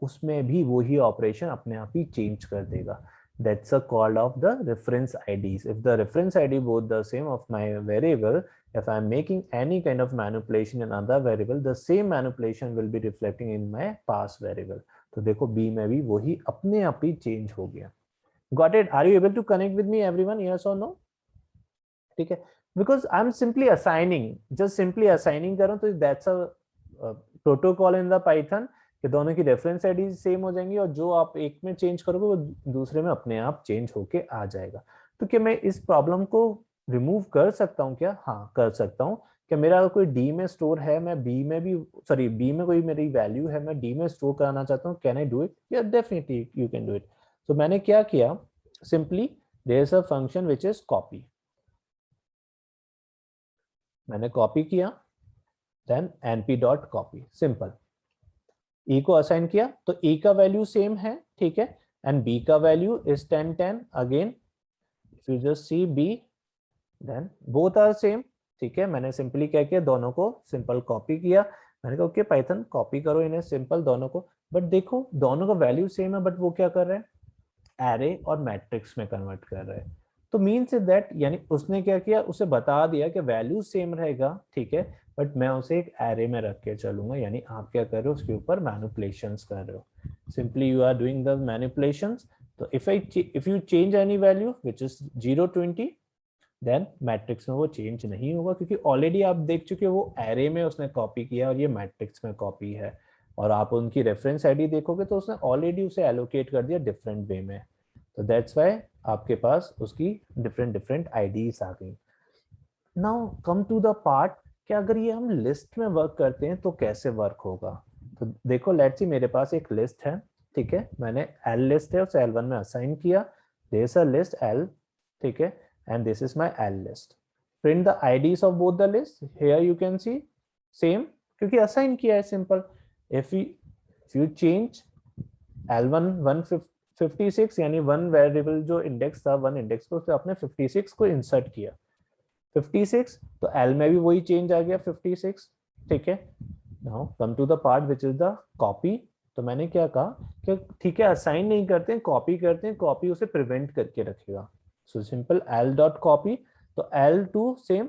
Speaker 1: उसमें भी वही ऑपरेशन अपने आप ही चेंज कर देगा। That's a call of the reference IDs. If the reference ID both the same of my variable, if I'm making any kind of manipulation in another variable, the same manipulation will be reflecting in my pass variable. तो देखो B में भी वही अपने आप ही change हो गया। Got it? Are you able to connect with me, everyone? Yes or no? ठीक है, because I'm simply assigning, just simply assigning कर रहा हूँ, तो that's a protocol in the Python कि दोनों की रेफरेंस आईडी सेम हो जाएंगी और जो आप एक में चेंज करोगे वो दूसरे में अपने आप चेंज होके आ जाएगा। तो क्या मैं इस प्रॉब्लम को रिमूव कर सकता हूँ क्या? हाँ, कर सकता हूँ। क्या मेरा कोई डी में स्टोर है, मैं बी में भी, सॉरी बी में कोई मेरी वैल्यू है, मैं डी में स्टोर कराना चाहता हूँ, कैन आई डू इट? या definitely you can do it. तो मैंने क्या किया, simply there is a function which is copy, मैंने कॉपी किया, देन np.copy, सिंपल। E को असाइन किया तो E का वैल्यू सेम है, ठीक है, एंड B का value is 10 10 again, if you just see B, then both are same, ठीक है। मैंने सिंपली क्या किया, दोनों को सिंपल कॉपी किया, मैंने कहा ओके पाइथन कॉपी करो इन्हें सिंपल दोनों को, बट देखो दोनों का वैल्यू सेम है, बट वो क्या कर रहे हैं एरे और मैट्रिक्स में कन्वर्ट कर रहे हैं। तो मीन्स दैट यानी उसने क्या किया, उसे बता दिया कि वैल्यू सेम रहेगा ठीक है, बट मैं उसे एक एरे में रख के चलूंगा, यानी आप क्या कर रहे हो उसके ऊपर मैनिपुलेशंस कर रहे हो, simply you are doing the manipulations. तो if you change any value which is 0 20 then matrix में वो चेंज नहीं होगा, क्योंकि ऑलरेडी आप देख चुके हो वो एरे में उसने कॉपी किया और ये मैट्रिक्स में कॉपी है, और आप उनकी रेफरेंस आईडी देखोगे तो उसने ऑलरेडी उसे एलोकेट कर दिया डिफरेंट वे में, तो दैट्स वाई आपके पास उसकी डिफरेंट डिफरेंट आईडीज आ गई। Now come to the part कि अगर ये हम लिस्ट में वर्क करते हैं तो कैसे वर्क होगा। तो देखो लेट्स सी मेरे पास एक लिस्ट है ठीक है, मैंने एल लिस्ट है उसे L1 में असाइन किया, there is a list L ठीक है, and this is my L list. Print the IDs of both the lists. Here you can see same क्योंकि assign किया है simple. If you change L1 156 यानी one variable जो index था one index पे उससे आपने 56 को इंसर्ट किया 56, तो L में भी वही चेंज आ गया 56 ठीक है। Now come to the part which is the copy. तो मैंने क्या कहा कि ठीक है असाइन नहीं करते हैं कॉपी करते हैं, कॉपी उसे प्रिवेंट करके रखेगा। So simple L dot copy. So L2 same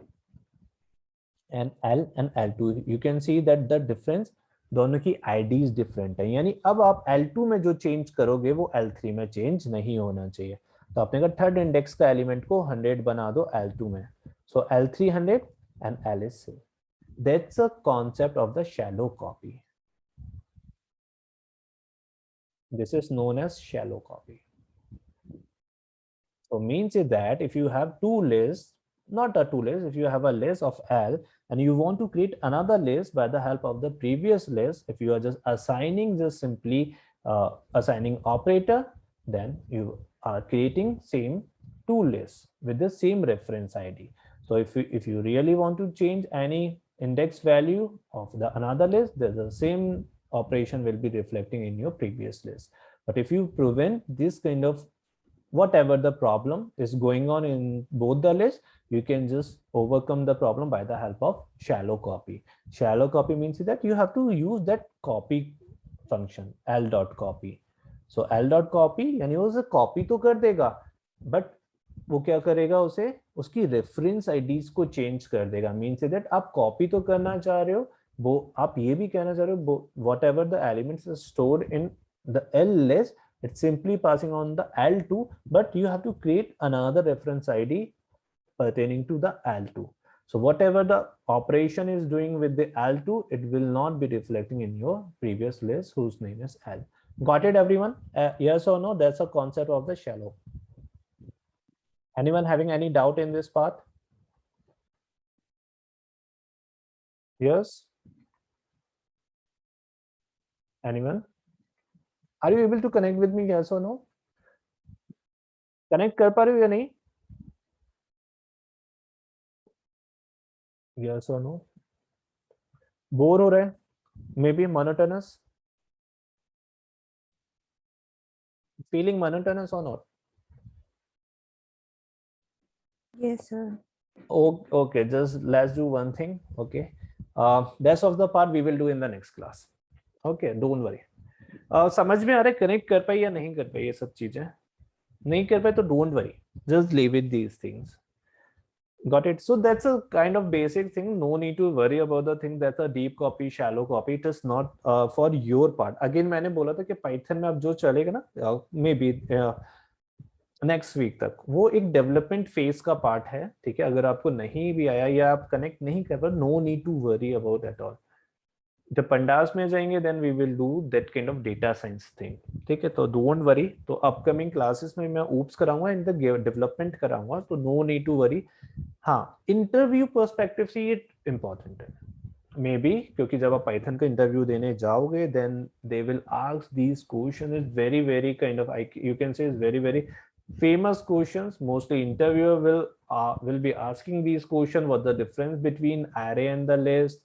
Speaker 1: and L and L2. You can see that the difference दोनों की IDs different है, यानी अब आप L2 में जो चेंज करोगे वो L3 में चेंज नहीं होना चाहिए। तो आपने कहा थर्ड इंडेक्स का एलिमेंट को 100 बना दो L2 में, so L3 100 and L is same. That's a concept of the shallow copy. This is known as shallow copy. So means is that if you have two lists, not a two list, if you have a list of L and you want to create another list by the help of the previous list, if you are just assigning just simply assigning operator, then you are creating same two lists with the same reference ID. So if you really want to change any index value of the another list, the same operation will be reflecting in your previous list. But if you prevent this kind of whatever the problem is going on in both the lists, you can just overcome the problem by the help of shallow copy. Shallow copy means that you have to use that copy function L dot copy. So L dot copy यानी वो उसे copy तो कर देगा, but वो क्या करेगा उसे उसकी reference IDs को change कर देगा। Means that आप copy तो करना चाह रहे हो, वो आप ये भी कहना चाह रहे हो whatever the elements are stored in the L list, it's simply passing on the L2, but you have to create another reference ID pertaining to the L2. So whatever the operation is doing with the L2, it will not be reflecting in your previous list whose name is L. Got it everyone? Yes or no? That's a concept of the shallow. Anyone having any doubt in this part? Yes? Anyone? Are you able to connect with me? Yes or no? Connect कर पा रहे हो या नहीं? Yes or no? Bore हो रहे हैं? Maybe monotonous? Feeling monotonous or not?
Speaker 4: Yes, sir.
Speaker 1: Okay, just let's do one thing. Okay, rest of the part we will do in the next class. Okay, don't worry. समझ में आ रहा है connect कर पाए या नहीं कर पाए, ये सब चीजें नहीं कर पाए तो don't worry, just leave with these things. Got it? So that's a kind of basic thing. No need to worry about the thing that's a deep copy, shallow copy. It is not for your part. Again मैंने बोला था कि Python में अब जो चलेगा ना maybe next week तक, वो एक डेवलपमेंट फेज का पार्ट है ठीक है। अगर आपको नहीं भी आया या आप कनेक्ट नहीं कर पाए, no need to worry about at all. जब पंडास में जाएंगे then we will do that kind of data science thing ठीक है, तो डोंट वरी। तो अपकमिंग क्लासेस में मैं ऊप्स कराऊंगा इन द डेवलपमेंट कराऊंगा, तो नो नीड टू वरी। हाँ, इंटरव्यू पर्सपेक्टिव से ये इम्पोर्टेंट है मे बी, क्योंकि जब आप पाइथन का इंटरव्यू देने जाओगे then they will ask these question is very very kind of you can say is very very famous questions. Mostly interviewer will be asking these questions. What the difference between array and the list,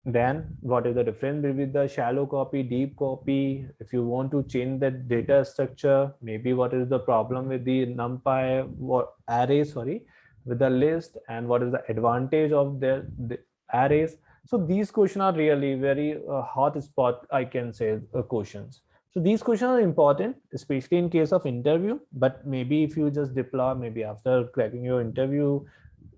Speaker 1: then what is the difference between the shallow copy, deep copy, if you want to change the data structure, maybe what is the problem with the numpy array, sorry, with the list, and what is the advantage of the arrays. So these questions are really very hot spot, I can say, questions. So these questions are important, especially in case of interview. But maybe if you just deploy, maybe after cracking your interview,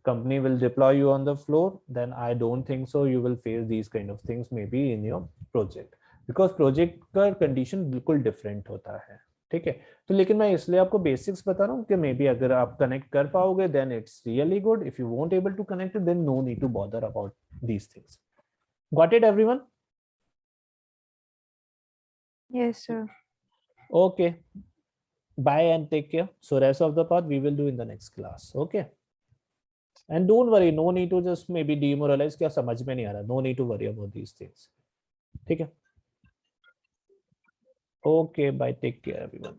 Speaker 1: company will deploy you on the floor, then I don't think so you will face these kind of things maybe in your project, because project का condition बिल्कुल different होता है. ठीक है, तो लेकिन मैं इसलिए आपको बेसिक्स बता रहा हूँ कि मे बी अगर आप कनेक्ट कर पाओगे then it's really good. If you won't able to connect then no need to bother about these things. Got it everyone?
Speaker 4: Yes, sir.
Speaker 1: Okay, bye and take care. So rest of the part we will do in the next class. Okay, and don't worry, no need to just maybe demoralize क्या समझ में नहीं आ रहा. No need to worry about these things. ठीक है? Okay, bye, take care everyone.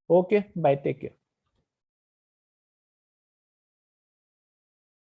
Speaker 1: Okay, bye, take care.